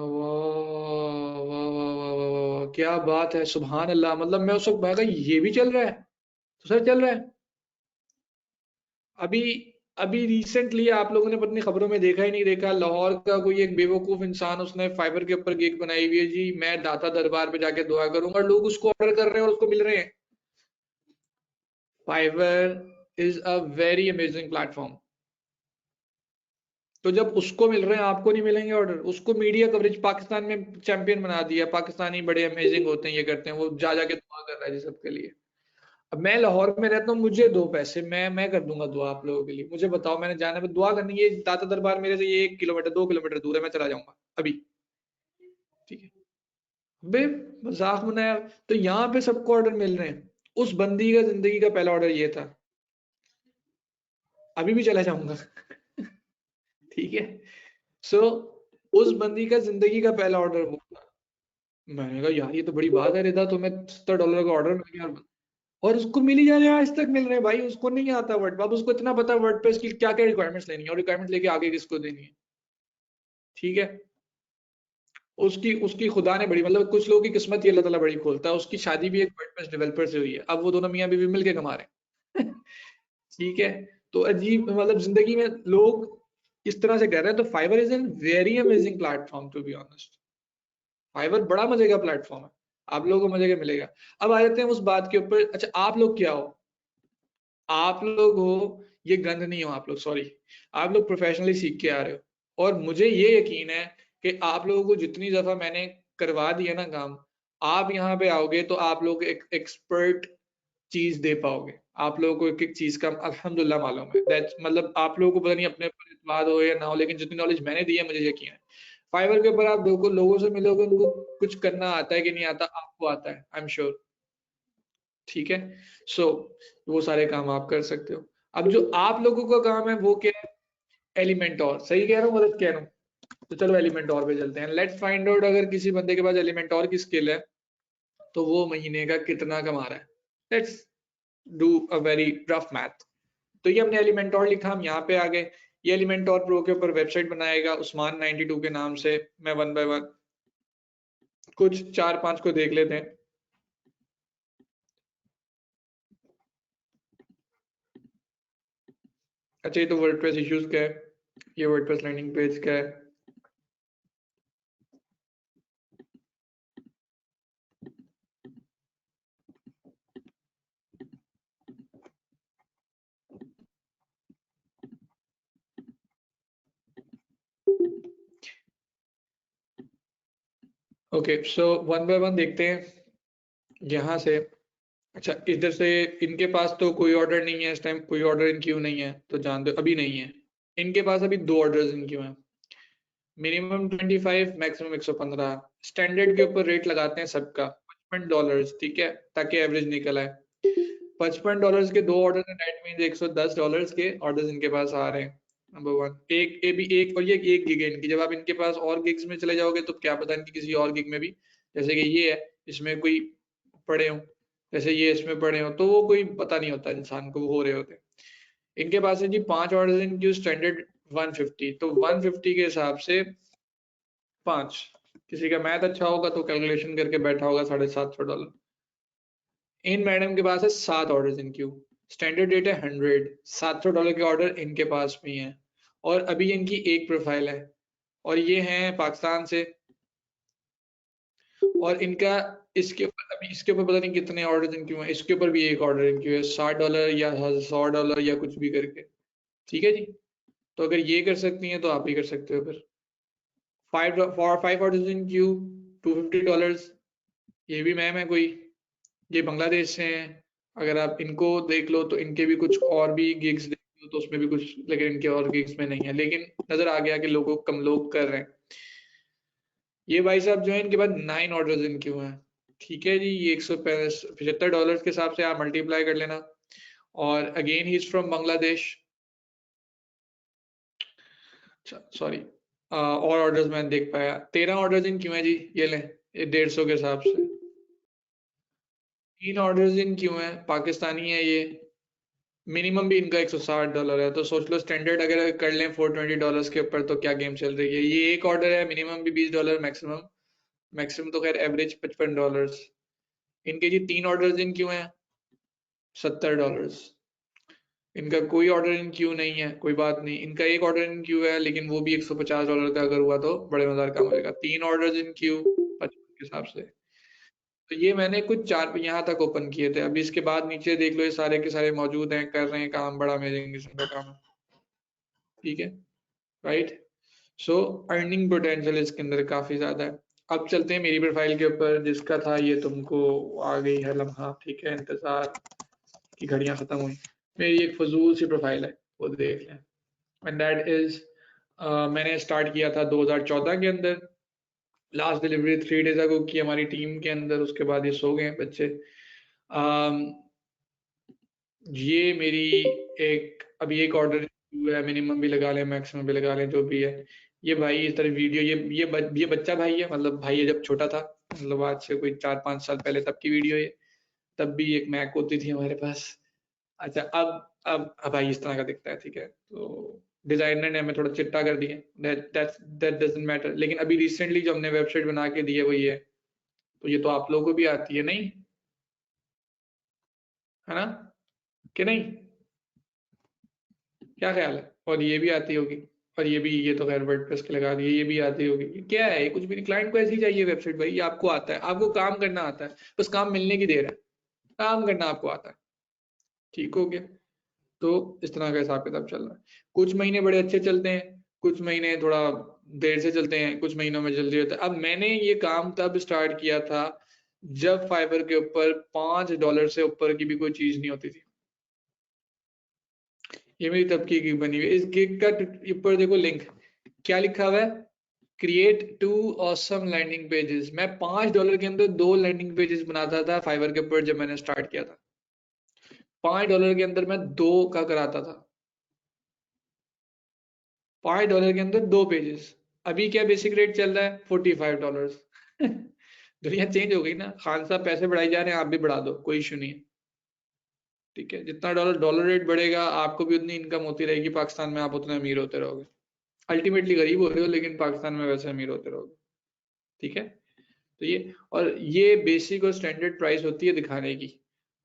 वाह वाह वाह वाह वाह, क्या बात है, सुभान अल्लाह। मतलब मैं उस वक्त मैं कहा ये भी चल रहा है, तो सर चल रहा है। अभी अभी रिसेंटली आप लोगों ने अपनी खबरों में देखा ही नहीं देखा, लाहौर का कोई एक बेवकूफ इंसान, उसने फाइबर के ऊपर गिग बनाई हुई है जी, मैं दाता दरबार पे जाके दुआ करूंगा, लोग उसको ऑर्डर कर रहे हैं और उसको मिल रहे हैं। Fiverr is a very amazing platform. तो जब उसको मिल रहे हैं आपको नहीं मिलेंगे ऑर्डर? उसको मीडिया कवरेज पाकिस्तान में चैंपियन बना दिया, पाकिस्तानी बड़े अमेजिंग होते हैं, ये करते हैं, वो जा जाके दुआ कर रहा है जी सबके लिए। अब मैं लाहौर में रहता हूँ, मुझे दो पैसे, मैं कर दूंगा दुआ आप लोगों के लिए, मुझे बताओ, मैंने जाना है दुआ करनी है, दाता दरबार मेरे से ये 1 किलोमीटर 2 किलोमीटर दूर है, मैं चला जाऊंगा अभी, ठीक है? बे मजाक बनाया। तो यहाँ पे सबको ऑर्डर मिल रहे हैं, उस बंदी का जिंदगी का पहला ऑर्डर ये था, अभी भी चला जाऊंगा ठीक है? सो उस बंदी का जिंदगी का पहला ऑर्डर वो था। मैंने कहा यार ये तो बड़ी बात है रिदा, तुम्हें $70 का ऑर्डर मिल गया, और उसको मिल ही जा रहे हैं, आज तक मिल रहे हैं भाई, उसको नहीं आता वर्ड, अब उसको इतना पता वर्डप्रेस की क्या क्या रिक्वायरमेंट्स लेनी है और रिक्वायरमेंट्स लेके आगे किसको देनी है, ठीक है? उसकी उसकी खुदा ने बड़ी, मतलब कुछ लोगों की किस्मत ही अल्लाह ताला बड़ी खोलता है, उसकी शादी भी एक वर्डप्रेस डेवलपर से हुई है, अब वो दोनों मियां बीवी मिलके कमा रहे हैं ठीक है? तो अजीब, मतलब जिंदगी में लोग इस तरह से कर रहे हैं। तो Fiverr is an very amazing platform to be honest, Fiverr बड़ा मजे का प्लेटफॉर्म है, आप लोगों को मजे का मिलेगा। अब आ जाते हैं उस बात के ऊपर, अच्छा आप लोग क्या हो? आप लोग हो, ये गंद नहीं हो आप लोग, सॉरी, आप लोग प्रोफेशनली सीख के आ रहे हो, और मुझे ये यकीन है कि आप लोगों को जितनी दफा मैंने करवा दिया ना काम, आप यहाँ पे आओगे तो आप लोग एक एक्सपर्ट चीज दे पाओगे, आप लोगों को एक एक चीज का अल्हम्दुलिल्लाह मालूम है, दैट्स मतलब आप लोगों को पता नहीं अपने ऊपर इत्मीनान हो या ना हो, लेकिन जितनी नॉलेज मैंने दी है मुझे यकीन है। फाइवर के ऊपर आप लोगों से मिलोगे, उनको कुछ करना आता है कि नहीं आता, आपको आता है, आई एम श्योर, ठीक है? सो वो सारे काम आप कर सकते हो। अब जो आप लोगों का काम है वो क्या है? एलिमेंट और, सही कह रहा हूँ गलत कह रहा हूँ? तो चलो एलिमेंट और पे चलते हैं, लेट्स फाइंड आउट अगर किसी बंदे के पास एलिमेंट और की स्किल है तो वो महीने का कितना कमा रहा है। Let's do a very rough math. तो ये हमने एलिमेंट और लिखा, हम यहाँ पे आ गए। ये एलिमेंट और प्रो के ऊपर वेबसाइट बनाएगा उस्मान 92 के नाम से। मैं वन बाय वन कुछ 4-5 को देख लेते हैं। अच्छा ये तो वर्डप्रेस इश्यूज का है, ये वर्डप्रेस लैंडिंग पेज का है। Okay so one by one देखते हैं यहाँ से। अच्छा इधर से इनके पास तो कोई ऑर्डर नहीं है इस टाइम, कोई ऑर्डर इन क्यू नहीं है, तो जान दो अभी नहीं है। इनके पास अभी 2 ऑर्डर्स इन क्यू हैं, मिनिमम 25, मैक्सिमम 115। स्टैंडर्ड के ऊपर रेट लगाते हैं सबका $55, ठीक है, ताकि एवरेज निकल आए। $55 के 2 ऑर्डर है, दैट मींस $110 के ऑर्डर्स इनके पास आ रहे हैं। नंबर वन, एक ए भी एक, और ये एक गिग है इनकी। जब आप इनके पास और गिग्स में चले जाओगे तो क्या पता इनकी किसी और गिग में भी, जैसे कि ये है, इसमें कोई पड़े हो, जैसे ये इसमें पड़े हो, तो वो कोई पता नहीं होता इंसान को, वो हो रहे होते हैं। इनके पास है जी 5 ऑर्डर्स इन क्यू, स्टैंडर्ड 150, तो 150 के हिसाब से 5, किसी का मैथ अच्छा होगा तो कैलकुलेशन करके बैठा होगा $750। इन मैडम के पास है 7 ऑर्डर्स इन क्यू, स्टैंडर्ड रेट है 100, $700 के ऑर्डर इनके पास भी हैं, और अभी इनकी एक प्रोफाइल है, और ये हैं पाकिस्तान से, और इनका इसके ऊपर अभी इसके ऊपर पता नहीं कितने ऑर्डर इनक्यू हैं, इसके ऊपर भी एक ऑर्डर इनक्यू है $60 या $100 या कुछ भी करके, ठीक है जी। तो अगर ये कर सकती हैं तो आप भी कर सकते हो। फिर 5 ऑर्डर इन क्यू, $250, ये भी मैम है कोई, ये बांग्लादेश से हैं। अगर आप इनको देख लो तो इनके भी कुछ और भी गिग्स देख लो तो उसमें भी कुछ, लेकिन इनके और गिग्स में नहीं है, लेकिन नजर आ गया कि लोगों कम लोग कर रहे हैं। ये भाई साहब जो है इनके पास 9 ऑर्डर्स इन क्यू हैं, ठीक है जी। ये $175 के हिसाब से आप मल्टीप्लाई कर लेना, और again he is from Bangladesh, sorry, और ऑर्डर्स मैंने देख पाया 13 ऑर्डर्स इन क्यू हैं जी, ये लें, ये 150 के हिसाब से 3 ऑर्डर्स इन क्यू हैं, पाकिस्तानी है ये, मिनिमम भी इनका $160 है, तो सोच लो स्टैंडर्ड अगर कर लें $420 के ऊपर तो क्या गेम चल रही है। ये एक ऑर्डर है, मिनिमम भी $20, मैक्सिमम मैक्सिमम तो खैर एवरेज $55। इनके जी 3 ऑर्डर्स इन क्यू हैं, $70। इनका कोई ऑर्डर इन क्यू नहीं है, कोई बात नहीं, इनका एक ऑर्डर इन क्यू है, लेकिन वो भी $150 का अगर हुआ तो बड़े मजेदार काम हो जाएगा। 3 ऑर्डर इन क्यू 55 के हिसाब से। तो ये मैंने कुछ 4 यहाँ तक ओपन किए थे, अभी इसके बाद नीचे देख लो, ये सारे के सारे मौजूद हैं, कर रहे हैं काम, बड़ा अमेजिंग किस्म का काम है, ठीक है, राइट। सो अर्निंग पोटेंशियल इसके अंदर काफी ज्यादा है। अब चलते हैं मेरी प्रोफाइल के ऊपर, जिसका था ये तुमको आ गई है लम्हा, ठीक है, इंतजार की घड़ियां खत्म हुई। मेरी एक फजूल सी प्रोफाइल है, वो देख लें, एंड दैट इज, मैंने स्टार्ट किया था 2014 के अंदर, लास्ट डिलीवरी 3 डेज अगो की हमारी टीम के अंदर, उसके बाद ये सो गए बच्चे। ये मेरी एक अभी एक ऑर्डर है, मिनिमम भी लगा लें मैक्सिमम भी लगा लें जो भी है। ये भाई इस तरह वीडियो, ये बच्चा भाई है, मतलब भाई है जब छोटा था, मतलब आज से कोई 4-5 साल पहले तब की वीडियो है। तब भी एक मैक होती थी हमारे पास। अच्छा, अब भाई इस तरह का दिखता है, ठीक है, तो डिजाइनर ने हमें थोड़ा चिट्टा कर दिया, दैट डजंट मैटर, लेकिन अभी रिसेंटली जो हमने वेबसाइट बना के दी है वो ये है, तो ये तो आप लोगों को भी आती है नहीं, है ना, कि नहीं, क्या ख्याल है, और ये भी आती होगी, और ये भी, ये तो खैर वर्डप्रेस के लगा दिए, ये भी आती होगी, ये क्या है, ये कुछ भी नहीं, क्लाइंट को ऐसी चाहिए वेबसाइट भाई, ये आपको आता है, आपको काम करना आता है, बस काम मिलने की देर है, काम करना आपको आता है, ठीक हो गया। तो इस तरह का हिसाब किताब चल रहा है, कुछ महीने बड़े अच्छे चलते हैं, कुछ महीने थोड़ा देर से चलते हैं, कुछ महीनों में जल्दी होता है। अब मैंने ये काम तब स्टार्ट किया था जब फाइबर के ऊपर $5 से ऊपर की भी कोई चीज नहीं होती थी। ये मेरी तब की गिग बनी हुई है। इस गिग का ऊपर देखो लिंक, क्या लिखा हुआ है, क्रिएट 2 ऑसम लैंडिंग पेजेस। मैं $5 के अंदर 2 लैंडिंग पेजेस बनाता था फाइवर के ऊपर जब मैंने स्टार्ट किया था। $5 के अंदर मैं 2 का कराता था, $5 के अंदर 2 पेजेस। अभी क्या बेसिक रेट चल रहा है, $45। दुनिया चेंज हो गई ना, खान साहब पैसे बढ़ाई जा रहे हैं, आप भी बढ़ा दो, कोई इशू नहीं है, ठीक है। जितना डॉलर रेट बढ़ेगा आपको भी उतनी इनकम होती रहेगी पाकिस्तान में, आप उतने अमीर होते रहोगे। अल्टीमेटली गरीब हो रहे हो लेकिन पाकिस्तान में वैसे अमीर होते रहोगे, ठीक है। तो ये, और ये बेसिक और स्टैंडर्ड प्राइस होती है दिखाने की,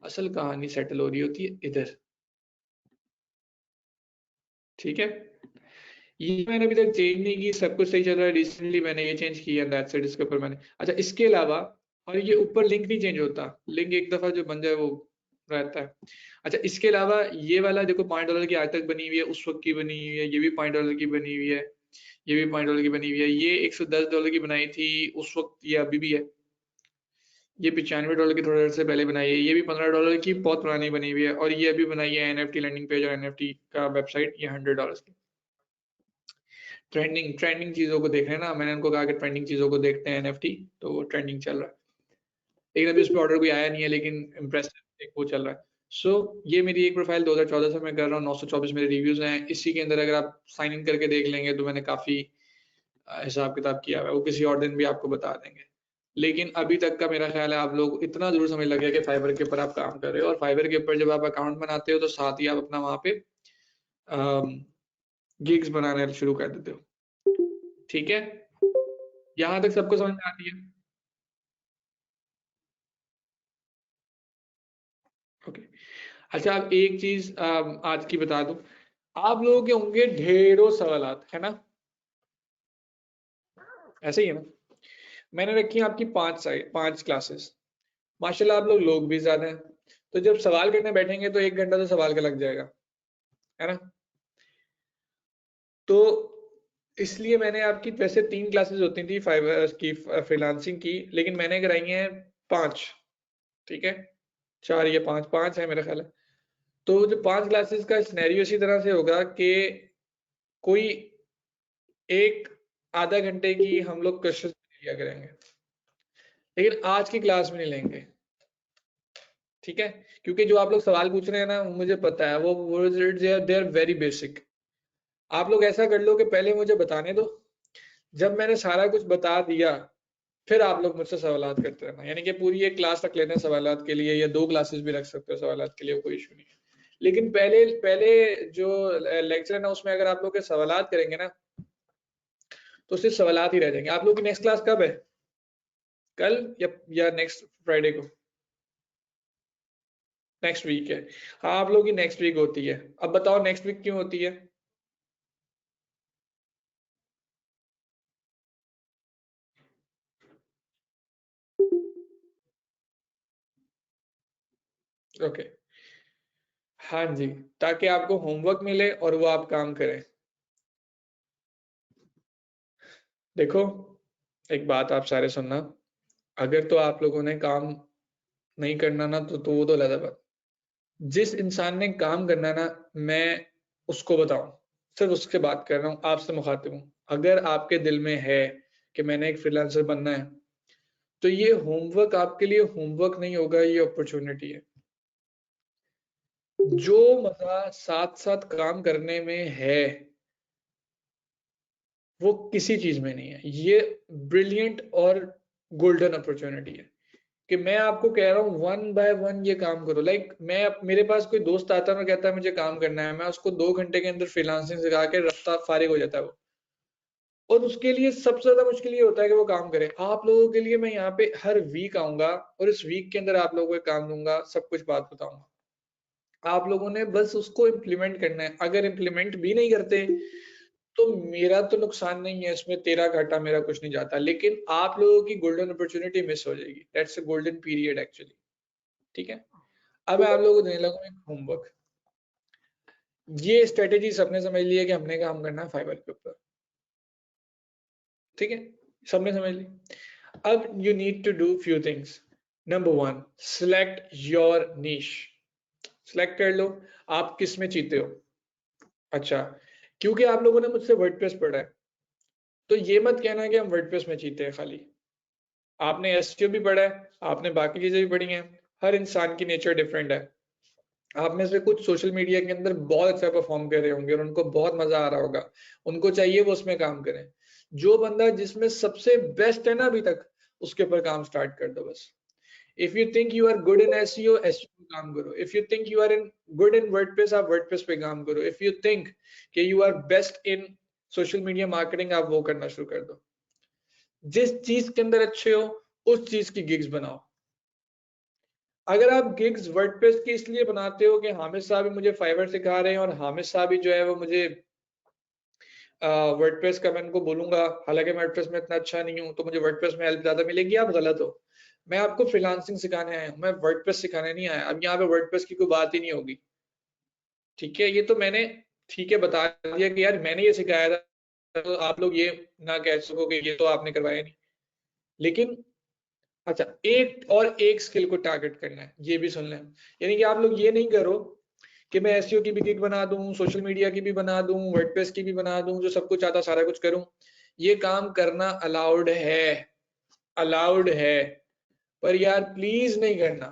असल कहानी सेटल हो रही होती है इधर, ठीक है। ये मैंने अभी तक चेंज नहीं की, सब कुछ सही चल रहा है, रिसेंटली मैंने ये चेंज किया, दैट्स इट, इसके ऊपर मैंने, अच्छा इसके अलावा, और ये ऊपर लिंक नहीं चेंज होता, लिंक एक दफा जो बन जाए वो रहता है। अच्छा इसके अलावा ये वाला देखो $5 की आज तक बनी हुई है, उस वक्त की बनी हुई है, ये भी $5 की बनी हुई है, ये भी $5 की बनी हुई है, ये $110 की बनाई थी उस वक्त, ये अभी भी है, ये $95 की थोड़ी देर से पहले बनाई है, ये भी $15 की बहुत पुरानी बनी हुई है, और ये अभी बनाई है NFT लैंडिंग पेज और NFT का वेबसाइट, ये $100 की। ट्रेंडिंग चीजों को देख रहे हैं ना, मैंने उनको कहा कि ट्रेंडिंग चीजों को देखते हैं NFT, तो वो ट्रेंडिंग चल रहा है, लेकिन अभी उस पर ऑर्डर कोई आया नहीं है, लेकिन इम्प्रेसिव एक वो चल रहा है। सो ये मेरी एक प्रोफाइल 2014 से मैं कर रहा हूँ, 924 मेरे रिव्यूज हैं, इसी के अंदर अगर आप साइन इन करके देख लेंगे तो मैंने काफी हिसाब किताब किया हुआ है, वो किसी और दिन भी आपको बता देंगे। लेकिन अभी तक का मेरा ख्याल है आप लोग इतना जरूर समझ लगे कि फाइबर के ऊपर आप काम कर रहे हो, और फाइबर के ऊपर जब आप अकाउंट बनाते हो तो साथ ही आप अपना वहाँ पे गिग्स बनाना शुरू कर देते हो। ठीक है, यहां तक सबको समझ में आती है? ओके। अच्छा, अब एक चीज आज की बता दूं, आप लोगों के होंगे ढेरों सवालात, है ना? ऐसे ही है ना? मैंने रखी है आपकी 5 क्लासेस। माशाल्लाह आप लोग भी ज्यादा हैं, तो जब सवाल करने बैठेंगे तो 1 घंटा तो सवाल का लग जाएगा, है ना? तो इसलिए मैंने आपकी वैसे 3 क्लासेस होती थी फाइवर की, फ्रीलांसिंग की, लेकिन मैंने कराई हैं 5। ठीक है, 4 या 5 है मेरा ख्याल है। तो जो 5 क्लासेस का सिनेरियो इसी तरह से होगा कि कोई एक आधा घंटे की हम लोग क्वेश्चन लिया करेंगे, लेकिन आज की क्लास में नहीं लेंगे। ठीक है, क्योंकि जो आप लोग सवाल पूछ रहे हैं ना, मुझे पता है वो दे आर वेरी बेसिक। आप लोग ऐसा कर लो कि पहले मुझे बताने दो, जब मैंने सारा कुछ बता दिया फिर आप लोग मुझसे सवालात करते रहना, यानी कि पूरी एक क्लास रख लेते हैं सवालात के लिए, या 2 क्लासेस भी रख सकते हो सवालात के लिए, कोई इशू नहीं है। लेकिन पहले पहले जो लेक्चर है ना, उसमें अगर आप लोग के सवालात करेंगे ना, तो सिर्फ सवालात ही रह जाएंगे। आप लोग की नेक्स्ट क्लास कब है? कल या नेक्स्ट फ्राइडे को? नेक्स्ट वीक है। हाँ, आप लोग की नेक्स्ट वीक होती है। अब बताओ नेक्स्ट वीक क्यों होती है? ओके, हाँ जी, ताकि आपको होमवर्क मिले और वो आप काम करें। देखो, एक बात आप सारे सुनना, अगर तो आप लोगों ने काम नहीं करना ना, तो वो तो अलग बात। जिस इंसान ने काम करना ना, मैं उसको बताऊं, सिर्फ उसके बात कर रहा हूँ, आपसे मुखातिब हूँ। अगर आपके दिल में है कि मैंने एक फ्रीलांसर बनना है, तो ये होमवर्क आपके लिए होमवर्क नहीं होगा, ये अपॉर्चुनिटी है। जो मजा साथ साथ काम करने में है, वो किसी चीज में नहीं है। ये ब्रिलियंट और गोल्डन अपॉर्चुनिटी है कि मैं आपको कह रहा हूँ 1 बाय 1 ये काम करो। मेरे पास कोई दोस्त आता है और कहता है मुझे काम करना है, मैं उसको 2 घंटे के अंदर फ्रीलांसिंग सिखा के रफ्ता फारिग हो जाता है वो। और उसके लिए सबसे ज्यादा मुश्किल ये होता है कि वो काम करे। आप लोगों के लिए मैं यहाँ पे हर वीक आऊंगा और इस वीक के अंदर आप लोगों को काम दूंगा, सब कुछ बात बताऊंगा। आप लोगों ने बस उसको इम्प्लीमेंट करना है। अगर इम्प्लीमेंट भी नहीं करते तो मेरा तो नुकसान नहीं है इसमें, तेरा घाटा, मेरा कुछ नहीं जाता, लेकिन आप लोगों की गोल्डन अपॉर्चुनिटी मिस हो जाएगी। That's a golden period actually. ठीक है, अब मैं आप लोगों को देने लगा एक होमवर्क। ये स्ट्रेटेजी सबने समझ ली है कि हमने काम करना है फाइवर के ऊपर। ठीक है, सबने समझ ली। अब you need to do few things. Number 1, select your niche. Select कर लो आप किस में जीते हो। अच्छा, क्योंकि आप लोगों ने मुझसे वर्डप्रेस पढ़ा है, तो ये मत कहना कि हम वर्डप्रेस में जीते हैं खाली। आपने एसईओ भी पढ़ा है, आपने बाकी चीजें भी पढ़ी हैं। हर इंसान की नेचर डिफरेंट है। आप में से कुछ सोशल मीडिया के अंदर बहुत अच्छा परफॉर्म कर रहे होंगे और उनको बहुत मजा आ रहा होगा, उनको चाहिए वो उसमें काम करें। जो बंदा जिसमें सबसे बेस्ट है ना अभी तक, उसके ऊपर काम स्टार्ट कर दो बस। If you think you are good in SEO, SEO पे काम करो। If you think you are in good in WordPress, आप वर्डप्रेस पे काम करो। इफ यू थिंक कि you are best in social media marketing, आप वो करना शुरू कर दो। जिस चीज के अंदर अच्छे हो उस चीज की गिग्स बनाओ। अगर आप गिग्स वर्डप्रेस की इसलिए बनाते हो कि हामिद साहब ही मुझे फाइवर सिखा रहे हैं और हामिद साहब ही जो है वो मुझे वर्डप्रेस का, मैं उनको बोलूंगा, हालांकि मैं वर्डप्रेस में इतना अच्छा नहीं हूं तो मुझे वर्डप्रेस में हेल्प ज्यादा मिलेगी, आप गलत हो। मैं आपको फ्रीलांसिंग सिखाने आया हूं, मैं वर्डप्रेस सिखाने नहीं आया। अब यहाँ पे वर्डप्रेस की कोई बात ही नहीं होगी। ठीक है, ये तो मैंने ठीक है बता दिया कि यार मैंने ये सिखाया था, तो आप लोग ये ना कह सको कि ये तो आपने करवाया नहीं। लेकिन अच्छा, एक स्किल को टारगेट करना है, ये भी सुन लें। यानी कि आप लोग ये नहीं करो कि मैं एसईओ की भी गिग बना दूं, सोशल मीडिया की भी बना दूं, वर्डप्रेस की भी बना दूं, जो सब कुछ आता सारा कुछ करूं। ये काम करना अलाउड है, अलाउड है, पर यार प्लीज नहीं करना।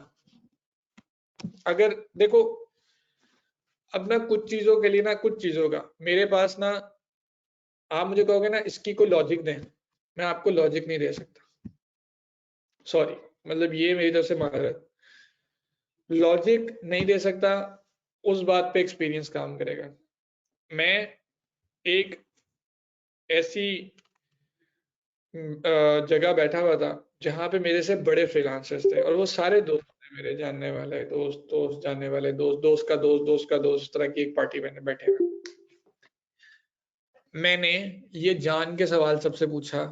अगर देखो, अब ना कुछ चीजों के लिए ना, कुछ चीजों का मेरे पास ना, आप मुझे कहोगे ना इसकी कोई लॉजिक दें, मैं आपको लॉजिक नहीं दे सकता, सॉरी। मतलब ये मेरी तरफ से माजरत, लॉजिक नहीं दे सकता। उस बात पे एक्सपीरियंस काम करेगा। मैं एक ऐसी जगह बैठा हुआ था जहां पे मेरे से बड़े फ्रीलांसर्स थे और वो सारे दोस्त थे मेरे, जानने वाले दोस्त, दोस्त जानने वाले दोस्त, दोस्त का दोस्त, दोस्त का दोस्त, इस तरह की एक पार्टी में बैठे हुए। मैंने ये जान के सवाल सबसे पूछा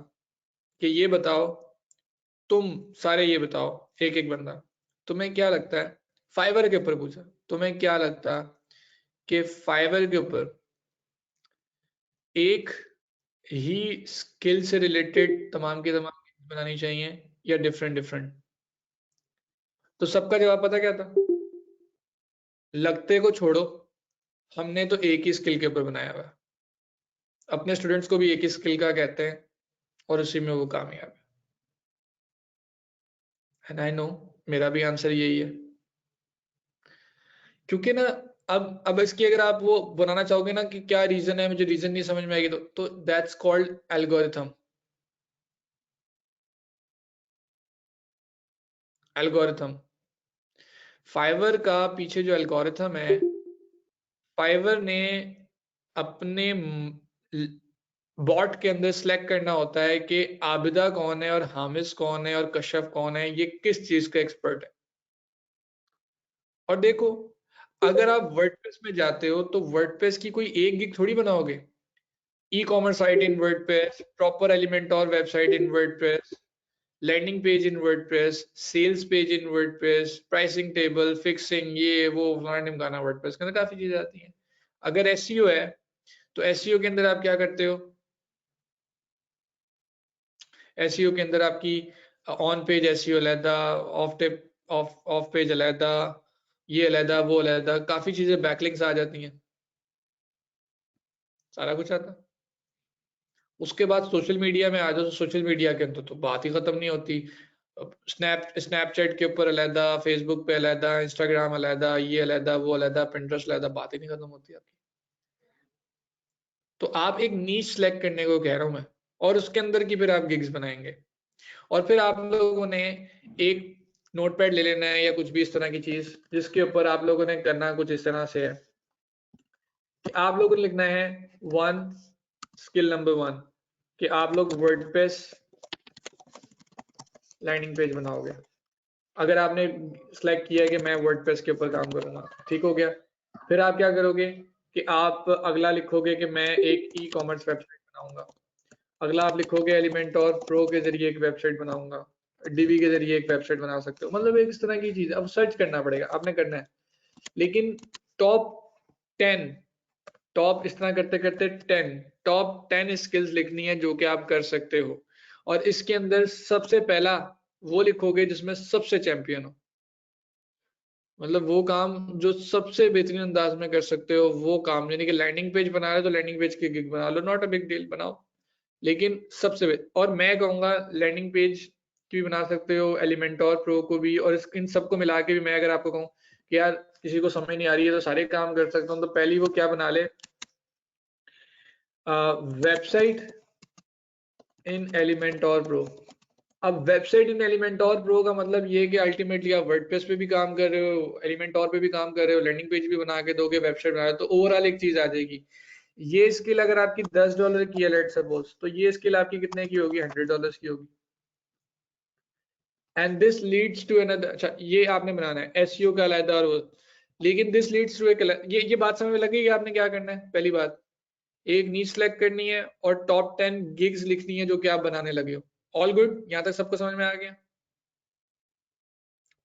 कि ये बताओ, तुम सारे ये बताओ, एक एक बंदा, तुम्हें क्या लगता है, फाइवर के ऊपर पूछा, तुम्हें क्या लगता कि फाइवर के ऊपर एक ही स्किल से रिलेटेड तमाम की तमाम बनानी चाहिए या डिफरेंट डिफरेंट? तो सबका जवाब पता क्या था? लगते को छोड़ो, हमने तो एक ही स्किल के ऊपर बनाया हुआ है, अपने स्टूडेंट्स को भी एक ही स्किल का कहते हैं और उसी में वो कामयाब है। एंड आई नो मेरा भी आंसर यही है, क्योंकि ना अब इसकी अगर आप वो बनाना चाहोगे ना कि क्या रीजन है, मुझे रीजन नहीं समझ में आएगी, तो that's called algorithm. Algorithm Fiverr का पीछे जो एल्गोरिथम है, फाइवर ने अपने बॉट के अंदर सिलेक्ट करना होता है कि आबिदा कौन है और हामिस कौन है और कशफ कौन है, ये किस चीज का एक्सपर्ट है। और देखो, अगर आप वर्डप्रेस में जाते हो तो वर्डप्रेस की कोई एक गिग थोड़ी बनाओगे। E commerce site in WordPress, proper element और website in WordPress, landing page in WordPress, sales page in WordPress, pricing table, fixing, ये वो फलाना ढिमकाना, वर्डप्रेस के अंदर काफी चीजें आती हैं। अगर एसईओ है तो एसईओ के अंदर आप क्या करते हो? एसईओ के अंदर आपकी ऑन पेज एसईओ अलहदा, ऑफ टिप ऑफ पेज अलहदा, ये अलहदा वो अलहदा, काफी चीजें बैकलिंक्स आ जाती हैं, सारा कुछ आता है। उसके बाद सोशल मीडिया में आ जाओ तो सोशल मीडिया के अंदर तो बात ही खत्म नहीं होती। स्नैपचैट के ऊपर अलहदा, फेसबुक पे अलहदा, इंस्टाग्राम अलहदा, ये अलहदा वो अलहदा, पिंटरेस्ट अलहदा, बात ही नहीं खत्म होती आपकी। तो आप एक नीश सेलेक्ट करने को कह रहा हूं मैं, और उसके अंदर की फिर आप गिग्स बनाएंगे, और फिर आप लोगों ने एक नोटपैड ले लेना है या कुछ भी इस तरह की चीज, जिसके ऊपर आप लोगों ने करना कुछ इस तरह से है कि आप लोगों ने लिखना है वन, स्किल नंबर वन, कि आप लोग वर्डप्रेस लैंडिंग पेज बनाओगे। अगर आपने सेलेक्ट किया है कि मैं वर्डप्रेस के ऊपर काम करूंगा, ठीक हो गया। फिर आप क्या करोगे कि आप अगला लिखोगे कि मैं एक ई कॉमर्स वेबसाइट बनाऊंगा। अगला आप लिखोगे एलिमेंट और प्रो के जरिए एक वेबसाइट बनाऊंगा, डीबी के जरिए एक वेबसाइट बना सकते हो, मतलब एक इस तरह की चीज। अब सर्च करना पड़ेगा, आपने करना है, लेकिन टॉप 10, टॉप इस तरह करते करते 10, टॉप 10 स्किल्स लिखनी है जो कि आप कर सकते हो, और इसके अंदर सबसे पहला वो लिखोगे जिसमें सबसे चैंपियन हो, मतलब वो काम जो सबसे बेहतरीन अंदाज में कर सकते हो वो काम। यानी कि लैंडिंग पेज बना रहे हो तो लैंडिंग पेज की गिग बना लो, नॉट अ बिग डील, बनाओ, लेकिन सबसे और मैं कहूंगा लैंडिंग पेज की भी बना सकते हो, एलिमेंटोर प्रो को भी, और इन सबको मिला के भी मैं अगर आपको कहूँ कि यार किसी को समझ नहीं आ रही है तो सारे काम कर सकता हूँ, तो पहली वो क्या बना ले, वेबसाइट इन एलिमेंटोर प्रो। अब वेबसाइट इन एलिमेंटोर प्रो का मतलब ये है कि अल्टीमेटली आप वर्डप्रेस पे भी काम कर रहे हो, एलिमेंटोर पे भी काम कर रहे हो, लैंडिंग पेज भी बना के दोगे, वेबसाइट बना रहे हो, तो ओवरऑल एक चीज आ जाएगी। ये स्किल अगर आपकी $10 की है लेट्स सपोज, तो ये स्किल आपकी कितने की होगी? $100 की होगी। And this leads to another, अच्छा ये आपने बनाना है एसईओ का अलग और वो, लेकिन दिस लीड्स टू एक ये बात समझ में लगी कि आपने क्या करना है? पहली बात, एक नीच सेलेक्ट करनी है और टॉप 10 गिग्स लिखनी है जो कि आप बनाने लगे हो। ऑल गुड, यहां तक सबको समझ में आ गया?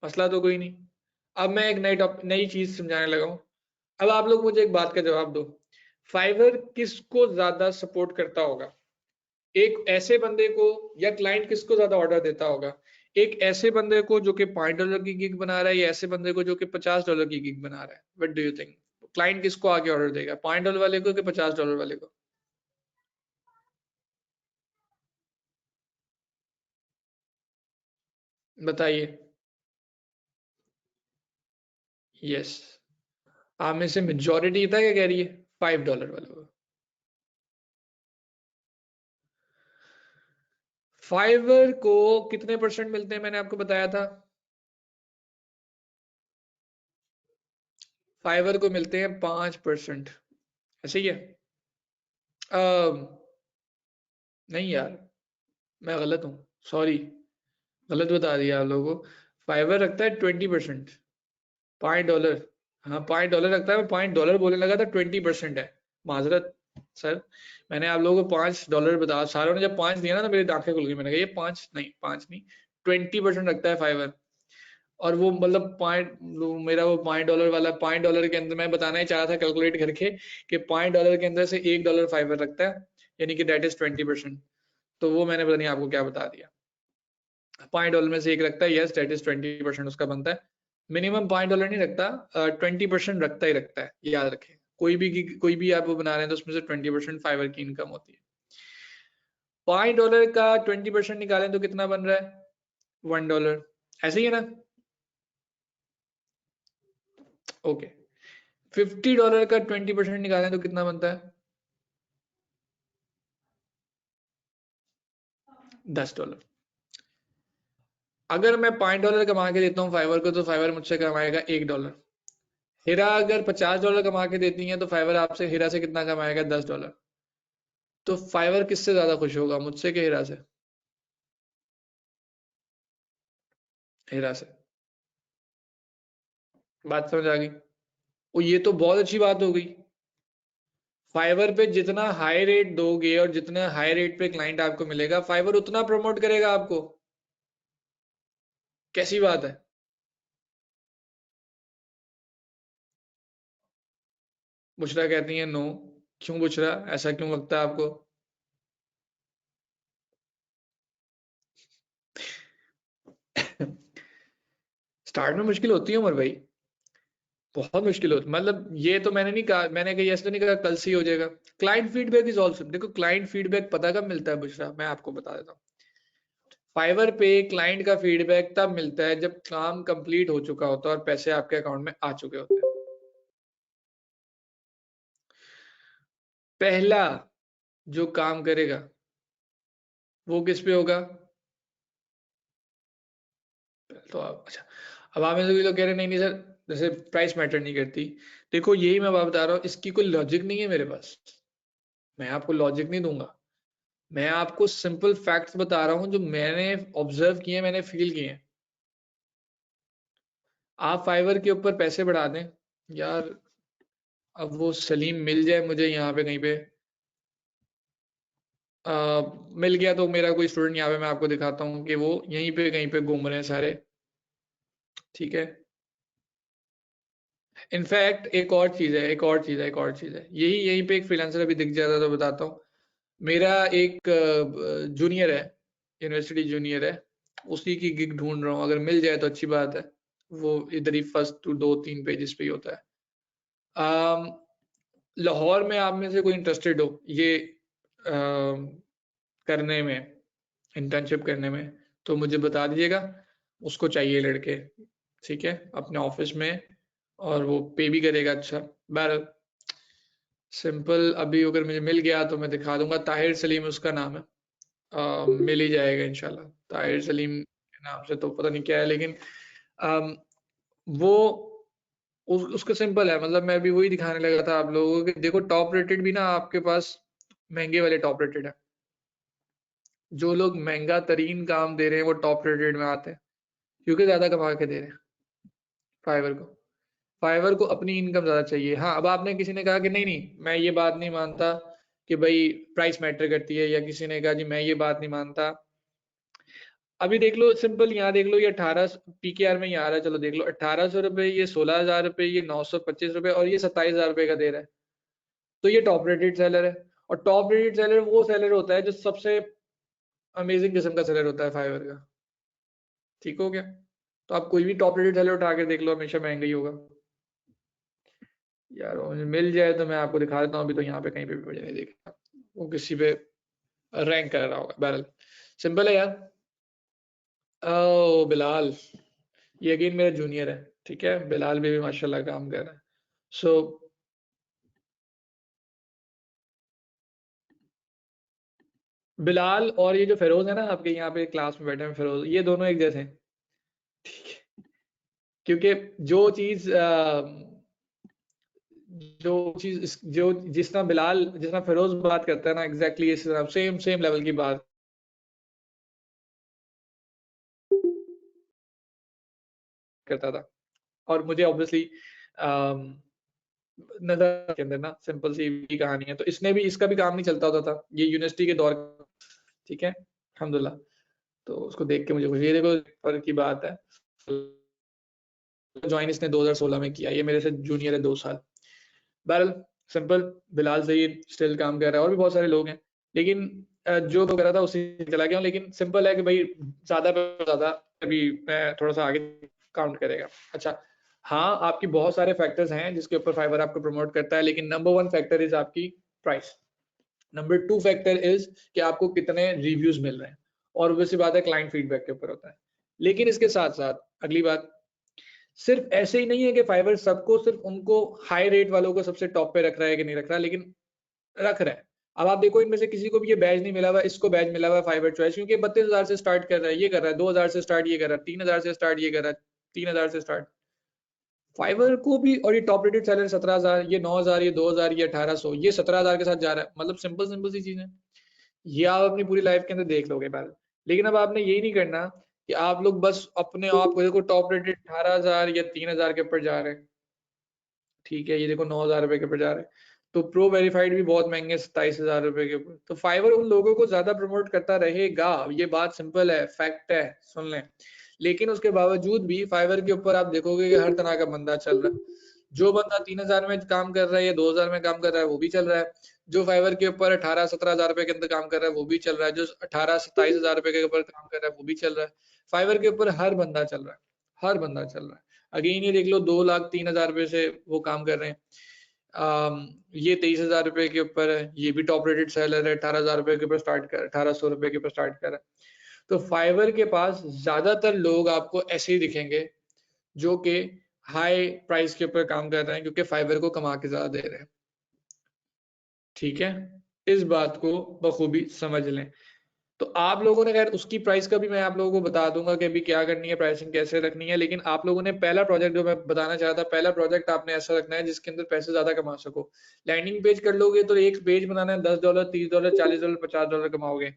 मसला तो कोई नहीं। अब मैं एक नई चीज समझाने लगा हूं। अब आप लोग मुझे एक बात का जवाब दो, फाइवर किसको ज्यादा सपोर्ट करता होगा? एक ऐसे बंदे को, या क्लाइंट किसको ज्यादा ऑर्डर देता होगा? एक ऐसे बंदे को जो कि $5 की गिग बना रहा है, या ऐसे बंदे को जो कि $50 की गिग बना रहा है? What do you think, client किसको आगे ऑर्डर देगा, $5 वाले को कि $50 वाले को? बताइए। यस, आप में से मेजोरिटी था क्या कह रही है $5 वाले को? फाइवर को कितने परसेंट मिलते हैं मैंने आपको बताया था? फाइवर को मिलते हैं 5%। ऐसे ही है। नहीं यार, मैं गलत हूँ, सॉरी, गलत बता दिया आप लोगों को। फाइवर रखता है 20%, $5। हाँ $5 रखता है, मैं $5 बोलने लगा था, 20% है। माजरत सर, मैंने आप लोगों को $5 बता, सारों ने जब 5 दिया ना तो मेरी आंखें खुल गई, मैंने कहा ये 5 नहीं, 5 नहीं, 20% रखता है फाइवर। और वो मतलब मेरा वो $5 वाला, $5 के अंदर मैं बताना ही चाहा था कैलकुलेट करके कि $5 के अंदर से $1 फाइवर रखता है, यानी कि दैट इज 20%। तो वो मैंने पता नहीं आपको क्या बता दिया। $5 में से एक रखता है, यस दैट इज 20% उसका बनता है। मिनिमम $5 नहीं रखता, 20% रखता ही रखता है, याद रखें। कोई भी आप वो बना रहे हैं तो उसमें से 20% फाइवर की इनकम होती है। $5 का 20% निकालें तो कितना बन रहा है? $1। ऐसे ही है ना? ओके। $50 का 20% निकालें तो कितना बनता है? $10। अगर मैं $5 कमा के देता हूँ फाइवर को तो फाइवर मुझसे कमाएगा $1। हीरा अगर $50 कमा के देती है तो फाइवर आपसे, हीरा से कितना कमाएगा? $10। तो फाइवर किससे ज्यादा खुश होगा, मुझसे कि हीरा से? हीरा से। बात समझ आ गई? और ये तो बहुत अच्छी बात हो गई। फाइवर पे जितना हाई रेट दोगे और जितना हाई रेट पे क्लाइंट आपको मिलेगा, फाइवर उतना प्रमोट करेगा आपको। कैसी बात है? बुशरा कहती है नो। क्यों बुशरा, ऐसा क्यों लगता है आपको? स्टार्ट में मुश्किल होती है उमर भाई, बहुत मुश्किल होती, मतलब ये तो मैंने नहीं कहा, मैंने कहीं ऐसा नहीं कहा कल से ही हो जाएगा। क्लाइंट फीडबैक इज ऑल्सो, देखो क्लाइंट फीडबैक पता कब मिलता है बुशरा, मैं आपको बता देता हूँ। फाइवर पे क्लाइंट का फीडबैक तब मिलता है जब काम कंप्लीट हो चुका होता है और पैसे आपके अकाउंट में आ चुके होते हैं। पहला जो काम करेगा वो किस पे होगा? तो आप, अच्छा, अब आप में से कोई लोग कह रहे हैं नहीं नहीं सर, जैसे प्राइस मैटर नहीं करती। देखो यही मैं बात बता रहा हूँ, इसकी कोई लॉजिक नहीं है मेरे पास, मैं आपको लॉजिक नहीं दूंगा। मैं आपको सिंपल फैक्ट्स बता रहा हूँ जो मैंने ऑब्जर्व किए, मैंने फील किए हैं। आप फाइवर के ऊपर पैसे बढ़ा दें यार, अब वो सलीम मिल जाए मुझे यहाँ पे कहीं पे, मिल गया तो मेरा कोई स्टूडेंट यहाँ पे मैं आपको दिखाता हूँ कि वो यहीं पे कहीं पे घूम रहे हैं सारे, ठीक है। इनफैक्ट एक और चीज है, एक और चीज है, यही यहीं पे एक फ्रीलांसर अभी दिख जाता तो बताता हूँ। मेरा एक जूनियर है, यूनिवर्सिटी जूनियर है, उसी की गिग ढूंढ रहा हूँ, अगर मिल जाए तो अच्छी बात है। वो इधर ही फर्स्ट टू 2-3 पेजेस पे ही होता है। लाहौर में आप में से कोई इंटरेस्टेड हो ये करने में, इंटर्नशिप करने में, तो मुझे बता दीजिएगा। उसको चाहिए लड़के, ठीक है, अपने ऑफिस में, और वो पे भी करेगा अच्छा। बहरहाल सिंपल, अभी अगर मुझे मिल गया तो मैं दिखा दूंगा। ताहिर सलीम उसका नाम है, मिल ही जाएगा इंशाल्लाह। ताहिर सलीम के नाम से तो पता नहीं क्या है, लेकिन अम, वो उसका सिंपल है, मतलब मैं अभी वही दिखाने लगा था आप लोगों को कि देखो टॉप रेटेड भी ना आपके पास महंगे वाले टॉप रेटेड है। जो लोग महंगा तरीन काम दे रहे हैं वो टॉप रेटेड में आते हैं, क्योंकि ज्यादा कमा के दे रहे हैं फाइवर को। फाइवर को अपनी इनकम ज्यादा चाहिए। हाँ, अब आपने, किसी ने कहा कि नहीं नहीं मैं ये बात नहीं मानता कि भाई प्राइस मैटर करती है, या किसी ने कहा जी मैं ये बात नहीं मानता। अभी देख लो सिंपल, यहाँ देख लो, ये 18 पीकेआर में ही आ रहा है, चलो देख लो, 1800 रुपये, ये 16,000 रुपये, ये 925 रुपये, और ये 27,000 रुपये का दे रहा है। तो ये टॉप रेटेड सेलर है। और टॉप रेटेड सेलर वो सेलर होता है जो सबसे अमेजिंग किस्म का सेलर होता है फाइवर का। ठीक हो गया? तो आप कोई भी टॉप रेटेड सेलर उठा के देख लो, हमेशा महंगा ही होगा यार। वो मुझे मिल जाए तो मैं आपको दिखा देता हूँ, अभी तो यहाँ पे कहीं पे भी मुझे नहीं देखा वो किसी पे रैंक कर रहा होगा। बहरहाल सिंपल है यार। ओ बिलाल, ये अगेन मेरा जूनियर है, ठीक है, बिलाल भी माशाल्लाह काम कर रहा है। सो बिलाल और ये जो फेरोज है ना आपके यहाँ पे क्लास में बैठे हैं, फेरोज, ये दोनों एक जैसे हैं, ठीक है। क्योंकि जो चीज जो चीज जो जितना बिलाल जितना फिरोज बात करता है ना एग्जैक्टली इस तरह सेम लेवल की बात करता था। और मुझे ऑब्वियसली नजर के अंदर ना सिंपल सी भी कहानी है, तो इसने भी इसका भी काम नहीं चलता होता था ये यूनिवर्सिटी के दौर, ठीक है अल्हम्दुलिल्लाह। तो उसको देख के मुझे खुशी है। देखो फर्क की बात है, ज्वाइन इसने 2016 में किया, ये मेरे से जूनियर है 2 साल। बहरहाल सिंपल, बिलाल सही स्टिल काम कर रहा है और भी बहुत सारे लोग हैं, लेकिन जो तो कर रहा था उसी चला गया। लेकिन सिंपल है कि भाई ज्यादा अभी मैं थोड़ा सा आगे काउंट करेगा। अच्छा हाँ, आपकी बहुत सारे फैक्टर्स हैं जिसके ऊपर फाइवर आपको प्रमोट करता है, लेकिन नंबर 1 फैक्टर इज आपकी प्राइस। नंबर 2 फैक्टर इज कि आपको कितने रिव्यूज मिल रहे हैं, और वैसी बात है क्लाइंट फीडबैक के ऊपर होता है। लेकिन इसके साथ साथ अगली बात, सिर्फ ऐसे ही नहीं है कि फाइवर सबको सिर्फ उनको हाई रेट वालों को सबसे टॉप पे रख रहा है कि नहीं रख रहा, लेकिन रख रहा है। अब आप देखो इनमें से किसी को भी ये बैज नहीं मिला हुआ, इसको बैज मिला हुआ फाइवर चॉइस, क्योंकि 32,000 से स्टार्ट कर रहा है, ये कर रहा है 2,000 से स्टार्ट, ये कर रहा है 3,000 से स्टार्ट, ये कर रहा है 3,000 से स्टार्ट। फाइवर को भी, और ये टॉप रेटेड सेलर 17,000, ये 9,000, ये 2,000, ये 1,800, ये 17,000 के साथ जा रहा है। मतलब सिंपल सी चीज है, ये आप अपनी पूरी लाइफ के अंदर देख लोगे बार। लेकिन अब आपने यही नहीं करना कि आप लोग बस अपने आप को देखो टॉप रेटेड 18,000 या 3,000 के ऊपर जा रहे हैं, ठीक है, ये देखो 9,000 रुपए के ऊपर जा रहे हैं। तो प्रो वेरीफाइड भी बहुत महंगे 27,000 रुपए के ऊपर। तो फाइवर उन लोगों को ज्यादा प्रमोट करता रहेगा, ये बात सिंपल है, फैक्ट है, सुन लें। लेकिन उसके बावजूद भी फाइवर के ऊपर आप देखोगे कि हर तरह का बंदा चल रहा है। जो बंदा 3,000 में काम कर रहा है या 2,000 में काम कर रहा है वो भी चल रहा है। जो फाइवर के ऊपर 18-17,000 रुपए के अंदर काम कर रहा है वो भी चल रहा है। जो 18-27,000 रुपए के ऊपर काम कर रहा है वो भी चल रहा है। फाइवर के ऊपर हर बंदा चल रहा है, हर बंदा चल रहा है। अगेन ये देख लो 2,03,000 रुपए से वो काम कर रहे हैं। ये 23,000 रुपए के ऊपर है, ये भी टॉप रेटेड सेलर है, 18,000 रुपए के ऊपर स्टार्ट कर 1,800 रुपए के ऊपर स्टार्ट कर रहा है। तो फाइवर के पास ज्यादातर लोग आपको ऐसे ही दिखेंगे जो कि हाई प्राइस के ऊपर काम कर रहे हैं, क्योंकि फाइवर को कमा के ज्यादा दे रहे हैं, ठीक है। इस बात को बखूबी समझ लें। तो आप लोगों ने, खैर उसकी प्राइस का भी मैं आप लोगों को बता दूंगा कि अभी क्या करनी है, प्राइसिंग कैसे रखनी है। लेकिन आप लोगों ने पहला प्रोजेक्ट जो मैं बताना चाहता था, पहला प्रोजेक्ट आपने ऐसा रखना है जिसके अंदर पैसे ज्यादा कमा सको। लैंडिंग पेज कर लोगे तो एक पेज बनाना है $10, $30, $40, $50 कमाओगे।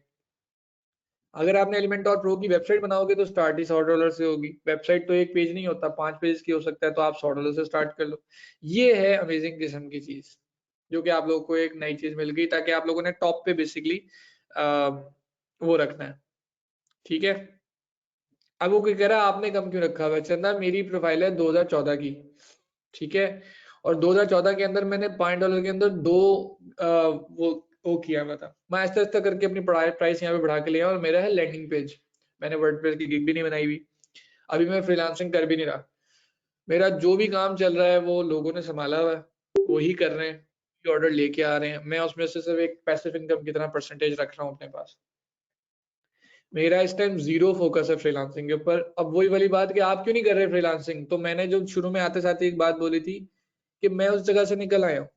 अगर आपने एलिमेंट और प्रो की वेबसाइट बनाओगे तो स्टार्ट ही $100 से होगी। वेबसाइट तो एक पेज नहीं होता, 5 पेज की हो सकता है, तो आप $100 से स्टार्ट कर लो। ये है अमेजिंग किस्म की चीज, जो कि आप लोगों को एक नई चीज मिल गई, ताकि आप लोगों ने टॉप पे बेसिकली वो रखना है, ठीक है। अब वो क्या कह रहा है आपने कम क्यों रखा हुआ है? चंदा मेरी प्रोफाइल है 2014 की, ठीक है, और 2014 के अंदर मैंने $5 के अंदर दो वो किया हुआ था। मैं आहिस्ता आहिस्ता करके अपनी प्राइस यहाँ पे बढ़ा के लिया, और मेरा है लैंडिंग पेज। मैंने वर्डप्रेस की गिग भी नहीं बनाई हुई, अभी मैं फ्रीलांसिंग कर भी नहीं रहा। मेरा जो भी काम चल रहा है वो लोगों ने संभाला हुआ है, वही कर रहे हैं, ऑर्डर लेके आ रहे हैं। मैं उसमें से सिर्फ एक पैसिव इनकम की तरह परसेंटेज रख रहा हूँ अपने पास। मेरा इस टाइम जीरो फोकस है फ्रीलांसिंग के ऊपर। अब वही वाली बात कि आप क्यों नहीं कर रहे फ्रीलांसिंग, तो मैंने जो शुरू में आते साथ एक बात बोली थी कि मैं उस जगह से निकल आया हूँ।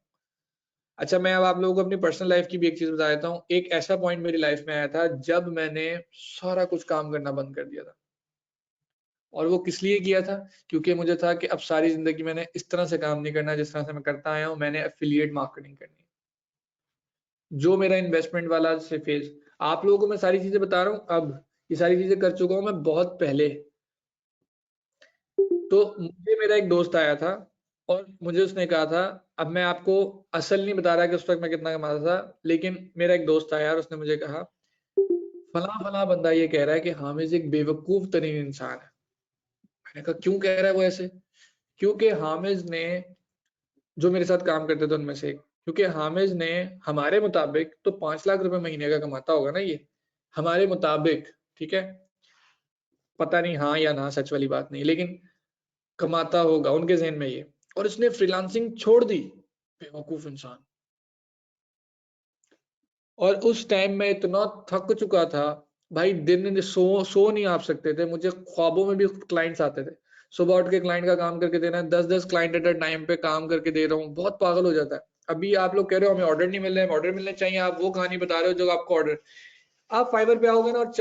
अच्छा, मैं अब आप लोगों को अपनी पर्सनल लाइफ की भी एक चीज बता देता हूँ। एक ऐसा पॉइंट मेरी लाइफ में आया था जब मैंने सारा कुछ काम करना बंद कर दिया था। और वो किस लिए किया था? क्योंकि मुझे था कि अब सारी जिंदगी मैंने इस तरह से काम नहीं करना जिस तरह से मैं करता आया हूँ, मैंने एफिलिएट मार्केटिंग करनी है, जो मेरा इन्वेस्टमेंट वाला से फेज। आप लोगों को मैं सारी चीजें बता रहा हूँ, अब ये सारी चीजें कर चुका हूँ मैं बहुत पहले। तो मुझे मेरा एक दोस्त आया था और मुझे उसने कहा था, अब मैं आपको असल नहीं बता रहा कि उस वक्त मैं कितना कमाता था, लेकिन मेरा एक दोस्त आया और उसने मुझे कहा फला फला बंदा ये कह रहा है कि हामिद एक बेवकूफ तरीन इंसान है। मैंने कहा क्यों कह रहा है वो ऐसे? क्योंकि हामिद ने, जो मेरे साथ काम करते थे उनमें से एक, क्योंकि हामिद ने हमारे मुताबिक तो 5 लाख रुपए महीने का कमाता होगा ना ये, हमारे मुताबिक, ठीक है, पता नहीं हाँ या ना, सच वाली बात नहीं, लेकिन कमाता होगा उनके जहन में ये। और इसने फ्रीलांसिंग छोड़ दी, बेवकूफ इंसान। और उस टाइम में इतना थक चुका था भाई, दिन सो नहीं आप सकते थे, मुझे ख्वाबों में भी क्लाइंट्स आते थे। सुबह उठ के क्लाइंट का काम करके देना है, 10-10 क्लाइंट एट अ टाइम पे काम करके दे रहा हूँ, बहुत पागल हो जाता है। अभी आप लोग कह रहे हो हमें ऑर्डर नहीं मिल रहे हैं, ऑर्डर मिलने चाहिए, आप वो कहानी बता रहे हो जो आपको ऑर्डर, आप फाइवर पे आओगे ना और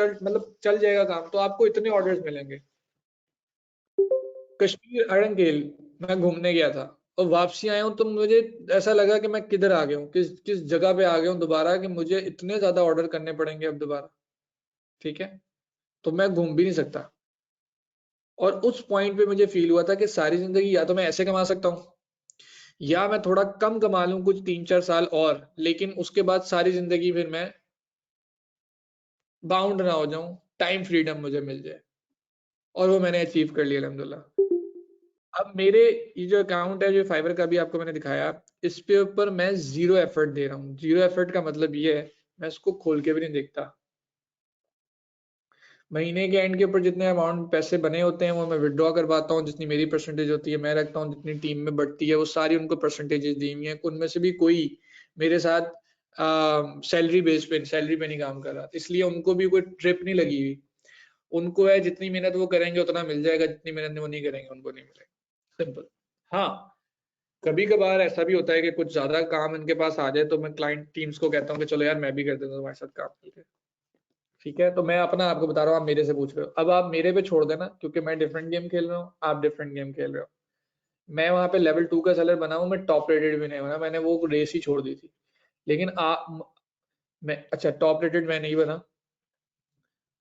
चल जाएगा काम, तो आपको इतने ऑर्डर्स मिलेंगे। कश्मीर अड़ंगेल मैं घूमने गया था, और वापसी आया हूँ तो मुझे ऐसा लगा कि मैं किधर आ गया हूँ, किस किस जगह पे आ गया हूँ दोबारा, कि मुझे इतने ज्यादा ऑर्डर करने पड़ेंगे अब दोबारा। ठीक है, तो मैं घूम भी नहीं सकता। और उस पॉइंट पे मुझे फील हुआ था कि सारी जिंदगी या तो मैं ऐसे कमा सकता हूँ, या मैं थोड़ा कम कमा लूं कुछ 3-4 साल और, लेकिन उसके बाद सारी जिंदगी फिर मैं बाउंड ना हो जाऊं, टाइम फ्रीडम मुझे मिल जाए। और वो मैंने अचीव कर लिया अल्हम्दुलिल्लाह। अब मेरे ये जो अकाउंट है, जो फाइवर का भी आपको मैंने दिखाया, इस पे ऊपर मैं जीरो एफर्ट दे रहा हूँ। जीरो एफर्ट का मतलब ये है, मैं इसको खोल के भी नहीं देखता। महीने के एंड के ऊपर जितने अमाउंट पैसे बने होते हैं वो मैं विड्रॉ करवाता हूँ, जितनी मेरी परसेंटेज होती है मैं रखता हूँ, जितनी टीम में बढ़ती है वो सारी उनको परसेंटेजेस दी हुई हैं। उनमें से भी कोई मेरे साथ सैलरी पे नहीं काम कर रहा, इसलिए उनको भी कोई ट्रिप नहीं लगी हुई। उनको है जितनी मेहनत वो करेंगे उतना मिल जाएगा, जितनी मेहनत वो नहीं करेंगे उनको नहीं मिलेगा। सिंपल। हाँ, कभी कभार ऐसा भी होता है कि कुछ ज्यादा काम इनके पास आ जाए तो मैं क्लाइंट टीम्स को कहता हूँ कि चलो यार मैं भी कर देता हूँ तुम्हारे साथ काम करके। ठीक है, तो मैं अपना आपको बता रहा हूँ, आप मेरे से पूछ रहे हो, अब आप मेरे पे छोड़ देना, क्योंकि मैं डिफरेंट गेम खेल रहा हूँ, आप डिफरेंट गेम खेल रहे हो। मैं वहां पे लेवल 2 का सेलर बना हूँ, मैं टॉप रेटेड भी नहीं बना, मैंने वो रेस ही छोड़ दी थी। लेकिन आप मैं अच्छा टॉप रेटेड मैं नहीं बना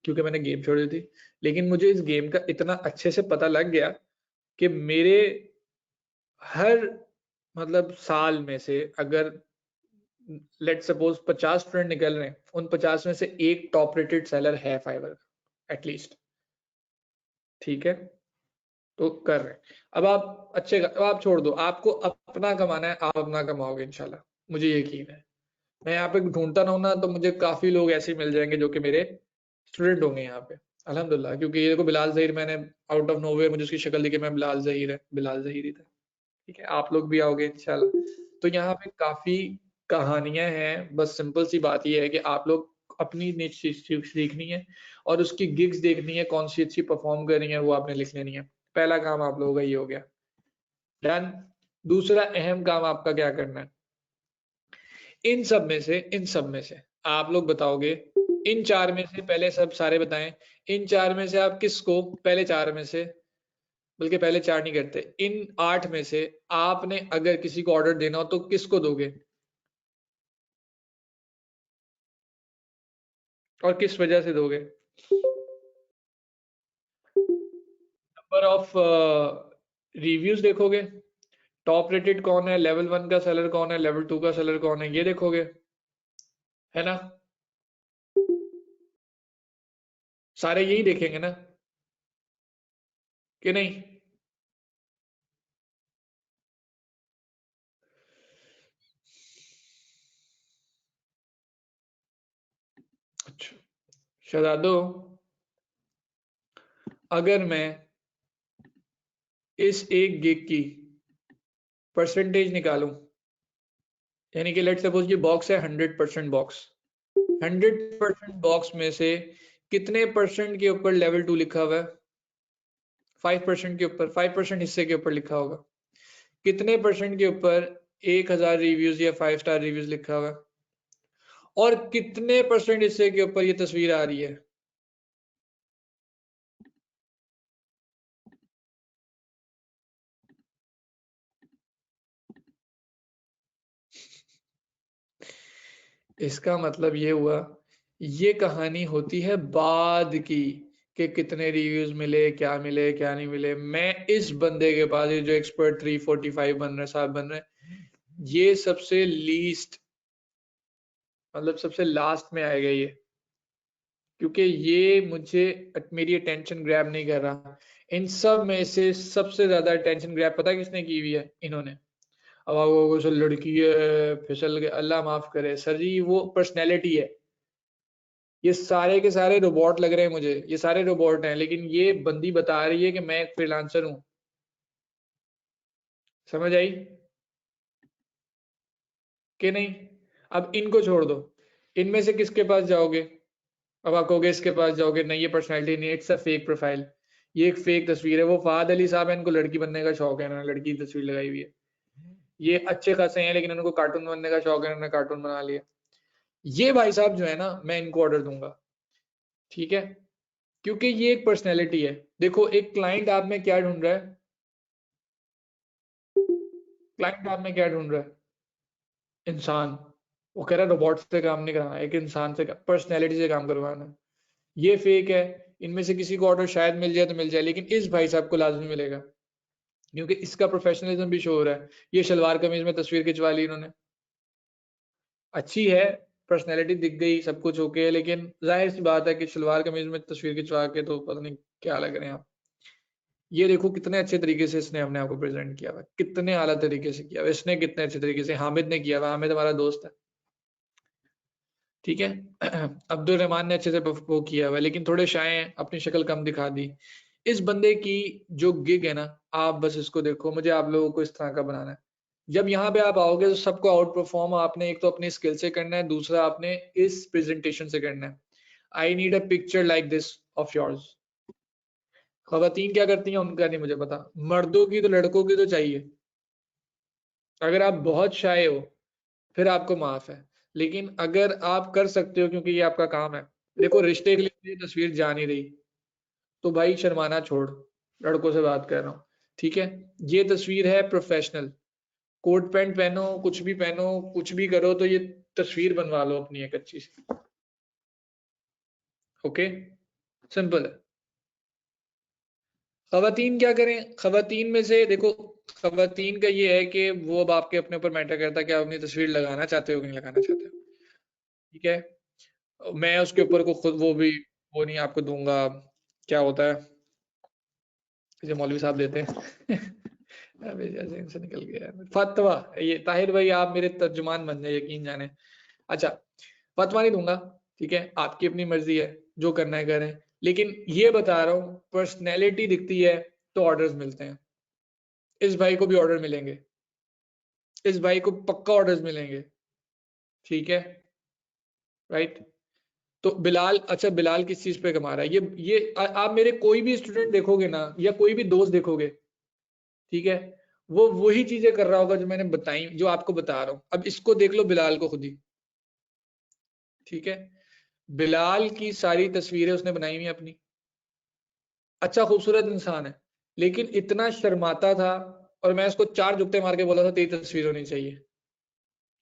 क्योंकि मैंने गेम छोड़ दी थी। लेकिन मुझे इस गेम का इतना अच्छे से पता लग गया कि मेरे हर मतलब साल में से अगर लेट सपोज 50 फ्रेंड निकल रहे हैं, उन 50 में से एक टॉप रेटेड सेलर है फाइवर का एटलीस्ट। ठीक है, तो कर रहे हैं। अब आप अब आप छोड़ दो, आपको अपना कमाना है, आप अपना कमाओगे इंशाल्लाह, मुझे यकीन है। मैं यहाँ पे ढूंढता रहूँ ना तो मुझे काफी लोग ऐसे मिल जाएंगे जो कि मेरे स्टूडेंट होंगे यहाँ पे अल्हम्दुलिल्लाह। क्योंकि ये देखो बिलाल जहीर, मैंने आउट ऑफ नोवेयर मुझे उसकी शक्ल दिखी, मैं बिलाल जहीर है, बिलाल जहीर ही था। ठीक है, आप लोग भी आओगे इंशाल्लाह। तो यहाँ पे काफी कहानियां हैं, बस सिंपल सी बात ये है कि आप लोग अपनी निच सीखनी है और उसकी गिग्स देखनी है, कौन सी अच्छी परफॉर्म कर रही है वो आपने लिख लेनी है। पहला काम आप लोगों का ये हो गया डन। दूसरा अहम काम आपका क्या करना है, इन सब में से आप लोग बताओगे, इन चार में से पहले सब सारे बताएं, इन चार में से आप किसको, पहले चार में से, बल्कि पहले चार नहीं करते, इन 8 में से आपने अगर किसी को ऑर्डर देना हो तो किसको दोगे और किस वजह से दोगे। नंबर ऑफ रिव्यूज देखोगे, टॉप रेटेड कौन है, लेवल 1 का सेलर कौन है, लेवल 2 का सेलर कौन है, ये देखोगे, है ना। सारे यही देखेंगे ना, कि नहीं। अच्छा शहजादो, अगर मैं इस एक गिग की परसेंटेज निकालूं, यानी कि लेट सपोज ये बॉक्स है 100% बॉक्स, 100% बॉक्स में से कितने परसेंट के ऊपर लेवल 2 लिखा हुआ है, 5% के ऊपर, 5% हिस्से के ऊपर लिखा होगा। कितने परसेंट के ऊपर 1000 रिव्यूज या 5 स्टार रिव्यूज लिखा हुआ है, और कितने परसेंट हिस्से के ऊपर ये तस्वीर आ रही है। इसका मतलब ये हुआ, ये कहानी होती है बाद की, कि कितने रिव्यूज मिले, क्या मिले क्या नहीं मिले। मैं इस बंदे के पास, ये जो एक्सपर्ट 345 बन रहे साहब बन रहे, ये सबसे लीस्ट, मतलब सबसे लास्ट में आएगा ये, क्योंकि ये मुझे मेरी अटेंशन ग्रैब नहीं कर रहा। इन सब में से सबसे ज्यादा अटेंशन ग्रैब पता है किसने की हुई है, इन्होंने। अब वो सर लड़की है फिसल के, अल्लाह माफ करे सर जी, वो पर्सनैलिटी है। ये सारे के सारे रोबोट लग रहे हैं मुझे, ये सारे रोबोट हैं, लेकिन ये बंदी बता रही है कि मैं एक फ्रीलांसर हूं। समझ आई कि नहीं। अब इनको छोड़ दो, इनमें से किसके पास जाओगे। अब आप कहोगे इसके पास जाओगे, नहीं ये पर्सनैलिटी नहीं, इट्स अ फेक प्रोफाइल, ये एक फेक तस्वीर है। वो फहद अली साहब है, इनको लड़की बनने का शौक है, इन्होंने लड़की की तस्वीर लगाई हुई है। ये अच्छे खासे हैं लेकिन इनको कार्टून बनने का शौक है, इन्होंने कार्टून बना लिया। ये भाई साहब जो है ना, मैं इनको ऑर्डर दूंगा। ठीक है, क्योंकि ये एक पर्सनैलिटी है। देखो एक क्लाइंट आप में क्या ढूंढ रहा है, क्लाइंट आप में क्या ढूंढ रहा है? इंसान। वो कह रहा है रोबोट से काम नहीं कराना, एक इंसान से पर्सनैलिटी से काम करवाना है। ये फेक है। इनमें से किसी को ऑर्डर शायद मिल जाए तो मिल जाए, लेकिन इस भाई साहब को लाजमी मिलेगा, क्योंकि इसका प्रोफेशनलिज्म भी शो हो रहा है। ये शलवार कमीज में तस्वीर खिंचवा ली इन्होंने, अच्छी है, पर्सनैलिटी दिख गई, सब कुछ ओके है, लेकिन जाहिर सी बात है कि शलवार कमीज में तस्वीर खिंचवा के तो पता नहीं क्या लग रहे हैं आप। ये देखो कितने अच्छे तरीके से इसने अपने आप को प्रेजेंट किया हुआ है, कितने आला तरीके से किया हुआ है इसने, कितने अच्छे तरीके से हामिद ने किया हुआ है। हामिद हमारा दोस्त है, ठीक है। अब्दुल रहमान ने अच्छे से वो किया हुआ है, लेकिन थोड़े शाय हैं, अपनी शक्ल कम दिखा दी। इस बंदे की जो गिग है ना, आप बस इसको देखो, मुझे आप लोगों को इस तरह का बनाना है। जब यहाँ पे आप आओगे तो सबको आउट परफॉर्म आपने एक तो अपनी स्किल से करना है, दूसरा आपने इस प्रेजेंटेशन से करना है। I need a picture like this of yours. खवातीन क्या करती हैं उनका नहीं मुझे पता, मर्दों की तो लड़कों की तो चाहिए। अगर आप बहुत शाय हो फिर आपको माफ है, लेकिन अगर आप कर सकते हो क्योंकि ये आपका काम है, देखो रिश्ते के लिए ये तस्वीर जा नहीं रही तो भाई शर्माना छोड़, लड़कों से बात कर रहा हूँ, ठीक है। ये तस्वीर है प्रोफेशनल, कोट पैंट पहनो, कुछ भी पहनो, कुछ भी करो, तो ये तस्वीर बनवा लो अपनी एक अच्छी सी, ओके, सिंपल है। खवातीन क्या करें, खवातीन में से देखो, खवातीन का ये है कि वो अब आपके अपने ऊपर मैटर करता है कि आप अपनी तस्वीर लगाना चाहते हो कि नहीं लगाना चाहते हो, ठीक है। मैं उसके ऊपर को खुद वो भी वो नहीं आपको दूंगा, क्या होता है जो मौलवी साहब देते हैं। अबे जैसे इनसे निकल गया फतवा, ये ताहिर भाई आप मेरे तर्जुमान बन जाए, यकीन जाने। अच्छा, फतवा नहीं दूंगा, ठीक है, आपकी अपनी मर्जी है, जो करना है करें, लेकिन ये बता रहा हूँ पर्सनैलिटी दिखती है तो ऑर्डर्स मिलते हैं। इस भाई को भी ऑर्डर मिलेंगे, इस भाई को पक्का ऑर्डर्स मिलेंगे, ठीक है, राइट। तो बिलाल, अच्छा बिलाल किस चीज पे कमा रहा है, आप मेरे कोई भी स्टूडेंट देखोगे ना, या कोई भी दोस्त देखोगे, ठीक है, वो वही चीजें कर रहा होगा जो मैंने बताई, जो आपको बता रहा हूँ। अब इसको देख लो बिलाल को खुद ही, ठीक है। बिलाल की सारी तस्वीरें उसने बनाई हुई अपनी, अच्छा खूबसूरत इंसान है, लेकिन इतना शर्माता था, और मैं उसको 4 जुत्ते मार के बोला था तेरी तस्वीर होनी चाहिए।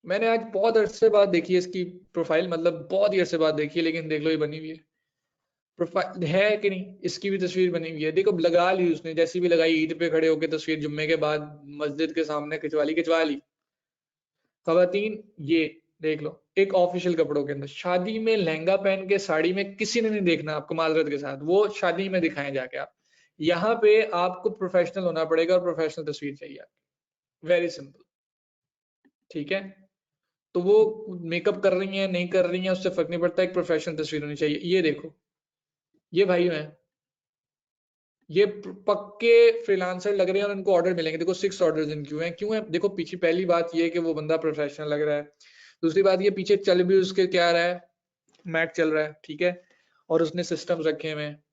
मैंने आज बहुत अरसे बाद देखी है इसकी प्रोफाइल, मतलब बहुत ही अरसे बाद देखी है, लेकिन देख लो ये बनी हुई है, प्रोफाइल है कि नहीं, इसकी भी तस्वीर बनी हुई है, देखो लगा ली उसने, जैसी भी लगाई, ईद पे खड़े होकर तस्वीर, जुम्मे के बाद मस्जिद के सामने खिंचवा ली। खवातीन ये देख लो, एक ऑफिशियल कपड़ों के अंदर शादी में लहंगा पहन के, साड़ी में किसी ने नहीं देखना आपको, माजरत के साथ, वो शादी में दिखाएं जाके आप। यहाँ पे आपको प्रोफेशनल होना पड़ेगा और प्रोफेशनल तस्वीर चाहिए आपकी, वेरी सिंपल, ठीक है। तो वो मेकअप कर रही हैं नहीं कर रही हैं उससे फर्क नहीं पड़ता, एक प्रोफेशनल तस्वीर होनी चाहिए। ये देखो, ये भाई हैं, ये पक्के फ्रीलांसर लग रहे हैं और इनको ऑर्डर मिलेंगे। देखो 6 ऑर्डर्स इन क्यों है, देखो पीछे पहली बात ये है कि वो बंदा प्रोफेशनल लग रहा है, दूसरी बात ये पीछे चल भी उसके क्या रहा है, मैक चल रहा है, ठीक है, और उसने सिस्टम्स रखे हुए हैं।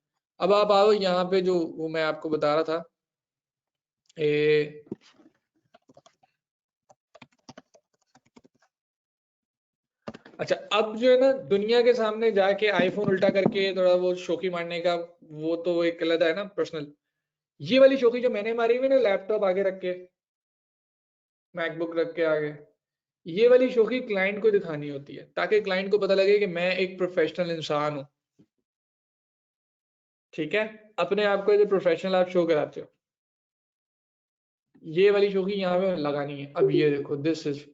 अब आप आओ यहाँ पे, जो वो मैं आपको बता रहा था, ए, अच्छा अब जो है ना, दुनिया के सामने जाके आईफोन उल्टा करके थोड़ा वो शोखी मारने का, वो तो एक अलग है ना पर्सनल। ये वाली शोखी जो मैंने मारी हुई है ना, लैपटॉप आगे रख के, मैकबुक रख के आगे, ये वाली शोखी क्लाइंट को दिखानी होती है, ताकि क्लाइंट को पता लगे कि मैं एक प्रोफेशनल इंसान हूँ, ठीक है। अपने आप को एज ए प्रोफेशनल आप शो कराते हो, ये वाली शोखी यहाँ पे लगानी है। अब ये देखो, this is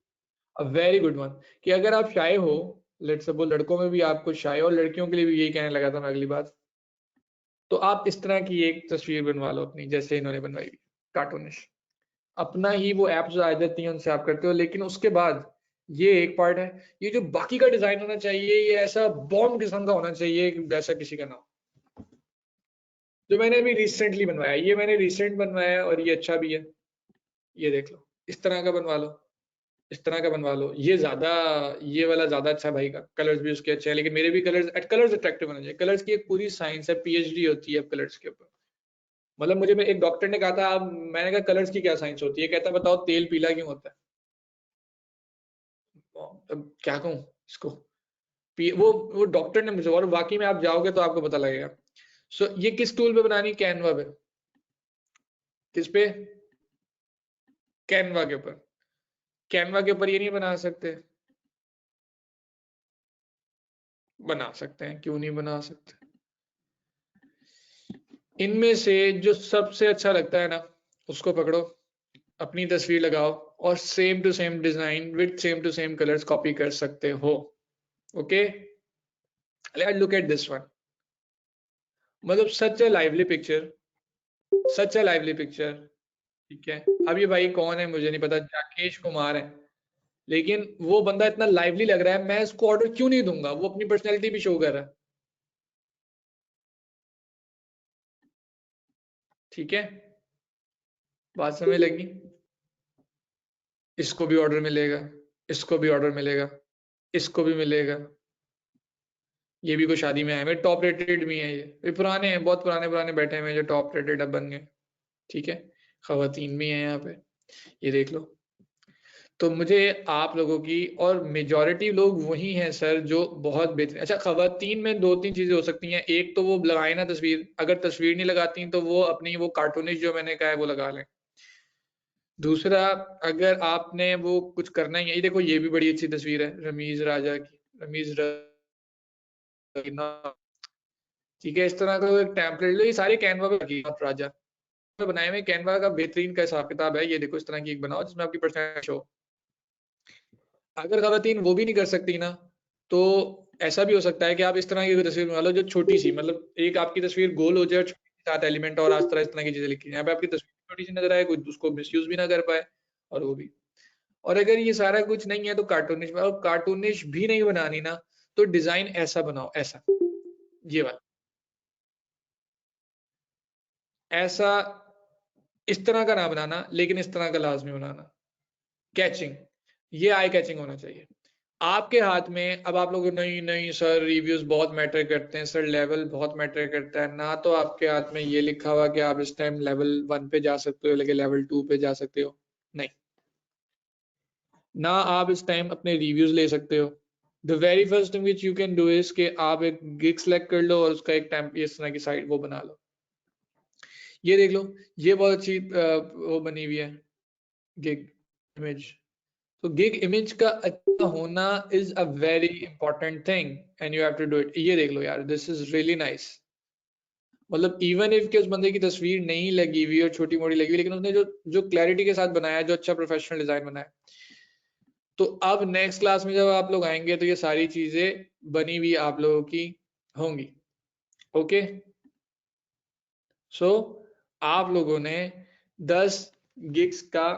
a very good one, कि अगर आप शाय हो, लेट्स सपोज लड़कों में भी आपको शाय, और लड़कियों के लिए भी यही कहने लगा था मैं अगली बात, तो आप इस तरह की एक तस्वीर बनवा लो अपनी, जैसे इन्होंने बनवाई, कार्टूनिश, अपना ही वो ऐप जो आ जाती है उनसे आप करते हो, लेकिन उसके बाद ये एक पार्ट है, ये जो बाकी का डिजाइन होना चाहिए, ये ऐसा बॉम्ब किस्म का होना चाहिए कि वैसा किसी का ना हो। जो मैंने अभी रिसेंटली बनवाया, ये मैंने रिसेंट बनवाया है और ये अच्छा भी है, ये देख लो, इस तरह का बनवा लो, इस तरह का बनवा लो, ये ज्यादा, ये वाला ज्यादा अच्छा भाई का, कलर्स भी उसके अच्छे हैं, लेकिन मेरे भी कलर्स अट्रैक्टिव होने चाहिए। कलर्स की एक पूरी साइंस है, पीएचडी होती है कलर्स के ऊपर, मतलब मुझे में एक डॉक्टर ने कहा था, अब मैंने कहा कलर्स की क्या साइंस होती है, कहता बताओ तेल पीला क्यों होता है। अब क्या कहूँ इसको, वो डॉक्टर ने मुझे, और वाकई में आप जाओगे तो आपको पता लगेगा। सो ये किस टूल पे बनानी, कैनवा पे, किस पे, कैनवा के ऊपर, कैनवा के ऊपर ये नहीं बना सकते? बना सकते हैं, क्यों नहीं बना सकते? इनमें से जो सबसे अच्छा लगता है ना, उसको पकड़ो, अपनी तस्वीर लगाओ और same to same design with same to same colours copy कर सकते हो। Okay, let's look at this one. मतलब such a lively picture, such a lively picture. ठीक है, अब ये भाई कौन है मुझे नहीं पता, राकेश कुमार है, लेकिन वो बंदा इतना लाइवली लग रहा है, मैं इसको ऑर्डर क्यों नहीं दूंगा? वो अपनी पर्सनैलिटी भी शो कर रहा है। ठीक है, बात समझ लगी? इसको भी ऑर्डर मिलेगा, इसको भी ऑर्डर मिलेगा, इसको भी मिलेगा। ये भी कोई शादी में आए हुए, टॉप रेटेड भी है ये पुराने हैं, बहुत पुराने पुराने बैठे हुए हैं जो टॉप रेटेड अब बन गए। ठीक है, खवातीन भी हैं यहाँ पे, ये देख लो। तो मुझे आप लोगों की, और मेजॉरिटी लोग वही हैं सर जो बहुत बेहतर। अच्छा, खवातीन में दो तीन चीजें हो सकती हैं। एक तो वो लगाए ना तस्वीर, अगर तस्वीर नहीं लगाती तो वो अपनी वो कार्टूनिश जो मैंने कहा है वो लगा लें। दूसरा, अगर आपने वो कुछ करना ही है, ये देखो ये भी बड़ी अच्छी तस्वीर है रमीज राजा की, रमीज राजा। ठीक है, इस तरह का एक टेम्पलेट लो, ये सारे कैनवा पे लगी राजा में बनाए हुए कैनवा का बेहतरीन का हिसाब किताब है। ये देखो इस तरह की एक बनाओ जिसमें आपकी परसेंट शो। अगर खवातीन वो भी नहीं कर सकती ना, तो ऐसा भी हो सकता है कि आप इस तरह की तस्वीर बना लो जो छोटी सी, मतलब एक आपकी तस्वीर गोल हो जाए, सात एलिमेंट और इस तरह की चीजें लिखी यहाँ पे, आपकी तस्वीर छोटी सी नजर आए, कोई उसको मिसयूज भी ना कर पाए, और वो भी। और अगर ये सारा कुछ नहीं है तो कार्टूनिश, और कार्टूनिश भी नहीं बनानी ना, तो डिजाइन ऐसा बनाओ, ऐसा, ये वाला, ऐसा, इस तरह का ना बनाना, लेकिन इस तरह का लाजमी बनाना, कैचिंग, ये आई कैचिंग होना चाहिए आपके हाथ में। अब आप लोग नहीं नहीं सर रिव्यूज बहुत मैटर करते हैं, सर लेवल बहुत मैटर करता है ना, तो आपके हाथ में ये लिखा हुआ कि आप इस टाइम लेवल 1 पे जा सकते हो, लेकिन लेवल 2 पे जा सकते हो, नहीं ना, आप इस टाइम अपने रिव्यूज ले सकते हो। The very first thing which you can do is कि आप एक गिग सेलेक्ट कर लो और उसका एक टेम्प इस तरह की साइट वो बना लो। ये देख लो, ये बहुत अच्छी वो बनी हुई है गिग इमेज। तो गिग इमेज का अच्छा होना is a very important thing and you have to do it. ये देख लो यार, दिस इज रियली नाइस। मतलब इवन इफ के उस बंदे की तस्वीर नहीं लगी हुई और छोटी मोटी लगी हुई, लेकिन उसने जो जो क्लैरिटी के साथ बनाया, जो अच्छा प्रोफेशनल डिजाइन बनाया। तो अब नेक्स्ट क्लास में जब आप लोग आएंगे तो ये सारी चीजें बनी हुई आप लोगों की होंगी। ओके, सो आप लोगों ने 10 गिग्स का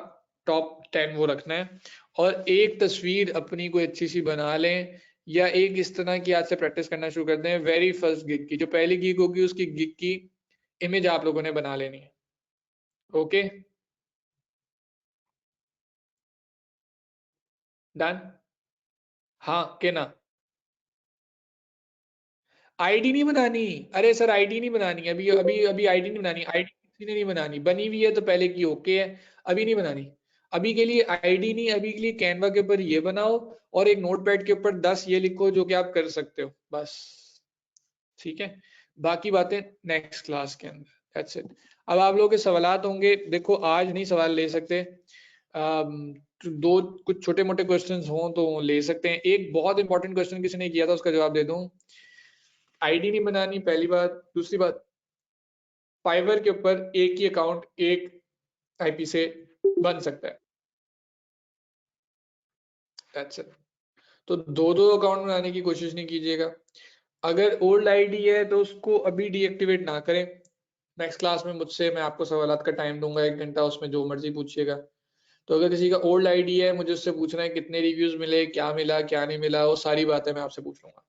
टॉप 10 वो रखना है, और एक तस्वीर अपनी कोई अच्छी सी बना लें, या एक इस तरह की आज से प्रैक्टिस करना शुरू कर दें। वेरी फर्स्ट गिग की, जो पहली गिग होगी उसकी गिग की इमेज आप लोगों ने बना लेनी है। Okay, done? हाँ के ना? आईडी नहीं बनानी, अरे सर आईडी नहीं बनानी, अभी अभी अभी आईडी नहीं बनानी, आईडी किसी ने नहीं बनानी, बनी हुई है तो पहले की ओके है, अभी नहीं बनानी। अभी के लिए आईडी नहीं, अभी के लिए कैनवा के ऊपर ये बनाओ और एक नोटपैड के ऊपर 10 ये लिखो जो कि आप कर सकते हो बस। ठीक है, बाकी बातें नेक्स्ट क्लास के अंदर, दैट्स इट। अब आप लोगों के सवालात होंगे, देखो आज नहीं सवाल ले सकते, दो कुछ छोटे मोटे क्वेश्चंस हों तो ले सकते हैं। एक बहुत इंपॉर्टेंट क्वेश्चन किसी ने किया था, उसका जवाब दे दूं। आईडी नहीं बनानी, पहली बात। दूसरी बात, फाइवर के ऊपर एक ही अकाउंट एक आईपी से बन सकता है, दैट्स इट। तो दो दो अकाउंट बनाने की कोशिश नहीं कीजिएगा। अगर ओल्ड आईडी है तो उसको अभी डीएक्टिवेट ना करें। नेक्स्ट क्लास में मुझसे मैं आपको सवालात का टाइम दूंगा 1 घंटा, उसमें जो मर्जी पूछिएगा। तो अगर किसी का ओल्ड आईडी है, मुझे उससे पूछना है कितने रिव्यूज मिले, क्या मिला क्या नहीं मिला, वो सारी बातें मैं आपसे पूछ लूंगा।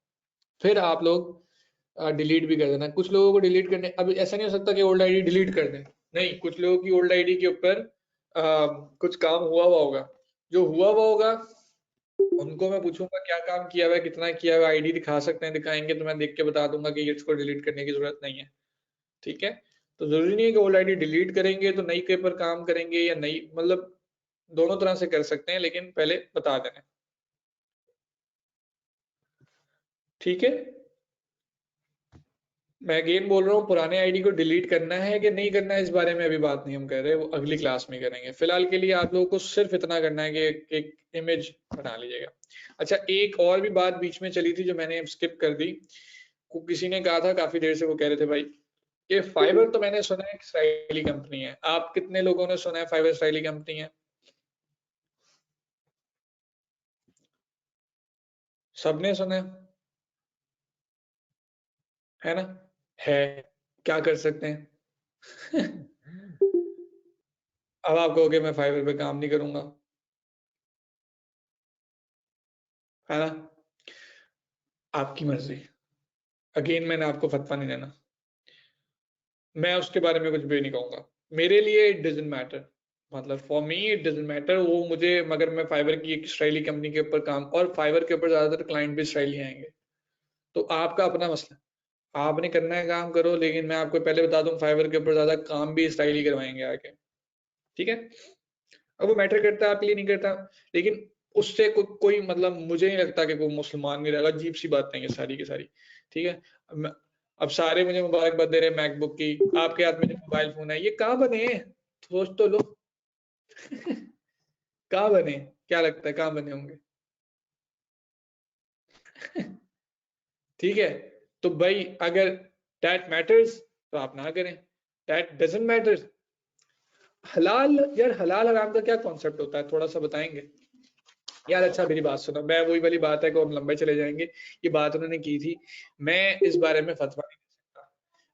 फिर आप लोग डिलीट भी कर देना। कुछ लोगों को डिलीट करने, अब ऐसा नहीं हो सकता कि ओल्ड आईडी डिलीट कर दें, नहीं, कुछ लोगों की ओल्ड आईडी के ऊपर कुछ काम हुआ हुआ होगा, जो हुआ हुआ होगा उनको मैं पूछूंगा क्या काम किया हुआ है, कितना किया हुआ है, आईडी दिखा सकते हैं, दिखाएंगे तो मैं देख के बता दूंगा कि इसको डिलीट करने की जरूरत नहीं है। ठीक है, तो जरूरी नहीं है कि ओल्ड आईडी डिलीट करेंगे तो नई के ऊपर काम करेंगे, या नई, मतलब दोनों तरह से कर सकते हैं, लेकिन पहले बता देना। ठीक है, मैं अगेन बोल रहा हूँ, पुराने आईडी को डिलीट करना है कि नहीं करना है इस बारे में अभी बात नहीं हम कर रहे, वो अगली क्लास में करेंगे। फिलहाल के लिए आप लोगों को सिर्फ इतना करना है कि एक इमेज बना लीजिएगा। अच्छा, एक और भी बात बीच में चली थी जो मैंने स्किप कर दी। किसी ने कहा था काफी देर से, वो कह रहे थे भाई ये फाइबर तो मैंने सुना है इसराइली कंपनी है। आप कितने लोगों ने सुना है फाइबर इसराइली कंपनी है? सबने सुना है ना? है, क्या कर सकते हैं? अब आप कहोगे मैं फाइबर पे काम नहीं करूंगा, है ना? आपकी मर्जी। अगेन मैंने आपको फतवा नहीं देना, मैं उसके बारे में कुछ भी नहीं कहूंगा। मेरे लिए इट डजंट मैटर, मतलब for me it doesn't matter वो मुझे, मगर मैं फाइबर की एक इसराइली कंपनी के ऊपर काम, और फाइबर के ऊपर ज्यादातर क्लाइंट भी इसराइली आएंगे, तो आपका अपना मसला, आपने करना है काम करो। लेकिन मैं आपको पहले बता दूं, फाइबर के ऊपर ज्यादा काम भी इसराइली करवाएंगे आके, ठीक है? अब वो मैटर करता है आपके लिए नहीं करता, लेकिन उससे कोई मतलब मुझे नहीं लगता कि कोई मुसलमान नहीं रहेगा। अजीब सी बातें हैं ये सारी की सारी, ठीक है? अब सारे मुझे मुबारकबाद दे रहे हैं मैकबुक की, आपके हाथ में जो मोबाइल फोन है ये कहाँ बने हैं? सोच तो लो। कहाँ बने? क्या लगता है कहाँ बने होंगे? ठीक है, तो भाई अगर दैट मैटर्स तो आप ना करें, दैट डजंट मैटर। हलाल, यार हलाल हराम का क्या कॉन्सेप्ट होता है, थोड़ा सा बताएंगे यार? अच्छा मेरी बात सुनो, मैं वही वाली बात है कि हम लंबे चले जाएंगे, ये बात उन्होंने की थी, मैं इस बारे में फतवा नहीं दे सकता।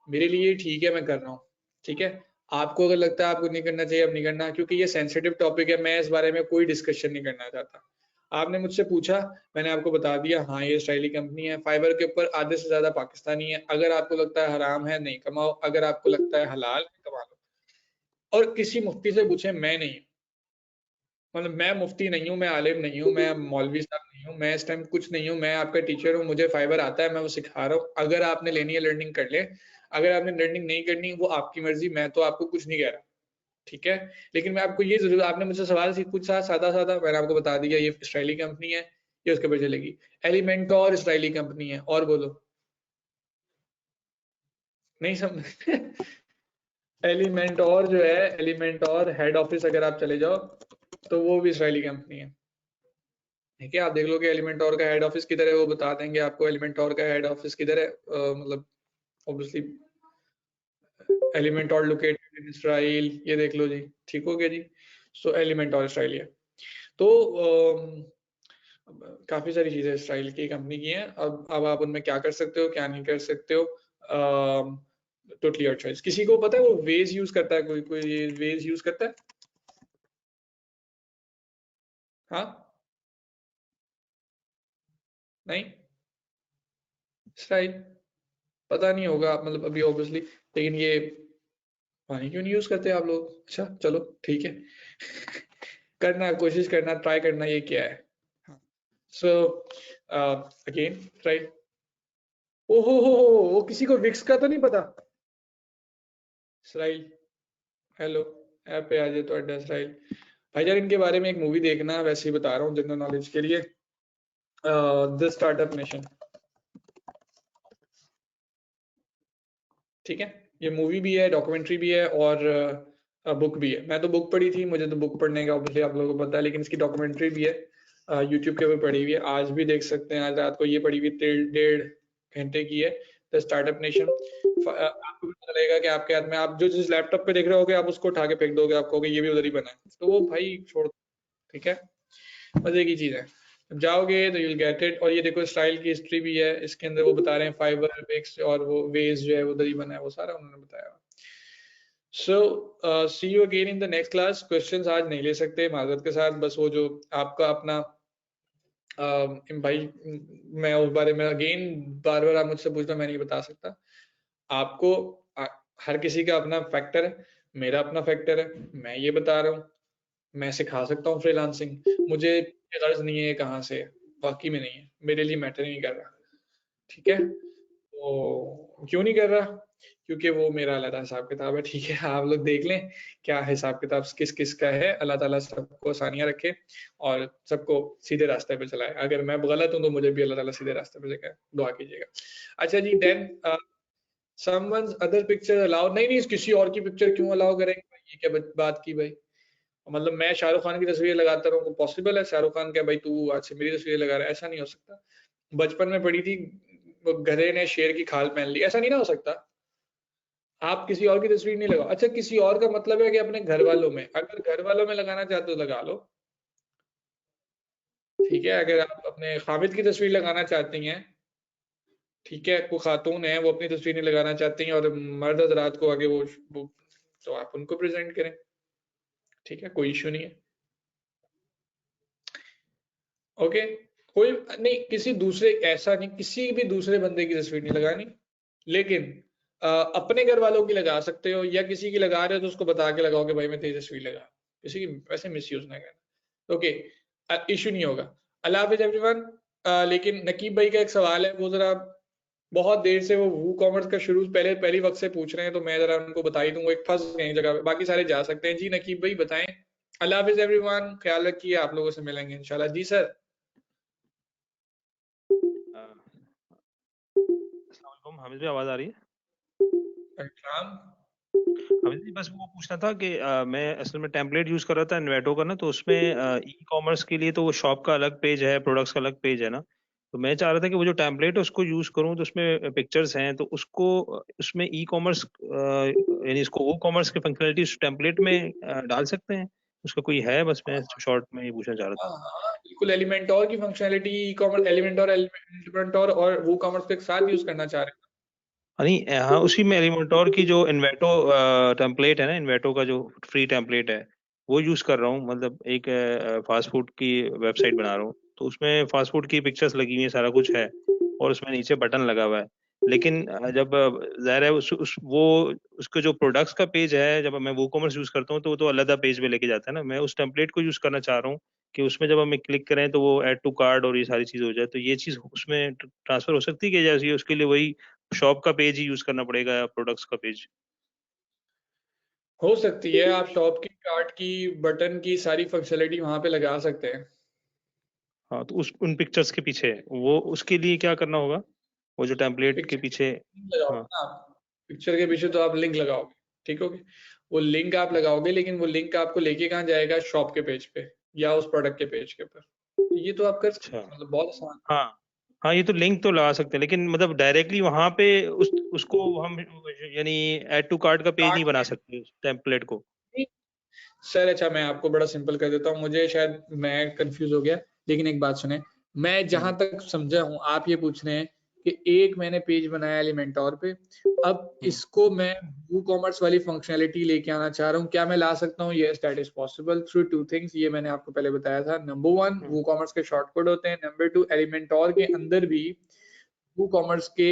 मेरे लिए ठीक है मैं कर रहा हूँ, ठीक है? आपको अगर लगता है आपको नहीं करना चाहिए, अब नहीं करना, क्योंकि ये सेंसिटिव टॉपिक है, मैं इस बारे में कोई डिस्कशन नहीं करना चाहता। आपने मुझसे पूछा, मैंने आपको बता दिया, हाँ ये इसराइली कंपनी है, फाइबर के ऊपर आधे से ज्यादा पाकिस्तानी है। अगर आपको लगता है हराम है नहीं कमाओ, अगर आपको लगता है हलाल है कमा लो। और किसी मुफ्ती से पूछे, मैं नहीं, मतलब मैं मुफ्ती नहीं हूँ, मैं आलिम नहीं हूँ, मैं मौलवी साहब नहीं हूँ, मैं इस टाइम कुछ नहीं हूँ, मैं आपका टीचर हूँ, मुझे फाइबर आता है, मैं वो सिखा रहा हूँ। अगर आपने लेनी है लर्निंग कर ले, अगर आपने लर्निंग नहीं करनी वो आपकी मर्जी, मैं तो आपको कुछ नहीं कह रहा, ठीक है? लेकिन मैं आपको ये जरूर, आपने मुझसे सवाल पूछा सादा सादा, मैंने आपको बता दिया ये इसराइली कंपनी है, ये उसके ऊपर चलेगी। एलिमेंट और इसराइली कंपनी है, और बोलो। नहीं समझ? एलिमेंट और जो है, एलिमेंट और हेड ऑफिस अगर आप चले जाओ तो वो भी इसराइली कंपनी है, ठीक है? आप देख लो कि एलिमेंट और का हेड ऑफिस किधर है, वो बता देंगे आपको एलिमेंट और का हेड ऑफिस किधर है। मतलब ऑब्वियसली एलिमेंट और लोकेटेड इन इसराइल, ये देख लो जी, ठीक हो गया जी। सो एलिमेंट और इसराइल है। तो काफी सारी चीजें इसराइल की कंपनी की हैं। अब आप उनमें क्या कर सकते हो क्या नहीं कर सकते हो, टोटली योर चॉइस। किसी को पता है वो वेज यूज करता है, कोई कोई वेज यूज करता है? हाँ? नहीं? इसराइल पता नहीं होगा, मतलब अभी ऑब्वियसली, लेकिन ये पानी क्यों नहीं यूज करते आप लोग? अच्छा चलो ठीक है। करना, कोशिश करना, ट्राई करना, ये क्या है? So again right. ओहो हो, वो किसी को विक्स का तो नहीं पता? इसराइल, हेलो, ऐप पे आ जाए तो अड्डा इसराइल। भाईजान इनके बारे में एक मूवी देखना, वैसे ही बता रहा हूँ जनरल नॉलेज के लिए। द स्टार्टअप नेशन, ठीक है? ये मूवी भी है, डॉक्यूमेंट्री भी है, और बुक भी है। मैं तो बुक पढ़ी थी, मुझे तो बुक पढ़ने का ऑब्वियसली आप लोगों को पता है, लेकिन इसकी डॉक्यूमेंट्री भी है, यूट्यूब के ऊपर पड़ी हुई है, आज भी देख सकते हैं। आज रात को ये पड़ी हुई 1.5 घंटे की है, द स्टार्टअप नेशन। आपको भी पता लगेगा कि आपके हाथ में, आप जो जिस लैपटॉप पे देख रहे होगे आप उसको उठा के फेंक दोगे, आप कहोगे ये भी उधर ही बना है, तो वो भाई छोड़, ठीक है? मजे की चीज है, जब जाओगे तो यूल गेट इट। और ये देखो स्टाइल की हिस्ट्री भी है इसके अंदर, वो बता रहे हैं फाइबर वेक्स और वो वेज जो है वो उधर ही बना है, वो सारा उन्होंने बताया। So see you again in the next class. Questions आज नहीं ले सकते माजरत के साथ, बस वो जो आपका अपना भाई, मैं उस बारे में अगेन बार बार आप मुझसे पूछना, मैं नहीं बता सकता आपको। हर किसी का अपना फैक्टर है, मेरा अपना फैक्टर है, मैं ये बता रहा हूँ। मैं सिखा सकता हूँ फ्रीलांसिंग, मुझे गर्ज नहीं है ये कहाँ से है, बाकी में नहीं है, मेरे लिए मैटर नहीं कर रहा, ठीक है? तो क्यों नहीं कर रहा? क्योंकि वो मेरा अलग हिसाब किताब है, ठीक है? आप लोग देख लें क्या हिसाब किताब किस किस का है। अल्लाह ताला सबको आसानियां रखे और सबको सीधे रास्ते पे चलाए। अगर मैं गलत हूं तो मुझे भी अल्लाह ताला सीधे रास्ते पे जगह दुआ कीजिएगा। अच्छा जी, then someone's other picture allowed, नहीं किसी और की पिक्चर क्यों अलाउ करेंगे भाई, ये क्या बात की भाई। मतलब मैं शाहरुख खान की तस्वीर लगाता रहूँ, पॉसिबल है? शाहरुख खान क्या भाई तू आज से मेरी तस्वीर लगा रहा है, ऐसा नहीं हो सकता। बचपन में पढ़ी थी, वो गधे ने शेर की खाल पहन ली, ऐसा नहीं ना हो सकता। आप किसी और की तस्वीर नहीं लगाओ। अच्छा, किसी और का मतलब है कि अपने घर वालों में, अगर घर वालों में लगाना चाहते हो लगा लो, ठीक है। अगर आप अपने हामिद की तस्वीर लगाना चाहती हैं, ठीक है, वो खातून है, वो अपनी तस्वीर नहीं लगाना चाहती हैं और मर्द हजरात को आगे वो तो आप उनको प्रेजेंट करें, ठीक है, कोई इशू नहीं है। ओके, कोई नहीं, किसी दूसरे, ऐसा नहीं किसी भी दूसरे बंदे की तस्वीर नहीं लगानी, लेकिन अपने घर वालों की लगा सकते हो, या किसी की लगा रहे हो तो उसको बता के लगाओ कि भाई मैं तेरी तस्वीर लगा, किसी की वैसे मिस यूज ना करना। ओके, इशू नहीं होगा। अल्लाह हाफिज एवरीवन। लेकिन नकीब भाई का एक सवाल है, वो जरा बहुत देर से वो कॉमर्स का शुरू पहली वक्त से पूछ रहे हैं, तो मैं जरा उनको बता ही दूं, वो एक फंस गए जगह पे, बाकी सारे जा सकते हैं। जी नकीब भाई बताएं। अल्लाह हाफिज एवरीवन, ख्याल रखिए, आप लोगों से मिलेंगे इंशाल्लाह। जी सर। अस्सलाम वालेकुम, हामिद भाई आवाज आ रही है? हामिद जी बस वो पूछना था कि मैं असल में टेम्पलेट यूज कर रहा था इन्वेटो का ना, तो उसमें ई कॉमर्स के लिए तो वो शॉप का अलग पेज है, प्रोडक्ट्स का अलग पेज है ना, तो मैं चाह रहा था कि वो जो टेम्पलेट है उसको यूज करूं, तो उसमें पिक्चर्स हैं, तो उसको उसमें ई कॉमर्स यानी इसको वो कॉमर्स की फंक्शनलिटी उस टेम्पलेट में डाल सकते हैं? उसका कोई है? बस मैं शॉर्ट में ये पूछना चाह रहा था। हाँ बिल्कुल, एलिमेंटोर की फंक्शनैलिटी ई कॉमर्स, एलिमेंटोर और वो कॉमर्स को एक साथ यूज करना चाह रहे हैं। नहीं, हाँ उसी में एलिमेंटोर की जो इन्वेटो टेम्पलेट है ना, इन्वेटो का जो फ्री टेम्पलेट है वो यूज कर रहा हूँ। मतलब एक फास्ट फूड की वेबसाइट बना रहा हूँ, तो उसमें फास्ट फूड की पिक्चर्स लगी हुई है, सारा कुछ है, और उसमें नीचे बटन लगा हुआ है। लेकिन जब जाहिर है वो उसके जो प्रोडक्ट्स का पेज है, जब मैं वो कॉमर्स यूज करता हूँ तो वो तो अलग पेज में लेके जाता है ना। मैं उस टेम्पलेट को यूज करना चाह रहा हूँ कि उसमें जब हम क्लिक करें तो वो ऐड टू कार्ड और ये सारी चीज हो जाए, तो ये चीज उसमें ट्रांसफर हो सकती है कि जैसे उसके लिए वही शॉप का पेज ही यूज करना पड़ेगा या प्रोडक्ट्स का पेज? हो सकती है, आप शॉप की, कार्ट की, बटन की सारी फंक्शनैलिटी वहां पे लगा सकते हैं। हाँ, तो उस उन पिक्चर्स के पीछे वो उसके लिए क्या करना होगा, वो जो टेम्पलेट के पिक्चर पीछे? लिंक लगाओगे हाँ। ना आप, पिक्चर के पीछे तो आप लिंक लगाओगे, ठीक होगी। वो लिंक आप लगाओगे, लेकिन वो लिंक आपको लेके कहाँ जाएगा? शॉप के पेज पे या उस प्रोडक्ट के पेज के ऊपर। तो ये तो आप कर सकते अच्छा। हैं, मतलब बहुत आसान। हाँ हाँ, ये तो लिंक तो लगा सकते हैं, लेकिन मतलब डायरेक्टली वहां पे उसको हम यानी ऐड टू कार्ट का पेज नहीं कार्ट बना में सकते टेम्पलेट को? नहीं सर, अच्छा मैं आपको बड़ा सिंपल कर देता हूँ, मुझे शायद मैं कंफ्यूज हो गया, लेकिन एक बात सुने। मैं जहां हम्म। तक समझा हूँ, आप ये पूछ रहे हैं कि एक मैंने पेज बनाया एलिमेंटोर पे, अब हम्म। इसको मैं वो कॉमर्स वाली फंक्शनैलिटी लेके आना चाह रहा हूँ, क्या मैं ला सकता हूँ? Yes, that is possible through two things. ये मैंने आपको पहले बताया था। नंबर वन, हम्म। वो कॉमर्स के शॉर्ट कोड होते हैं। नंबर टू, एलिमेंटोर के अंदर भी वो कॉमर्स के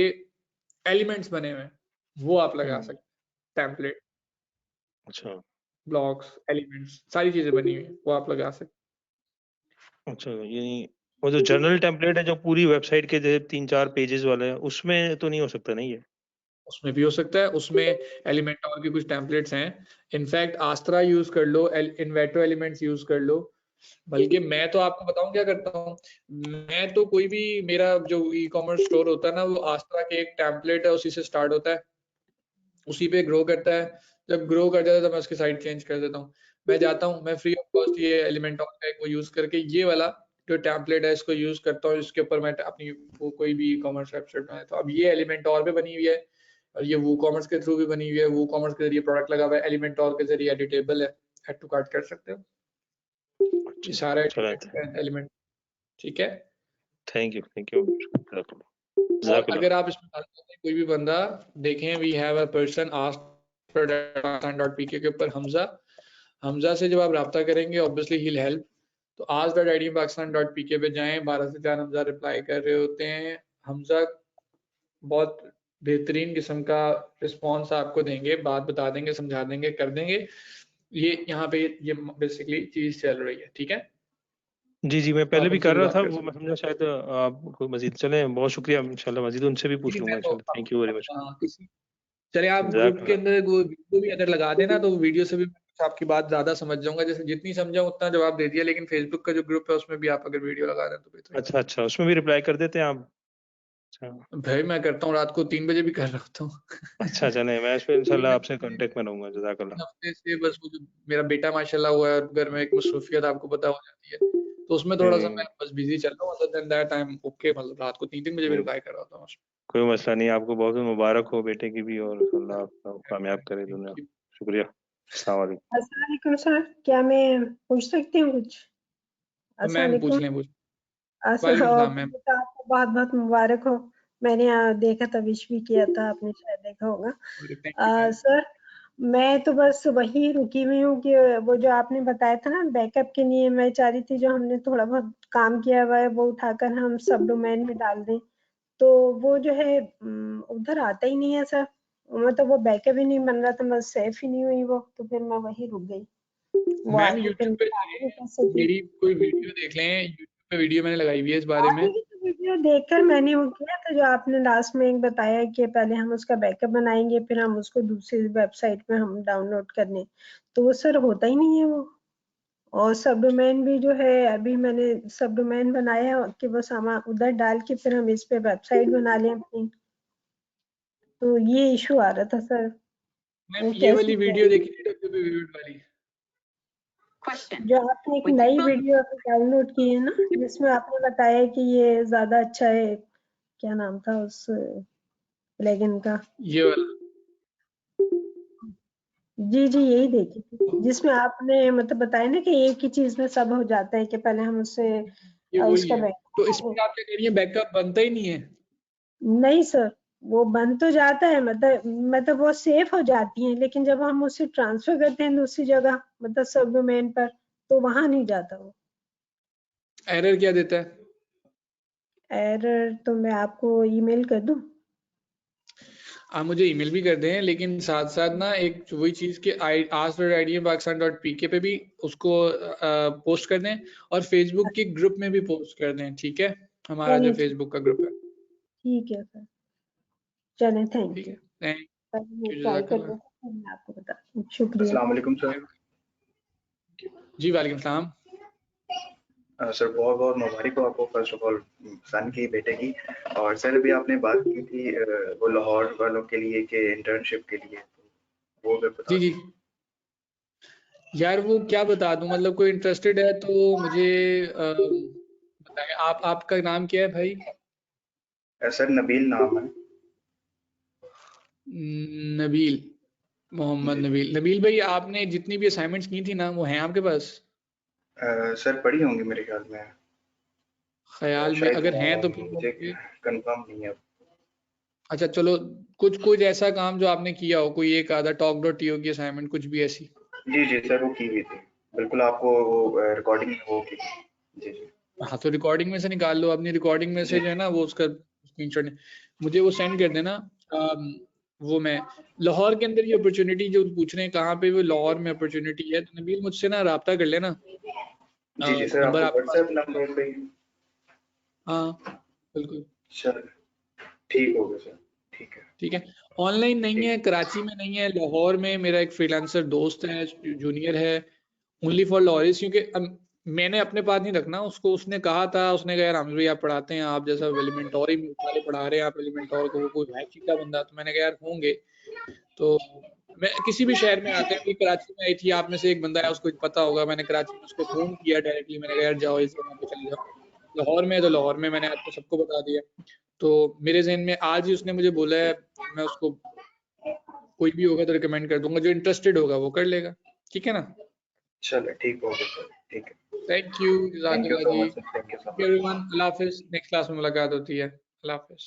एलिमेंट्स बने हुए हैं, वो आप लगा हम्म। सकते हैं। टेम्पलेट, अच्छा। ब्लॉक्स, एलिमेंट्स, सारी चीजें बनी हुई हैं, वो आप लगा सकते हैं। अच्छा, यानी वो जो जनरल टेम्पलेट है जो पूरी वेबसाइट के जो 3-4 पेजेस वाले हैं, उसमें तो नहीं हो सकता नहीं ये? उसमें भी हो सकता है, उसमें एलिमेंटोर के कुछ टेम्पलेट्स हैं। इनफैक्ट आस्त्रा यूज कर लो, इन्वेटो एलिमेंट्स यूज कर लो। बल्कि मैं तो आपको बताऊं क्या करता हूँ, मैं तो कोई भी, मेरा जो ई कॉमर्स स्टोर होता है ना, वो आस्त्रा के एक टेम्पलेट है, उसी से स्टार्ट होता है, उसी पे ग्रो करता है। जब ग्रो कर जाता है तो मैं उसकी साइड चेंज कर देता हूँ। मैं जाता हूँ, मैं फ्री ऑफ कॉस्ट ये एलिमेंटोर का एक वो यूज करके, ये वाला जो टेम्पलेट है इसको यूज करता हूँ, इसके ऊपर मैं अपनी वो कोई भी ई कॉमर्स वेबसाइट बनाता हूँ। अब ये एलिमेंटोर पे बनी हुई है, और ये वो कॉमर्स के थ्रू भी बनी हुई है, वो कॉमर्स के जरिए प्रोडक्ट लगा हुआ है, एलिमेंटोर के जरिए एडिटेबल है, ऐड टू कार्ट कर सकते हो। ये अच्छा, सारा चलो, एलिमेंट, ठीक है। Thank you, thank you. और जज़ाकल्लाह। अगर आप इसमें डाल सकते हैं कोई भी बंदा, देखें, we have a person ask.pk के ऊपर हमजा, हमजा से जब आप रब्ता करेंगे ऑब्वियसली ही हेल्प। तो ask.idpakisan.pk पे जाएं, 12 से 4 हमजा रिप्लाई कर रहे होते हैं। हमजा बहुत बेहतरीन किस्म का रिस्पॉन्स आपको देंगे, बात बता देंगे, समझा देंगे, कर देंगे। ये यहाँ पे ये बेसिकली चीज चल रही है, ठीक है। जी जी, मैं तो पहले आप भी उनसे कर भी रहा बात था, कर वो सकते मैं समझा शायद आप कोई मजीद, चले, बहुत शुक्रिया, इंशाल्लाह मजीद उनसे भी पूछ हैं। लूंगा मैं तो इंशाल्लाह। Thank you very much. किसी, चले आप ग्रुप के जज़ाकल्लाह। अंदर वो वीडियो भी अगर लगा देना, तो वीडियो से भी मैं आपकी बात ज्यादा समझ जाऊंगा, जैसे जितनी समझा उतना जवाब दे दिया, लेकिन फेसबुक का जो ग्रुप है उसमें भी आप अगर वीडियो लगा दें तो बेहतर है। अच्छा अच्छा, उसमें भी रिप्लाई कर देते हैं आप? अच्छा भाई मैं करता हूँ रात को 3 बजे भी कर रहा होता हूँ। अच्छा नहीं मैं इस पे इंशाल्लाह आपसे कांटेक्ट में रहूंगा। जज़ाकल्लाह। हफ्ते से बस वो जो मेरा बेटा माशाल्लाह हुआ है और घर में एक मसरूफियत आपको पता हो जाती है, तो उसमें थोड़ा सा मैं बस बिजी चल रहा हूँ। Other than that I am okay, मतलब रात को 3-3 बजे भी रिप्लाई कर रहा हूँ। कोई मसला नहीं। आपको बहुत बहुत मुबारक हो बेटे की भी, और अल्लाह आपको कामयाब करे दुनिया। Thank you. शुक्रिया। अस्सलाम वालेकुम। अस्सलाम वालेकुम सर, क्या मैं पूछ सकती हूँ कुछ? अस्सलाम मैम पूछ वालेकुम। लें पूछ। वालेकुम सलाम मैम। बेटा आपको बहुत बहुत मुबारक हो। मैंने देखा था, विश भी किया था, आपने शायद देखा होगा। Thank you ma'am. सर मैं तो बस वही रुकी हुई हूँ कि वो जो आपने बताया था ना बैकअप के लिए, मैं चाह रही थी जो हमने थोड़ा बहुत काम किया हुआ है वो उठाकर हम सब डोमेन में डाल दें, तो वो जो है उधर आता ही नहीं है सर। मतलब वो बैकअप ही नहीं बन रहा था, बस सेफ ही नहीं हुई वो, तो फिर मैं वही रुक गई। वो मैम आगे फिर यूट्यूब पे आगे भी कर सकी। मेरी कोई वीडियो देख लें, यूट्यूब पे वीडियो मैंने लगाई हुई है इस बारे में। आगे की तो वीडियो देखकर मैंने वो किया था जो आपने लास्ट में एक बताया कि पहले हम उसका बैकअप बनाएंगे फिर हम उसको दूसरी वेबसाइट पे हम डाउनलोड करने, तो वो सर होता ही नहीं है वो। और सब डोमेन भी जो है अभी मैंने सब डोमेन बनाया है कि वो सामान उधर डाल के फिर हम इस पे वेबसाइट बना लें अपनी, तो ये इशू आ रहा था सर। मैम वो ये कैसे वाली किया वीडियो जाए? देखी थी WWW वाली? जो आपने एक नई वीडियो अभी डाउनलोड की है ना, जिसमें आपने बताया कि ये ज्यादा अच्छा है, क्या नाम था उस प्लगइन का? ये वाला। जी जी यही देखी थी, जिसमें आपने मतलब बताया ना कि एक ही चीज में सब हो जाता है कि पहले हम उससे ये वही उसका है। तो इस बैकअप। पे आप क्या कह रही है, बैकअप बनता ही नहीं है? नहीं सर, वो बन तो जाता है, मतलब वो सेफ हो जाती है, लेकिन जब हम उसे ट्रांसफर करते हैं दूसरी जगह मतलब सब डोमेन पर, तो वहां नहीं जाता वो। एरर क्या देता है? एरर तो मैं आपको ईमेल कर दूं? आप मुझे ईमेल भी कर दें, लेकिन साथ साथ ना एक वही चीज के ask.idmpakisan.pk पे भी उसको पोस्ट कर दें, और फेसबुक के ग्रुप में भी पोस्ट कर दें, ठीक है? हमारा जो चलिए फेसबुक का ग्रुप है। ठीक है सर, चलें, थैंक ठीक यू। है, थैंक मैं यू, ट्राई कर जज़ाकल्लाह। लेती हूँ, फिर मैं आपको बताती हूँ। शुक्रिया। अस्सलाम वालेकुम सर। जी वालेकुम सलाम। सर बहुत बहुत मुबारक हो आपको फर्स्ट ऑफ ऑल सन की, बेटे की। और सर अभी आपने बात की थी वो लाहौर वालों के लिए कि इंटर्नशिप के लिए, तो वो भी बता जी जी दें। यार वो क्या बता दूं, मतलब कोई इंटरेस्टेड है तो मुझे बताएं। आपका नाम क्या है भाई? सर नबील नाम है। नबील, मोहम्मद जी नबील। नबील भाई आपने जितनी भी असाइनमेंट्स की थी ना, वो हैं आपके पास? सर पढ़ी होंगी मेरे ख्याल में। ख्याल में शायद अगर हो हैं तो होंगी, फिर वो मुझे मुझे। कंफर्म नहीं है। अच्छा चलो, कुछ कुछ ऐसा काम जो आपने किया हो, कोई एक आधा talk.to की असाइनमेंट, कुछ भी ऐसी। जी जी सर वो की हुई थी, बिल्कुल आपको वो रिकॉर्डिंग में वो की। जी जी हाँ तो रिकॉर्डिंग में से निकाल लो, अपनी रिकॉर्डिंग में से जी जो है ना वो उसका स्क्रीनशॉट मुझे वो सेंड कर देना। वो मैं लाहौर के अंदर ये अपॉर्चुनिटी जो पूछ रहे हैं कहाँ पे, वो लाहौर में अपॉर्चुनिटी है, तो नबील मुझसे ना राब्ता कर लेना। जी जी सर नंबर आपको आपके पास व्हाट्सएप तो होगा। नंबर पे। हाँ बिल्कुल। सर ठीक हो गया सर, ठीक है। ठीक है, ऑनलाइन नहीं है, ठीक। कराची में नहीं है, लाहौर में मेरा एक फ्रीलांसर दोस्त है, जूनियर है, ओनली फॉर लॉरिस, क्योंकि मैंने अपने पास नहीं रखना उसको। उसने कहा था, उसने कहा यार हम भाई आप पढ़ाते हैं, आप जैसा एलिमेंटोरी वाले पढ़ा रहे हैं, आप एलिमेंटोर को, वो कोई है सीधा बंदा? तो मैंने कहा यार होंगे। तो मैं किसी भी शहर में आते हैं, अभी कराची में आई थी, आप में से एक बंदा है उसको पता होगा, मैंने कराची में उसको फोन किया डायरेक्टली, मैंने कहा यार जाओ इस जगह पे चले जाओ। लाहौर में है तो लाहौर में, मैंने आपको सबको बता दिया। तो मेरे जहन में आज ही उसने मुझे बोला है, मैं उसको कोई भी होगा तो रिकमेंड कर दूंगा, जो इंटरेस्टेड होगा वो कर लेगा। ठीक है ना? चलो ठीक हो गया सर, ठीक है। थैंक यू, थैंक यू जज़ाकल्लाह सो जी। Much sir, thank you so everyone, much. अल्लाह हाफिज। नेक्स्ट क्लास में मुलाकात होती है। अल्लाह हाफिज।